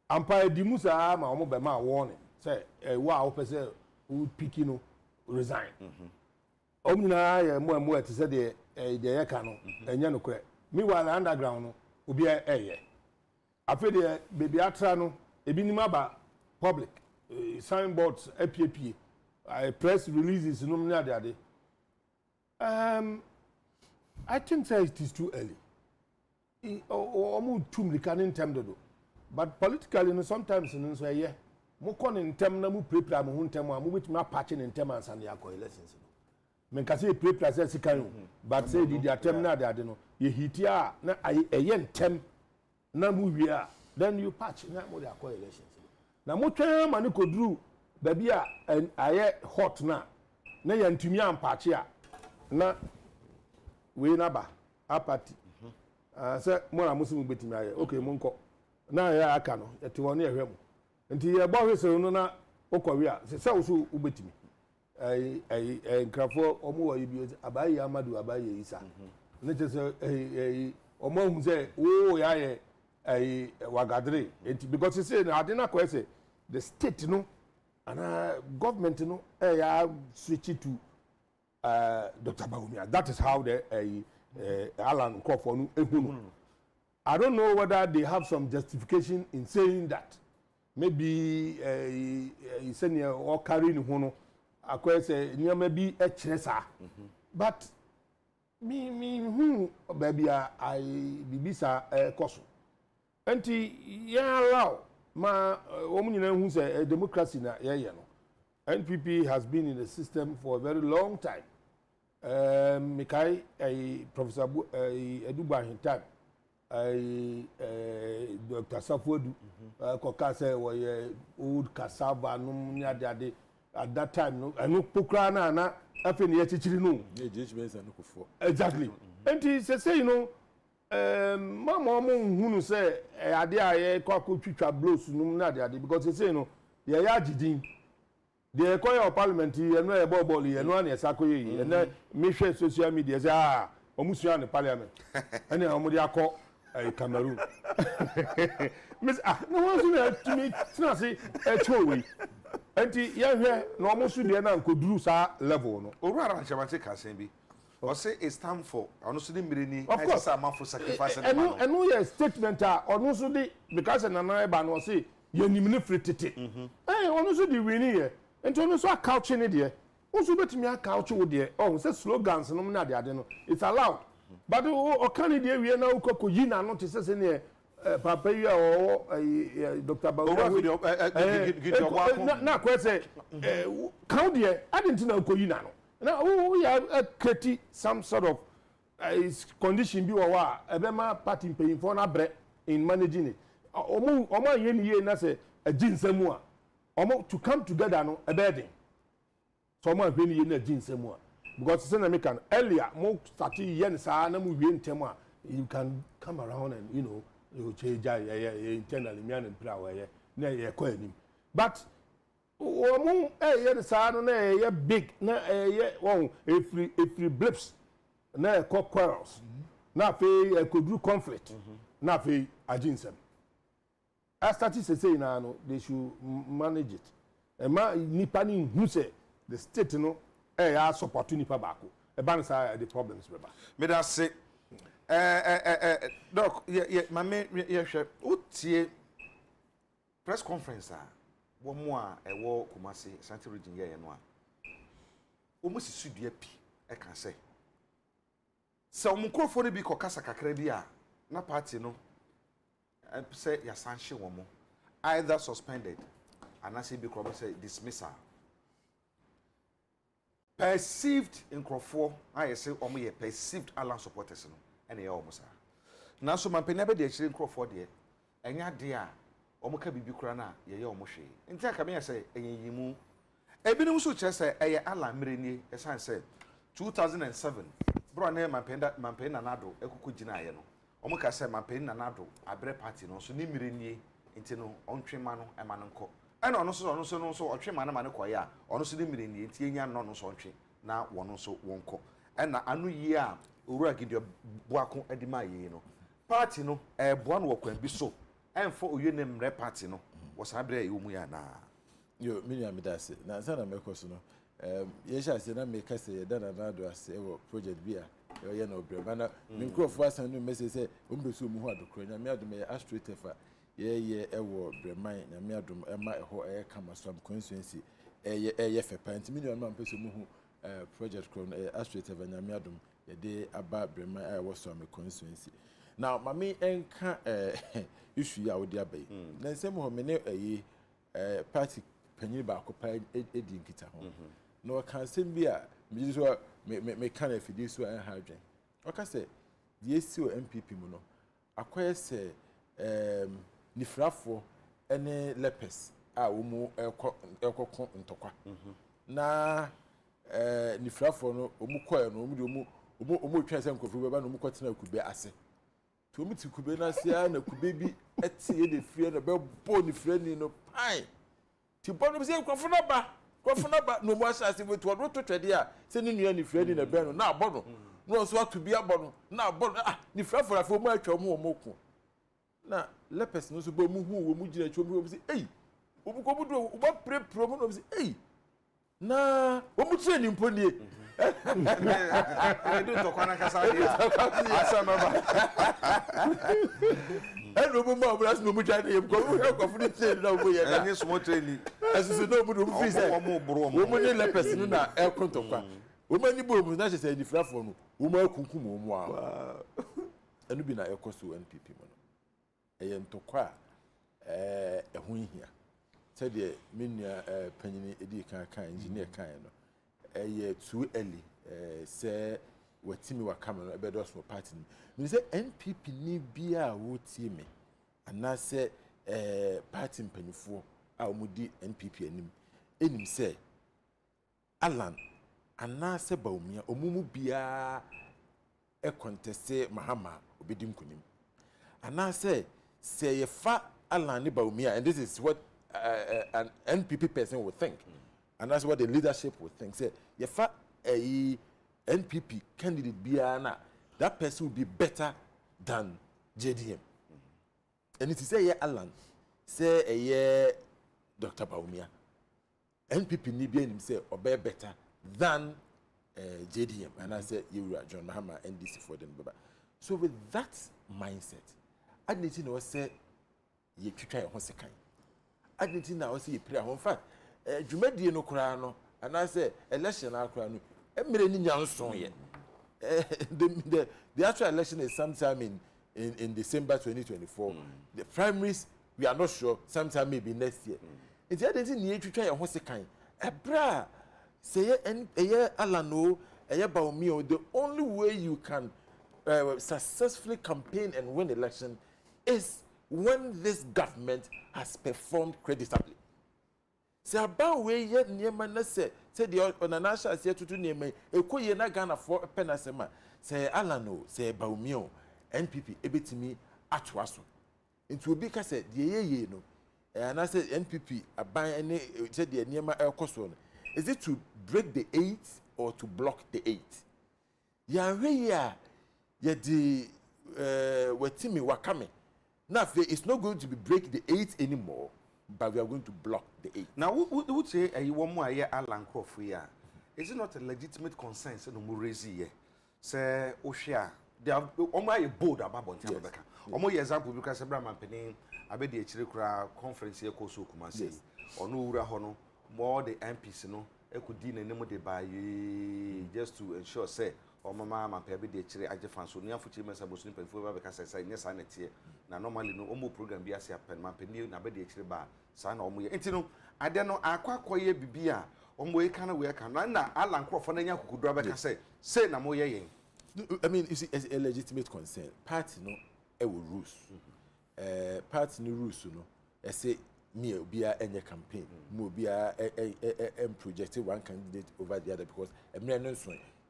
Umpire Dimusa ma omo be ma warning say wa opese who pick no resign. Omina ya mo ete say the yeka no enya no kure. Meanwhile underground no obi eye afede baby atra no ebi ni maba public signboards APP press releases no me ade I think say it is too early omo tum lika in term do but politically no sometimes no so ye mo kon in term na mo prepare mo hun term mo bit ma patch in term and san ya elections men ka say prepare say sikan but say the attempt na ade no ye hitia na eye ntem na mu wia then you patch na mo dey call elections na mo twen ma ne koduru ba bia aye hot na ye ntumi ampache a na we na ba apati say mo na musu betimi aye okay mo nko na ya aka no yete won ye hwem nti ye bo hwese no na okwawe a se wo so ubetimi nkrafo omo wa yibi abaye amadu abaye isa ne je omo hu say wo ya ye wagadre because you say na adina ko say the state no and government no ya switch to Dr. Bawumia. That is how the Alan Crawford no ehunu. I don't know whether they have some justification in saying that maybe he said or carrying hono akwa say nyama bi e kire sa but me who baby I bibisa koso enti ya allow ma omunyina hu say democracy na ye no NPP has been in the system for a very long time. Mikai Professor Eduba Hintan Dr. Safodu koka say old cassava no nyade at that time no anu pokra na afi ne chichiri no exactly enti say you know mama mo hunu say ade aye kwako twitwa blows no na ade because say you know ye ya gidin the choir parliament you know e ball you know na esakoye you know me share social media say omusu an parliament ene omo de akọ Cameroon. Miss no one to me say we. Enti ya hwe na omo so de na nkoduru sa level no. Owura Anchamate ka sen bi. O say it's time for ono so de mireni of course say amafo sacrifice na no. And no statement ono so de because na na eba no say ye nim ne fritete. Ono so de wini ye. Enti ono so account ne de. Also betimi account wo de. Oh say slogans no na de no. It's allowed. But o kan de we na ukoko yi na no te say ne papa yi Dr. Bawo na kwese count there I didn't know ko yi na no. Now we are creating some sort of condition bi wa ebema party paying for na bre in managing it. Omo ye ni ye na say aginsemu a omo to come together no a burden. So omo ahwe ni ye na aginsemu a because say na me can earlier mo start yen sa na mo wie ntem a you can come around and you know you change internally me and pra wa ye na ye ko anim but omo yen sa no na ye big na ye won every blips na quarrels na fe kodru conflict na fe aginsem I started to say na no they should manage it e ma nipa ni hu say the state no ya support nipa baako e ban say the problems beba me da say doc ye mame ye hwe utie press conference a wo mo a e wo Kumasi Central region ye no a o mo sisu dua pi e kan say se o mkrofo ne bi kokasa kakra bi a na party no say ya sanction wo mo either suspended and as be crop say dismissal perceived nkrofo I say omo ye perceived Alan supporters no ene ye omo sa na so mampenya be de chire nkrofo de enya de a omo ka bibi kura na ye ye omo hwe nti aka me say enyimu ebinim so kire say eye Alan mreni esan say 2007 bro na mampenya nado ekuku gina ye no omo ka say mampenya nado abre party no so ni mreni nti no ontwema no ema no nko ena ono so otwema na ma ne koye a ono so ni mreni nti enya no so ontwe na wono so wonko ena anu yi a owura gidio boako adima yi no party no boa no wakwan bi so enfo oye ne mre party no wo sabre e omu ya na yo mini amidase na sana mekoso no ye sha se na make say da na do ase e wo project bi a ye na obrema na me crofo asan no message say o mbeso mu hu adokro nya me adom ye astrate fa ye e wo breman nya me adom e ma e ho e kama so am constituency ye fe pant mini on ma mpeso mu hu project kro no astrate fa nya me adom ye de aba breman e wo so am constituency now mami enka issue ya wo de abai na nsem ho me ne party panyin ba ko pa edi nkita ho no kan sem bi a me so me kan afidi so en hadwen o ka se die si o MPP mu no akoye se nifrafo ene lepes a wo mu ekoko ntokwa na nifrafo no o mu koye no o mu twa se nkofu beba no o mu kotena kube ase to o mu ti kube na ase a na kube bi etie de fie na be bo ni frani no pai ti bono bi se nkofu na ba no mo asase we to do twede a se ni nua ni frani na be no na abono no so atu bi abono na abono ni frafo rafo mo atwa mo mo ku na lepes no so bo mu hu wo mu gina twa mu se ei obu ko bu do wo pre promo no se ei na wo mu tire ni mponie do to kwana kasa dia asama ba eno bo ma obras no mu twa ne yem ko ko fu ni tire na wo ye na ni small training asese no bu do mu fi se wo mu ni lepes no na e kontokwa wo ma ni bo mu na se ni frafo no wo ma kunkum wo mu a enu bi na ekoso NPP mo no eye ntokwa ho hia said the minia panyini edi kan engineer kan no eye too early say watimi wa camera e be do so party me say NPP ni bia wo tie me ana say party mpanyifo a omudi NPP enim say Alan ana say Bawumia omumu bia e contest Mahama obedim kunim ana say ye fa Alan ni Bawumia, and this is what an NPP person would think, and that's what the leadership would think. Say, if a NPP candidate biana, that person would be better than JDM. And it is a Alan, say a year Dr. Baumia. NPP ni bien him say obey better than JDM. And I said you are John Mahama NDC for them. So with that mindset, I didn't know say you try a second. I didn't know say you pray on fact. Jumedi no krano, and I say election akrano. The actual election is sometime in December 2024. The primaries, we are not sure, sometime maybe next year. It's the other thing you try a second. Bra, say Alano, Baumio, the only way you can successfully campaign and win election is when this government has performed creditably. Say about way yet near man say the national say to near me a quay na Ghana for a penasema say Alano say Baumio NPP ebetimi atwaso into be say the ye no and I said NPP aban any said the near my cost. Is it to break the 8 or to block the 8? Ya the wetimi wakame now it's not going to be break the 8 anymore, but we are going to block the 8. Now, would say a woman here, Alan Crawford, is it not a legitimate concern? Say no more raise say Oshia, they are almost bold about Bontiabeka. Almost example because Abraham and Penny, I bet the Chirikra conference here, Koso Kumasi, or no Hono, more the MPs, no, could deal and name by just to ensure, say, or Mamma and Pebby, the Chiri, I just found so near for Chimas about sleeping for because I say, yes, I net here. Now, normally, no more program be as a pen, my penny, and I bet the Chiri bar. San or me. And you know, I don't know, I quite quiet bibia, on way kind of work, and now Alan Crawford and Yaku could drive back and say, no more. I mean, you see, it's a legitimate concern. Party, no, it will rules. Party, no rules, you know. I say, me, be a any campaign, mo be a projected one candidate over the other because a man,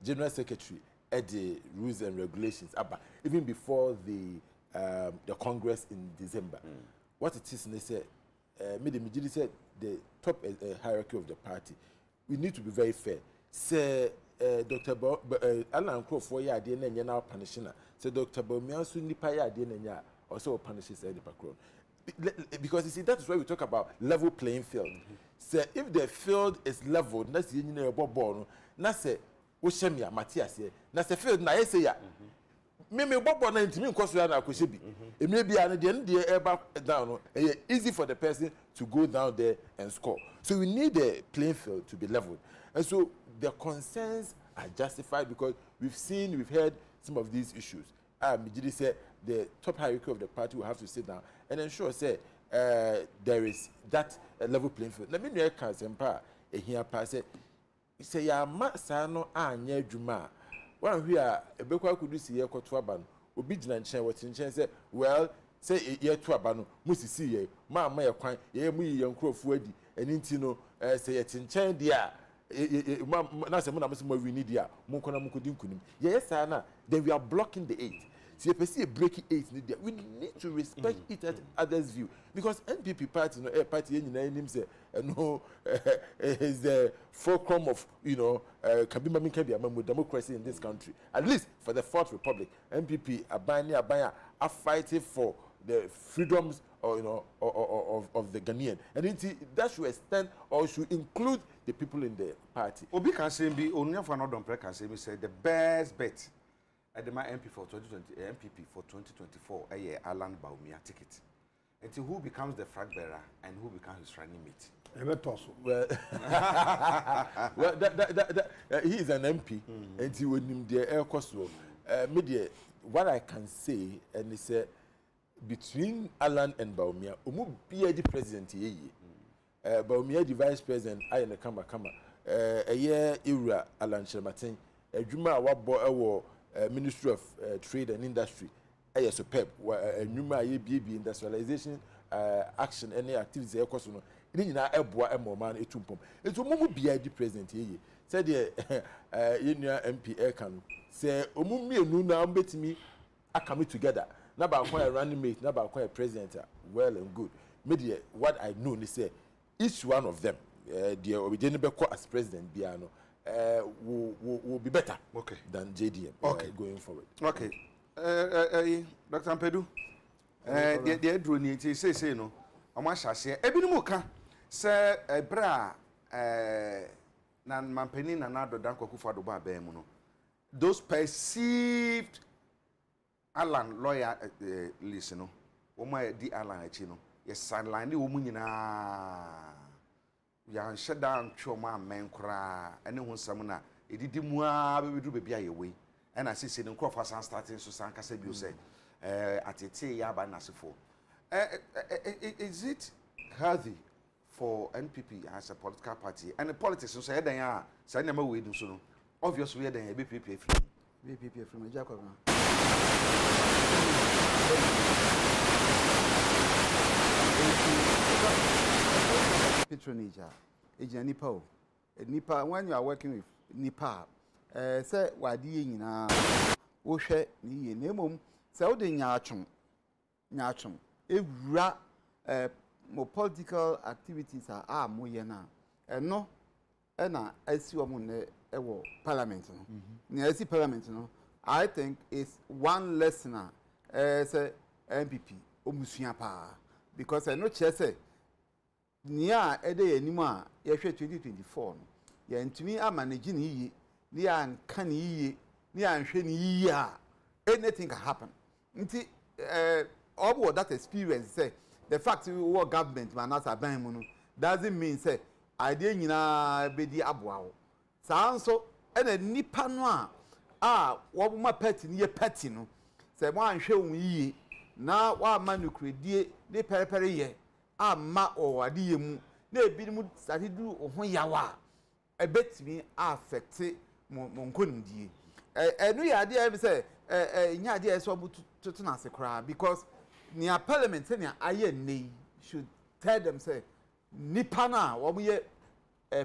General Secretary, at the rules and regulations, even before the Congress in December. What it is, they say. Majority said the top hierarchy of the party. We need to be very fair. Say Dr. Alan Crawford ya ade na now punishing. Say Dr. Baumiansu nipa ya ade na also punishes the background. Because you see that is why we talk about level playing field. Say if the field is leveled, that's the engineer ball. Na say Oshemia Matthias here. Na say field na say ya. Me bobo na intimi nkoso ya na akwese bi e me bia na de eba down no easy for the person to go down there and score. So we need the playing field to be leveled, and so the concerns are justified because we've heard some of these issues. Mijidi said the top hierarchy of the party will have to sit down and ensure say there is that level playing field. Na me no can sempa ehia pa say ya ma sa no anya adwuma. One here, a Bekwa could see a Kotwaban, obedient chair, what in chance say, well, say ye to Abano, Musi see ye, ma my acquaint, ye me young crow fwedi, and intino, say it in chain, dear. Nasa Monamo we need ya, Mukona Mukudinkunim. Yes, Anna, then we are blocking the 8. See, if I see a breaking 8, we need to respect it at others' view. Because NPP party, no, party, name say, no, is the fulcrum of, democracy in this country. At least for the Fourth Republic, NPP, Abaya, are fighting for the freedoms, of the Ghanaian. And that should extend or should include the people in the party. Obi can say, be only for another can say, the best bet. At my MP for 2020, MPP for 2024, Alan Baumia ticket. Until who becomes the flag bearer and who becomes his running mate. Well, he is an MP, and he will name the air cost. Media, what I can say, and he said, between Alan and Baumia, be the president here. Baumia, the vice president, I and the Kama. A year era, Alan Shermatin, a Juma, what boy, Ministry of Trade and Industry, superb. A BB industrialization action, any activities, a cost. A boy, a moment, a tumpum. It's a moment be the president here. Said the MP Aircano. Say, Omumi and Nuna, bet me, I come together. Now, about a running mate, now about a president. Well and good. Media, what I know, they say, each one of them, the original as president, Biano. Will be better than JDM going forward. Okay. Dr. Mpedu the drone ti say no omo ahyase ebinumu ka se ebra na mampeni na nado dan kwakufa do ba mu no those perceived Alan lawyer listen no woman di Alan achi no yes sideline wo mu nyina ya nhyeda ntwoma amen kra ene ho nsam na edidi mu a bebedu bebia yewe and I see the crop for starting so san kasa bi say atete ya ba nasefo is it healthy for NPP as a political party and the politics so say dan ya say na ma we do so no obviously we dan ya BPP from Kwabena patronage agent nipa when you are working with nipa say wadi nyina wo hwe ni ye nemom say wo de nyaatwon ewura mo political activities are mo ye na eno na asi wo mo ne ewo parliament no ni asi parliament no I think it's one listener say MPP omusua pa because I no che say nia ede enimu a ye hwe 2024 no ye ntumi amanage ni yi ni an kan yi ni an hwe ni yi a anything can happen nti all that experience say the fact we work government man as aban mu no doesn't mean say idea nyina bedi aboa wo saa nso ena nipa no a wo ma party ni ye party no say mo an hwe wo yi na wa ma no kredie ne perepere ye amma o ade ye mu na ebi mu sati du ho yawa ebetimi affect mo nkonimdie enu ya ade e say nya ade e so butu na se kra because near parliament near aye nei should tell them say nipa na wo ye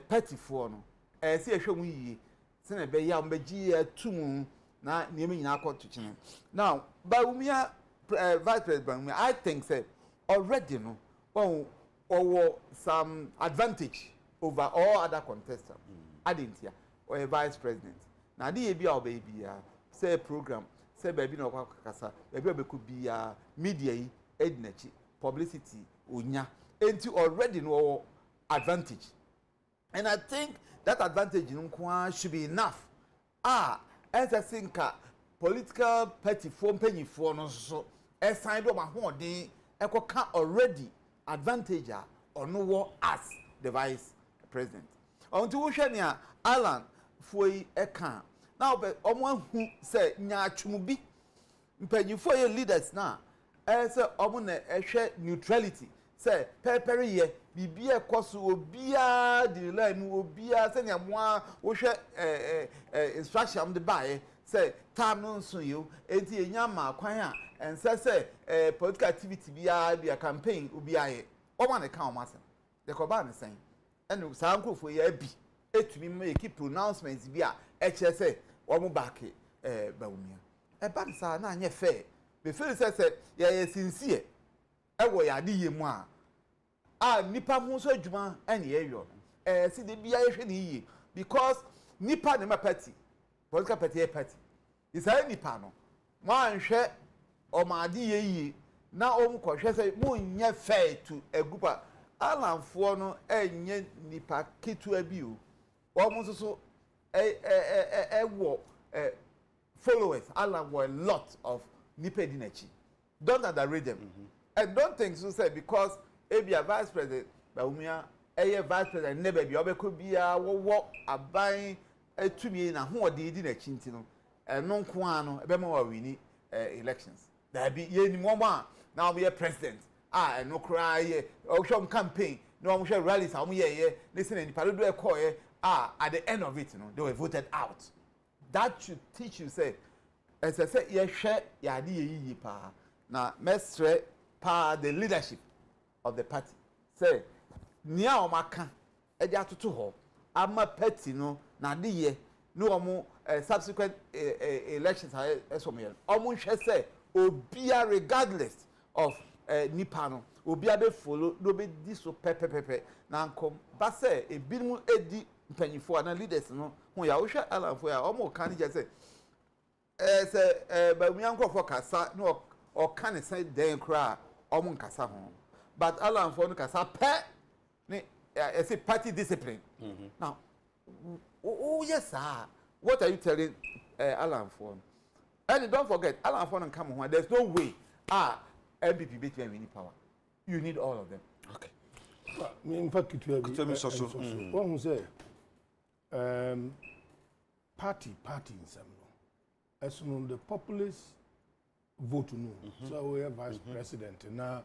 party for no se ehwe mu yi se na be ya mbegi atum na niam nyina akọto chine now by umia vice president I think say already no or some advantage over all other contestants adentia or a vice president na dey be our baby say program say baby no kwakasa baby could be media yi edinachi publicity onya enti already no advantage and I think that advantage no should be enough as I think political party form penny for no so aside of my holding ekoka already advantage or no war as the vice president until we share Alan foi eka now but omo hu say nya atwumubi mpanyifo ye leaders na say omo na ehwe neutrality say pepere ye bibia ekoso obia di line obia say nya moa wo hwe instruction the buy say time no so you enti enya ma kwan and say political activity bia campaign obia ye omo na kan omo asem the Kwabena saying and sa nkofo ye abi etumi make pronouncements bia eche say omo back bawumia ba nsa na anye fair be feel say ye sincere wo ya de ye mu nipa ho so adwuma ene ye yo si de bia ye hwe ni yi because nipa ne ma party political party is a nipa no mo anhwe o ma de ye yi na o mko hwe say mo nya fair to a group alanfo no enye nipa ketu abi o mo so wo followers alan were a lot of nipa dinachi don't underrate them and don't think so say because Agya vice president Bawumia vice president never be obeko bia wo aban atumi na ho ode di na chinti no no nko ano ebe ma wa wini elections there be ye ni mo ma na we president no cry ye o show campaign no mo share rallies am ye listen ni parodo e call ye at the end of it no they were voted out. That should teach you say as I say ye hwe ya de ye yi pa na mestre pa the leadership of the party say nia o maka e dia toto ho ama party no na de ye no omo subsequent elections so me omo hwe say obia regardless of nipa no obia be follow no be di so pepepepe na nkom ba say e binumu edi mpanyifo na leaders no ho ya wo hwe alanfo ya omo kan je say say ba mi anko for kasa no o kan say den kra omo kasa ho but Alan for no kasa pe ne say party discipline. Now yes sir, what are you telling Alan for? And don't forget Alan for and come on, there's no way MPP bet you need power. You need all of them. Okay. Me in fact it will be one who say party in some as soon the populace vote no so we have vice president now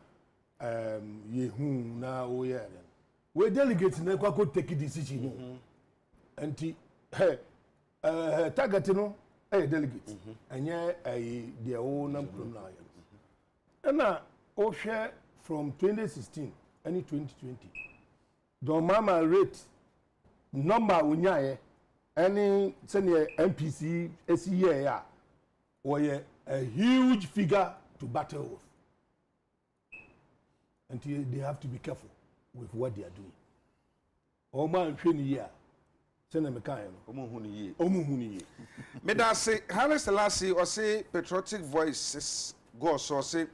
yehu now we delegates na kwa take a decision and target no delegate and their own number and now all share from 2016 and 2020 the mama rate number unyaye any senior MPC SEA or a huge figure to battle with. And they have to be careful with what they are doing. Oma nhweni ya sene mekayo omuhuni ye Medase Haile Selassie or say patriotic voices go so say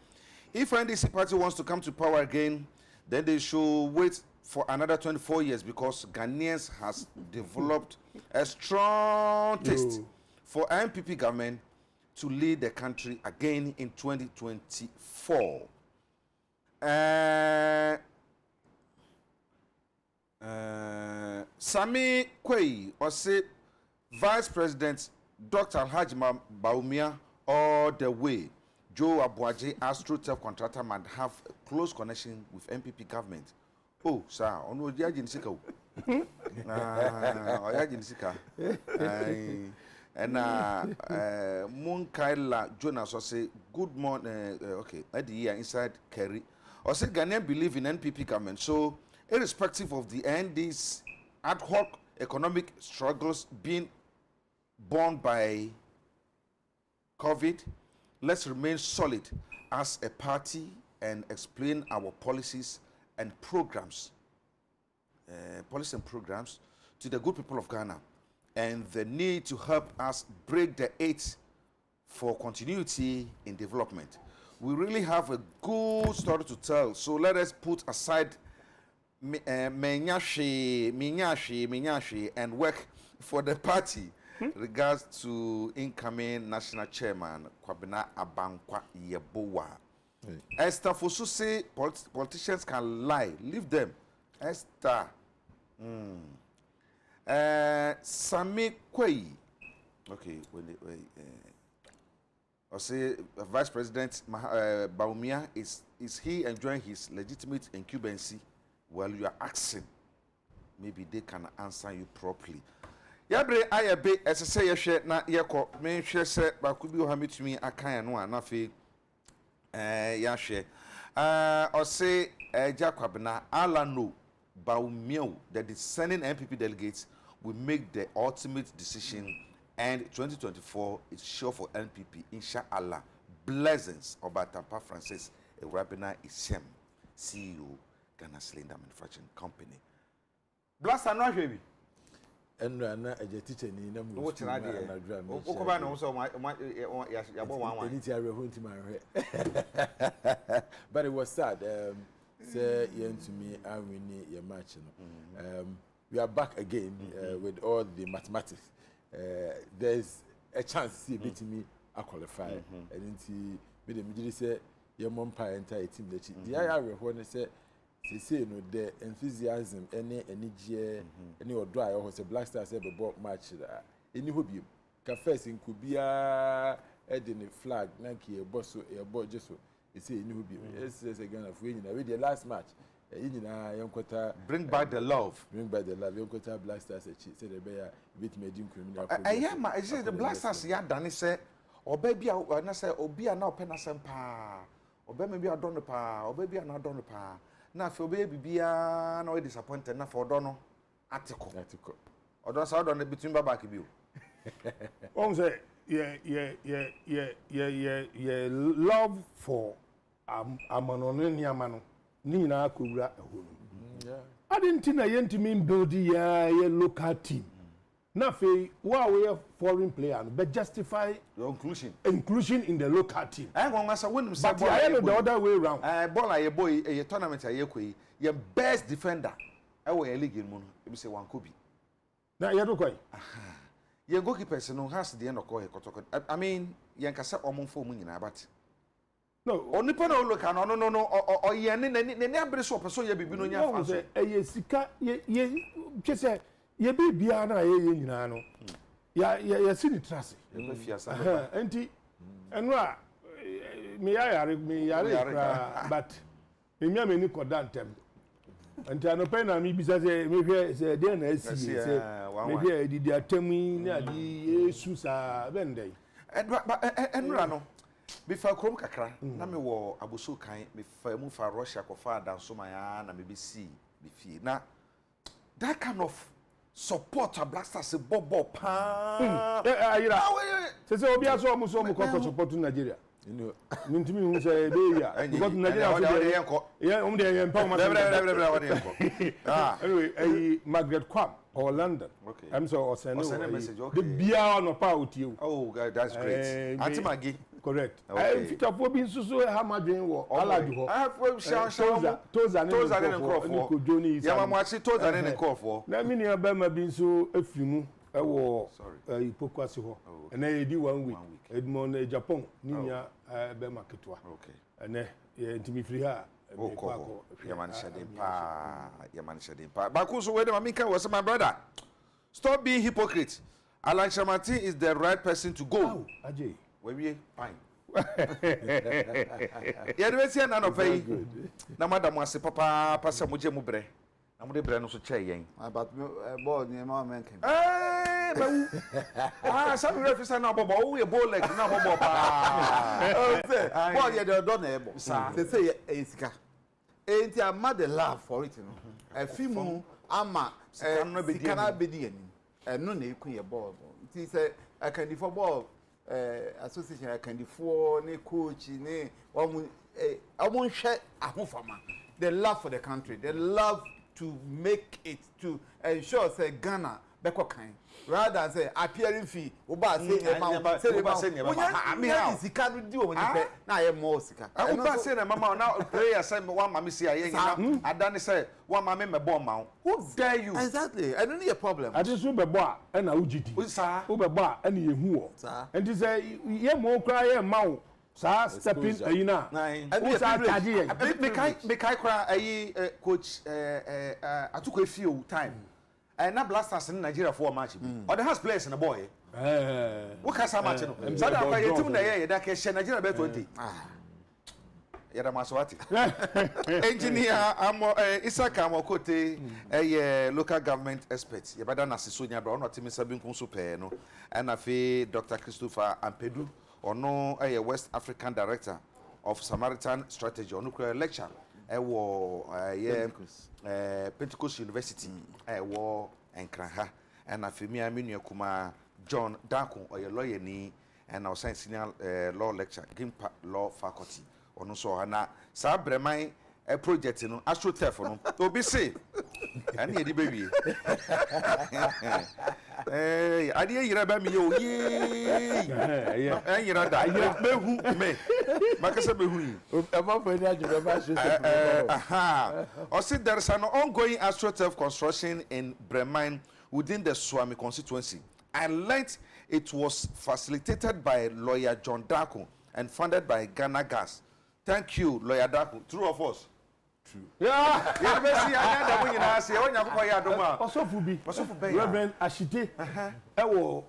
if NDC party wants to come to power again, then they should wait for another 24 years because Ghanaians has developed a strong taste for MPP government to lead the country again in 2024. Sami Kwei or say Vice President Dr. Alhaji Baumia all the way. Joe Abuaje, Astro Self Contractor, might have a close connection with MPP government. Oh, sir, on what you are in Sika. And Moon Kaila Jonas or say good morning. Okay, at the year inside Kerry. Or say Ghanaian believe in NPP government. So, irrespective of the end, these ad hoc economic struggles being borne by COVID, let's remain solid as a party and explain our policies and programs, to the good people of Ghana, and the need to help us break the eight for continuity in development. We really have a good story to tell, so let us put aside minyashi, and work for the party. Regards to incoming national chairman Kwabena Abankwa Yebowa. Esther Fosu say politicians can lie. Leave them. Esther. Sami Kwei. Okay, wait. I say Vice President Baumia, is he enjoying his legitimate incumbency? Well, you are asking. Maybe they can answer you properly. Yabre ayabe esese ye hwe na ye ko me hwe se ba ku bi o ha metumi akan no na fe ya hwe o se Agya Kwabena Alano Baumia, the dissenting MPP delegates will make the ultimate decision, and 2024 is sure for NPP, inshallah. Blessings Obatampa Francis Kwabena Ishem, CEO Ghana Cylinder Manufacturing Company. Blast and not heavy. And na a teacher ni na mu. What na dey? O ko ba na so ya bo wan wan. Any tia re hon ti man hwe. But it was sad. Say yen to me and we need your match no. We are back again with all the mathematics. There's a chance see beat me a qualify. And nti me dem gidi say your mom pa entire team the chi. The aya re ho ne say say no the enthusiasm any energy any odro ayo say Black Stars say be match any hobi ka first in kubia e de ne flag na ki e boss just so e say any hobi yes again of we na the last match nyina yankota bring back the love yankota Black Stars say the be ya bit me din criminal ma I say the Black Stars ya dane say oba bia na say obi a na opena sempa oba me bia don pa oba bia na don pa na fe obe bibia na we disappointed na for odo no article odo sa odo na between back bi o on say love for amanono ni amano ni na akowura ehonu I didn't think I yent mean build your local team na fe we a foreign player but justify your inclusion in the local team. I go ngasa wonim say But I know the other way around. Ball aye boy a tournament aye koi your best defender e wo league mu no e be say wan kobi. Na ye do koi. Your goalkeepers no has the end of call kotoko. I mean yen ka say omonfo mu nyina but no onipa na look no o ye ne abere so person ye bibi no nya fa so. Ye sika ye kese ye bibia na ye nyina no. Ya sini trase. Ye fiasa. Enti enu a me yare but me ni koda ntem. Enti anope na mi bisa se me hwe se de na asi se me hwe di atemi na di yesu sa bendai. Enura no bifa krom kakra na me wo aboso kan me fa mu fa Russia ko fa danso ma ya na me be see be fie na that kind of support a Black Stars bobo pa ayira se obi aso mu so mu ko support Nigeria ntimi hu se be ya because Nigeria so yeah de yen pa ma anyway Margaret Kwam or London. Okay. I'm so send message. Okay. The bia no pa uti. Oh, God, that's great. Auntie Maggie. Correct. Okay. Fit up obi nsusu ha madwen wo alaju ho. I have toza ne nkofo. Ya mama achi toza ne nkofo. Na mi ni abema bi nso afirimu e wo ipokwase ho. Na ye di 1 week. Edmond Japan ni nya abema ketwa. Okay. Ene ye ntimi firi ha. Oh, Yaman Shadin Pa. Bakuso, where the Mamika was my brother. Stop being hypocrite. Alan Shamati is the right person to go. Ajay. Where we fine. Yeah, none of pay. Na madam was a papa, Passa Muja Mubre. I'm the brand of Chayan. But boy, near my man came. Some reference now, Bobo, we a ball like now, Bobo. Boy, you're done able. They say, Eska. Ain't your mother laugh for it? A female, Ama, cannot be the and no name queen ball. He said, I can do for ball association, I can do for ne coach, ne, I won't share a home farmer. They love for the country, they love to make it to ensure say Ghana beko kind rather than say appearing fee oba say amount say I mean how sika do when you na ye more sika oba say na mama now prayer say one mama see ayen na adani say one mama me bomb ma who dare you exactly I don't need a problem I just be bo a na ugidi who be bo a na ye hu o and say ye mo kra ye ma o sa stepping ayina who sa charge ye me kai kra ayi coach atuko efio time na Black Stars in Nigeria for match or the has players in the boy what can some match no so that by team na ye that can share Nigeria be 20 yada maswati engineer amo Isaka Amokote local government expert ye bada na sesonya bra ono timi sabi nkun so pe no na fe Dr. Christopher Ampedu ono West African Director of Samaritan Strategy ono kura lecture wo Pentecost University wo Enkraha and afemi aminu kuma John Danko or lawyer ni and our senior law lecture Gimpa Law Faculty ono so na sa breman project no astroturf no obi say and ye di baby ade yira ba mi yo ye yira da behu me makasa behu yi e ma fa ni ajibe ba so there is an ongoing astroturf construction in Bremen within the Swami constituency. I learned it was facilitated by lawyer John Darko and funded by Ghana Gas. Thank you, lawyer Darko. True of us? True. Yeah. Yeah, be see anya da mo nyina ase onya kokọ ya adoma. Osofu bi. Reverend Ashite. Ewo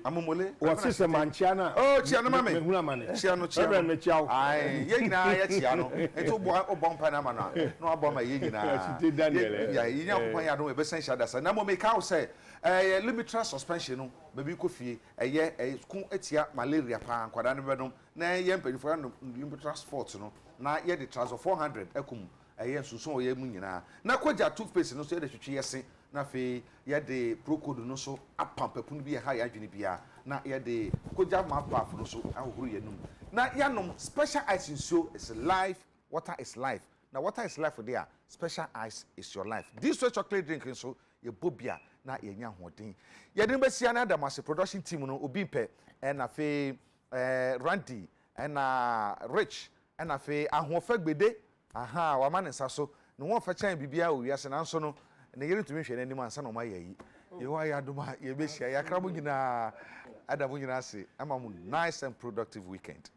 amomole. O sise manchia na. Oh, chia no mame. Mehuna mane. Chia no chia. Reverend Mechiao. Ai, ye nyina ya chia no. Eto bo mpa na ma na. No aboma ye nyina. Ashite Daniel. Yeah, ye nya kokọ ya adoma e be sen shada sa. Na mo me ka say limited suspension no baby ko fie kun etia malaria pa kwada ne bedom na ye mpanifo no limited sport no na ye the transfer 400 ekum susun oye mu nyina na koja toothpaste no so ye de twetwe yese na fe ye de procode no so apampapun bi ye ha ya adwene bia na ye de koja mouth no so ahohoro ye num na ya nom special ice nsuo is life, water is life. Now water is life for there, special ice is your life. This chocolate drink so ye bobia na yɛnya hoɔden yɛde besia na Adamase production team no obi pɛ ɛna fe Randy ɛna Rich ɛna fe ahofa gbede aha wa ma ne nsa so ne ho fa kyan bibia o wiase nanso no ne yere tumi hwɛ n'anim ansa na ma yayi ye wa ya doma ye be hia ya kra mo nyina Adamu nyina ase ama mu nice and productive weekend.